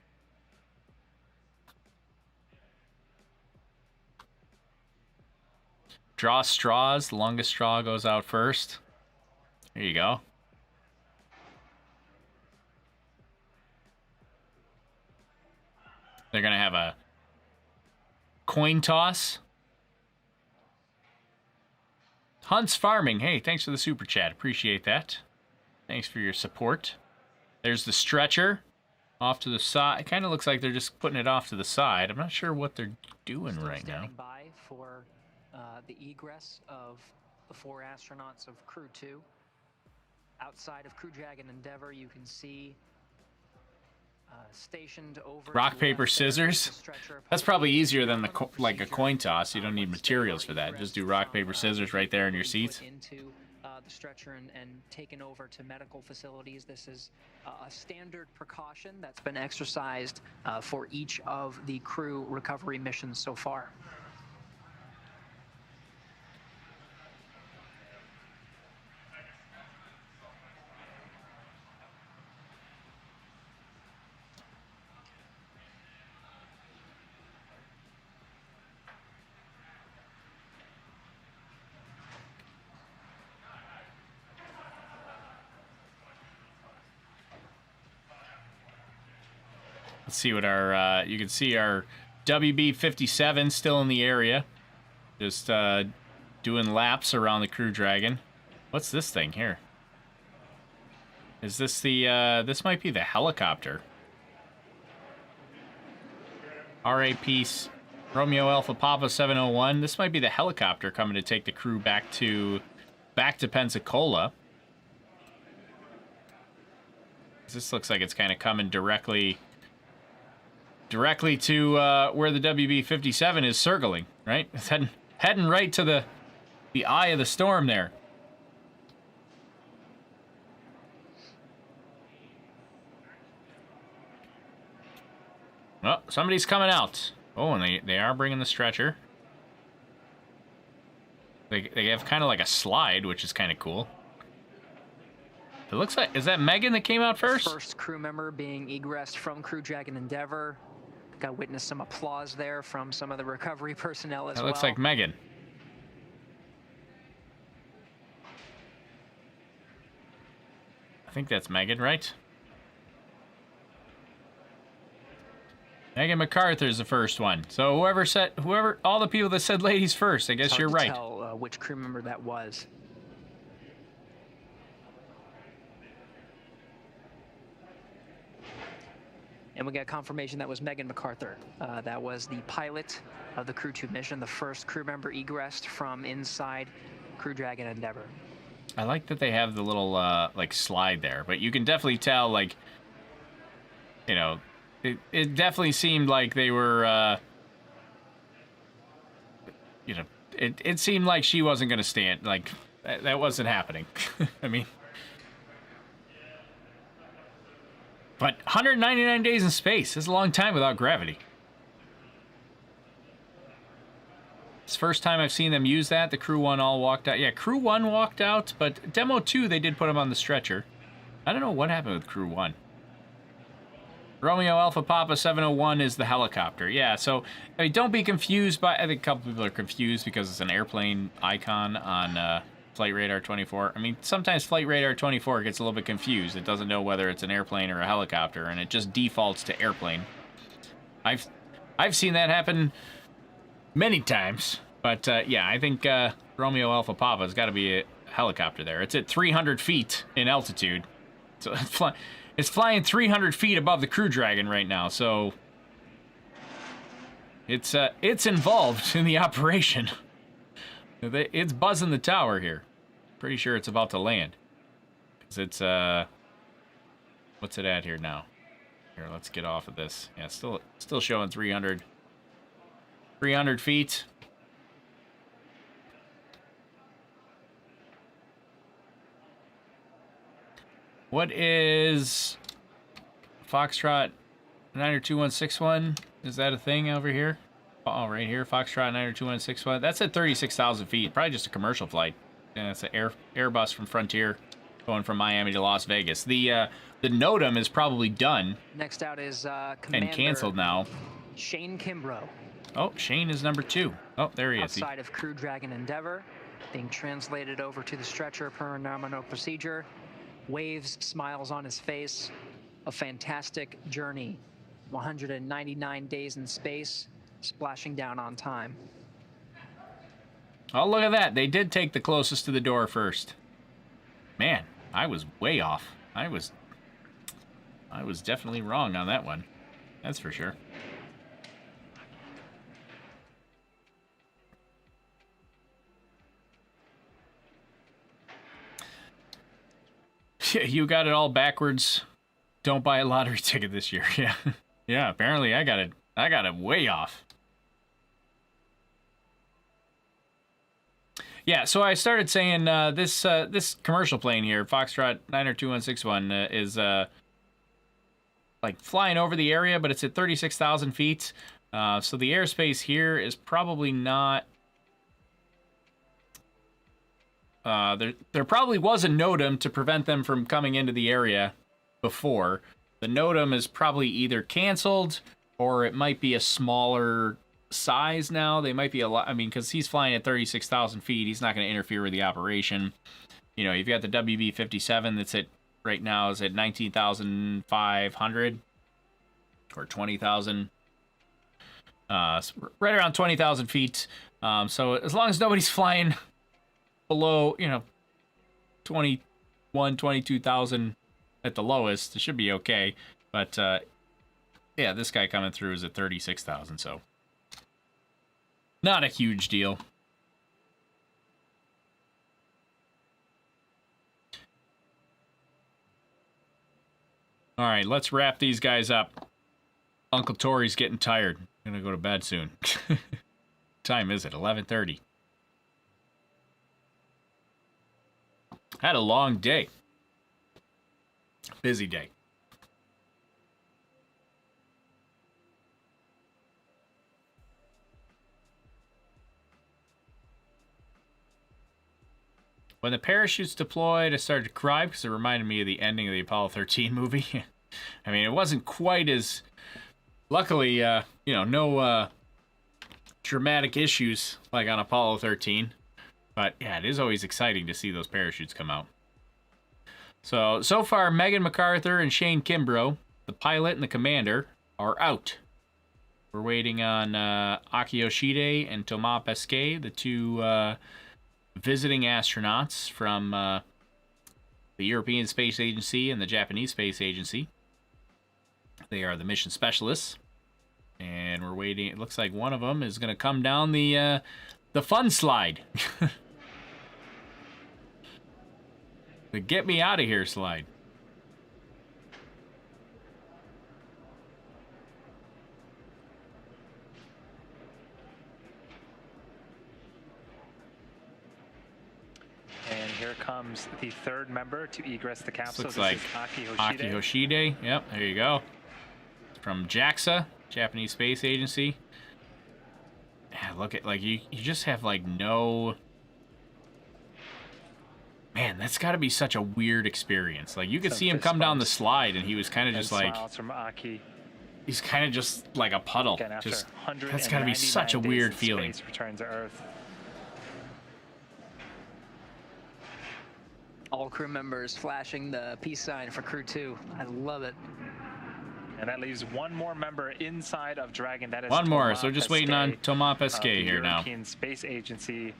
Draw straws. The longest straw goes out first. Here you go. They're going to have a coin toss. Hunt's Farming. Hey, thanks for the super chat. Appreciate that. Thanks for your support. There's the stretcher off to the side. It kind of looks like they're just putting it off to the side. I'm not sure what they're doing right now. Standing by for the egress of the 4 astronauts of Crew-2. Outside of Crew Dragon Endeavour, you can see stationed over rock, paper, scissors. That's probably easier than like a coin toss. You don't need materials for that. Just do rock, paper, scissors right there in your seats. Into the stretcher and taken over to medical facilities. This is a standard precaution that's been exercised for each of the crew recovery missions so far. Let's see what our, you can see our WB-57 still in the area. Just doing laps around the Crew Dragon. What's this thing here? Is this the, this might be the helicopter. RAP Romeo Alpha Papa 701. This might be the helicopter coming to take the crew back to Pensacola. This looks like it's kind of coming directly to where the WB-57 is circling, right? It's heading right to the eye of the storm there. Oh, somebody's coming out. Oh, and they are bringing the stretcher. They have kind of like a slide, which is kind of cool. It looks like, is that Megan that came out first? First crew member being egressed from Crew Dragon Endeavour. Got witness some applause there from some of the recovery personnel as well. That looks like Megan. I think that's Megan, right? Megan McArthur's the first one. So whoever, all the people that said ladies first, I guess you're right. It's hard to tell which crew member that was. And we got confirmation that was Megan McArthur. That was the pilot of the Crew-2 mission, the first crew member egressed from inside Crew Dragon Endeavour. I like that they have the little, like, slide there. But you can definitely tell, like, you know, it definitely seemed like they were, you know, it seemed like she wasn't going to stand. Like, that wasn't happening. I mean... But 199 days in space is a long time without gravity. It's the first time I've seen them use that. The Crew-1 all walked out. Yeah, Crew-1 walked out, but Demo 2, they did put them on the stretcher. I don't know what happened with Crew-1. Romeo Alpha Papa 701 is the helicopter. Yeah, so I mean, don't be confused by... I think a couple people are confused because it's an airplane icon on Flight Radar 24. I mean, sometimes Flight Radar 24 gets a little bit confused. It doesn't know whether it's an airplane or a helicopter, and it just defaults to airplane. I've seen that happen many times, but yeah, I think Romeo Alpha Papa has got to be a helicopter there. It's at 300 feet in altitude, so it's flying 300 feet above the Crew Dragon right now, so it's involved in the operation. It's buzzing the tower here. Pretty sure it's about to land. 'Cause it's what's it at here now? Here, let's get off of this. Yeah, still showing 300 feet. What is Foxtrot 92161? Is that a thing over here? Oh, right here, Foxtrot 92161. That's at 36,000 feet. Probably just a commercial flight. Yeah, it's an Airbus from Frontier going from Miami to Las Vegas. The NOTAM is probably done. Next out is Commander and canceled now. Shane Kimbrough. Oh, Shane is number 2. Oh, there he is. Outside of Crew Dragon Endeavour, being translated over to the stretcher per nominal procedure. Waves, smiles on his face. A fantastic journey. 199 days in space, splashing down on time. Oh, look at that. They did take the closest to the door first. Man, I was way off. I was definitely wrong on that one. That's for sure. You got it all backwards. Don't buy a lottery ticket this year. Yeah. Yeah, apparently I got it way off. Yeah, so I started saying this commercial plane here, Foxtrot 92161, is like flying over the area, but it's at 36,000 feet. So the airspace here is probably not. There probably was a NOTAM to prevent them from coming into the area before. The NOTAM is probably either canceled or it might be a smaller size now. They might be a lot. I mean, because he's flying at 36,000 feet, he's not going to interfere with the operation. You know, you've got the WB-57 that's at right now is at 19,500 or 20,000. Right around 20,000 feet. So as long as nobody's flying below, 21, 22,000 at the lowest, it should be okay. But yeah, this guy coming through is at 36,000, so not a huge deal. All right, let's wrap these guys up. Uncle Tori's getting tired. I'm gonna go to bed soon. Time is it? 11:30. Had a long day. Busy day. When the parachutes deployed, I started to cry because it reminded me of the ending of the Apollo 13 movie. I mean, it wasn't quite as... Luckily, no dramatic issues like on Apollo 13. But yeah, it is always exciting to see those parachutes come out. So far, Megan McArthur and Shane Kimbrough, the pilot and the commander, are out. We're waiting on Aki Hoshide and Thomas Pesquet, the two visiting astronauts from the European Space Agency and the Japanese Space Agency. They are the mission specialists. And we're waiting. It looks like one of them is going to come down the fun slide. The get me out of here slide. And here comes the third member to egress the capsule. Looks this like is Aki Hoshide. Aki Hoshide. Yep, there you go. From JAXA, Japanese Space Agency. Yeah, look at, like, you just have, like, no... Man, that's got to be such a weird experience. Like, you could see him come down the slide, and he was kind of just like... Smiles from Aki. He's kind of just like a puddle. Again, after Just, 199 that's got to be such a days weird in feeling. space, return to Earth. All crew members flashing the peace sign for Crew-2. I love it. And that leaves one more member inside of Dragon. That is One more, Thomas so just waiting on Pesquet Thomas of Pesquet the here now. European Space Agency.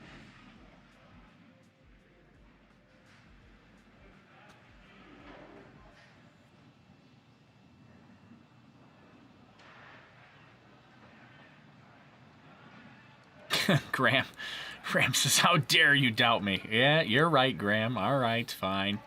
Graham says, how dare you doubt me? Yeah, you're right, Graham. All right, fine.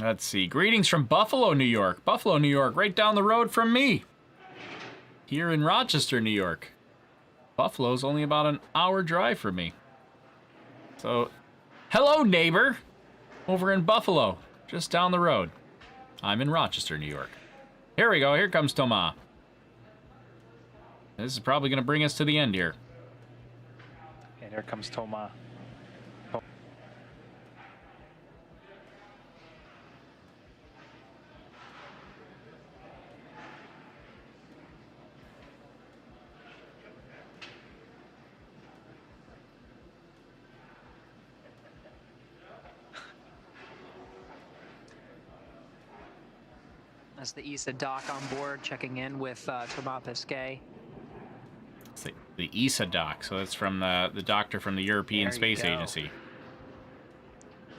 Let's see. Greetings from Buffalo, New York. Buffalo, New York, right down the road from me. Here in Rochester, New York. Buffalo's only about an hour drive from me. So, hello, neighbor. Over in Buffalo, just down the road. I'm in Rochester, New York. Here we go. Here comes Thomas. This is probably going to bring us to the end here. And here comes Thomas. That's the ESA doc on board, checking in with Thomas Pesquet. It's the ESA doc, so that's from the doctor from the European Space Agency.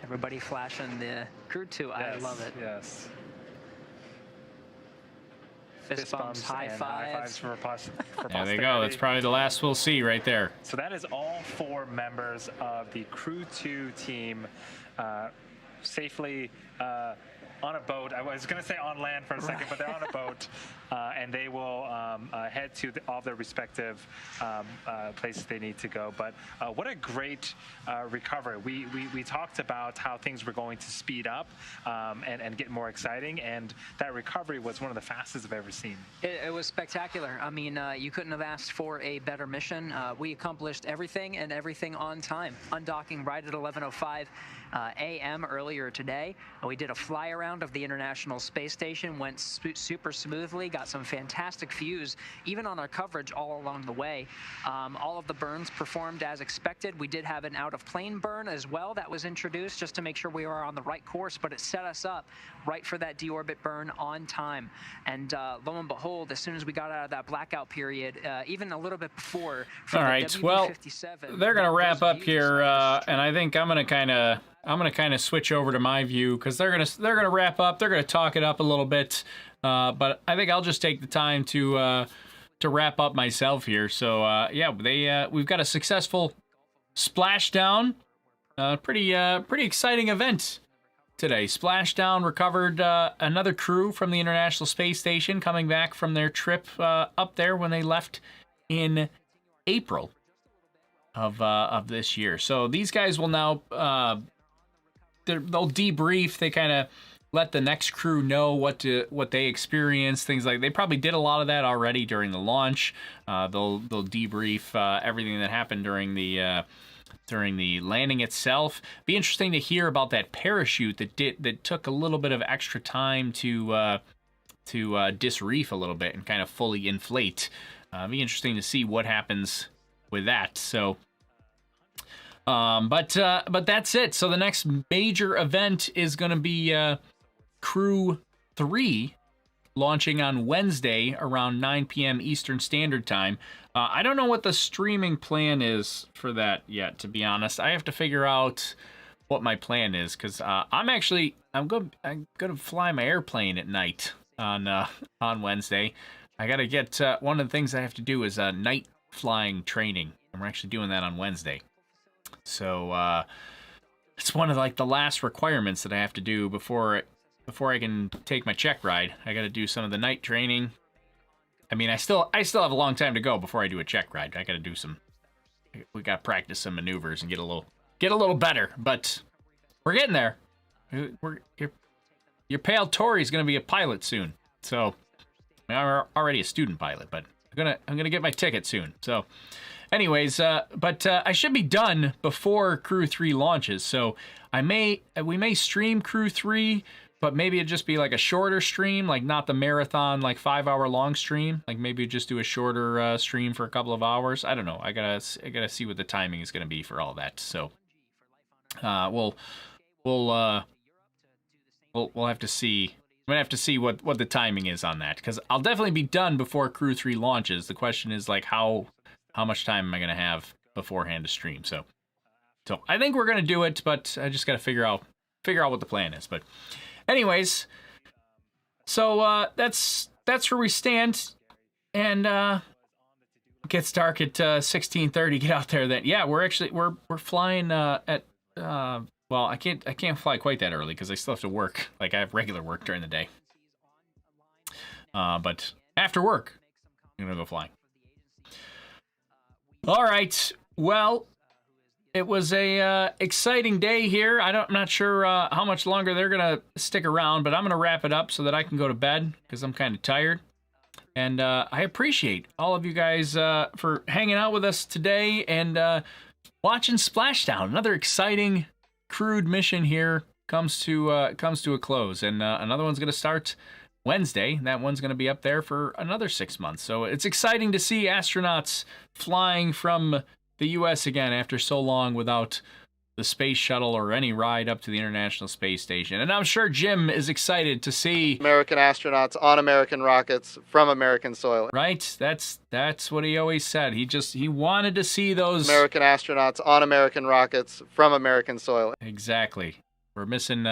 Everybody flashing the Crew-2. Yes, I love it. Yes. Fist bumps, high and fives. High fives for posterity. There they go. That's probably the last we'll see right there. So that is all 4 members of the Crew-2 team safely on a boat. I was going to say on land for a second, but they're on a boat, and they will head to all their respective places they need to go. But what a great recovery. We talked about how things were going to speed up and get more exciting, and that recovery was one of the fastest I've ever seen. It was spectacular. I mean, you couldn't have asked for a better mission. We accomplished everything and everything on time. Undocking right at 11:05 a.m. earlier today. We did a fly around of the International Space Station, went super smoothly, got some fantastic views, even on our coverage all along the way. All of the burns performed as expected. We did have an out-of-plane burn as well that was introduced just to make sure we were on the right course, but it set us up right for that deorbit burn on time. And lo and behold, as soon as we got out of that blackout period, even a little bit before, all right, well, they're going to wrap up here, and I think I'm going to kind of switch over to my view because they're gonna wrap up. They're gonna talk it up a little bit, but I think I'll just take the time to wrap up myself here. So yeah, we've got a successful splashdown. Pretty exciting event today. Splashdown recovered another crew from the International Space Station coming back from their trip up there when they left in April of this year. So these guys will now. They'll debrief. They kind of let the next crew know what they experienced. Things like they probably did a lot of that already during the launch. They'll debrief everything that happened during the landing itself. Be interesting to hear about that parachute that took a little bit of extra time to disreef a little bit and kind of fully inflate. Be interesting to see what happens with that. So. But that's it. So the next major event is going to be Crew-3 launching on Wednesday around 9 p.m. Eastern Standard Time. I don't know what the streaming plan is for that yet, to be honest. I have to figure out what my plan is because I'm going to fly my airplane at night on Wednesday. I got to get one of the things I have to do is night flying training, and we're actually doing that on Wednesday. So it's one of like the last requirements that I have to do before before I can take my check ride. I got to do some of the night training. I mean, I still have a long time to go before I do a check ride. I got to do we got to practice some maneuvers and get a little better, but we're getting there. Your pal Tori's going to be a pilot soon. So, I'm already a student pilot, but I'm going to get my ticket soon. So, anyways, but I should be done before Crew 3 launches. So, we may stream Crew 3, but maybe it'd just be like a shorter stream, like not the marathon, like 5-hour long stream. Like maybe just do a shorter stream for a couple of hours. I don't know. I gotta see what the timing is gonna be for all that. So we'll have to see. I'm gonna have to see what the timing is on that, because I'll definitely be done before Crew 3 launches. The question is like how much time am I gonna have beforehand to stream? So I think we're gonna do it, but I just gotta figure out what the plan is. But anyways, so that's where we stand, and it gets dark at 16:30. Get out there. Then yeah, we're flying at well, I can't fly quite that early because I still have to work. Like I have regular work during the day. But after work, I'm gonna go flying. All right. Well, it was a exciting day here. I'm not sure how much longer they're gonna stick around, but I'm gonna wrap it up so that I can go to bed because I'm kind of tired. And I appreciate all of you guys for hanging out with us today and watching Splashdown. Another exciting crewed mission here comes to a close, and another one's gonna start Wednesday. That one's gonna be up there for another 6 months. So it's exciting to see astronauts flying from the U.S. again after so long without the space shuttle or any ride up to the International Space Station. And I'm sure Jim is excited to see American astronauts on American rockets from American soil. Right? That's what he always said. He wanted to see those American astronauts on American rockets from American soil. Exactly. We're missing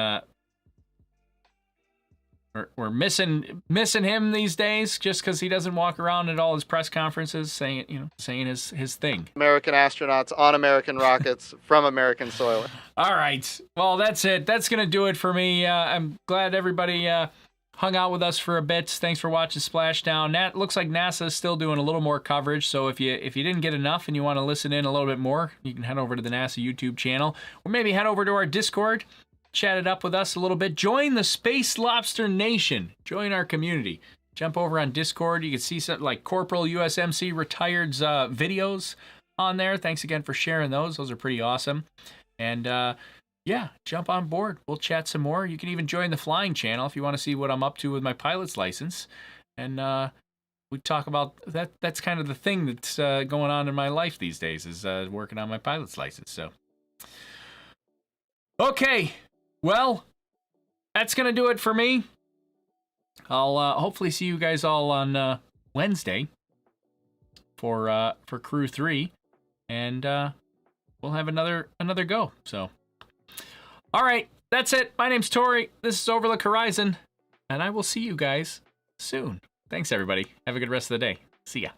We're missing him these days just because he doesn't walk around at all his press conferences saying his thing. American astronauts on American rockets from American soil. All right. Well, that's it. That's going to do it for me. I'm glad everybody hung out with us for a bit. Thanks for watching Splashdown. Looks like NASA is still doing a little more coverage, so if you didn't get enough and you want to listen in a little bit more, you can head over to the NASA YouTube channel, or maybe head over to our Discord. Chat it up with us a little bit. Join the Space Lobster Nation. Join our community. Jump over on Discord. You can see something like Corporal USMC Retired's videos on there. Thanks again for sharing those. Those are pretty awesome. And yeah, jump on board. We'll chat some more. You can even join the flying channel if you want to see what I'm up to with my pilot's license. And we talk about that. That's kind of the thing that's going on in my life these days, is working on my pilot's license. So, okay. Well, that's going to do it for me. I'll hopefully see you guys all on Wednesday for Crew 3, and we'll have another go. So, all right, that's it. My name's Tori. This is Overlook Horizon, and I will see you guys soon. Thanks, everybody. Have a good rest of the day. See ya.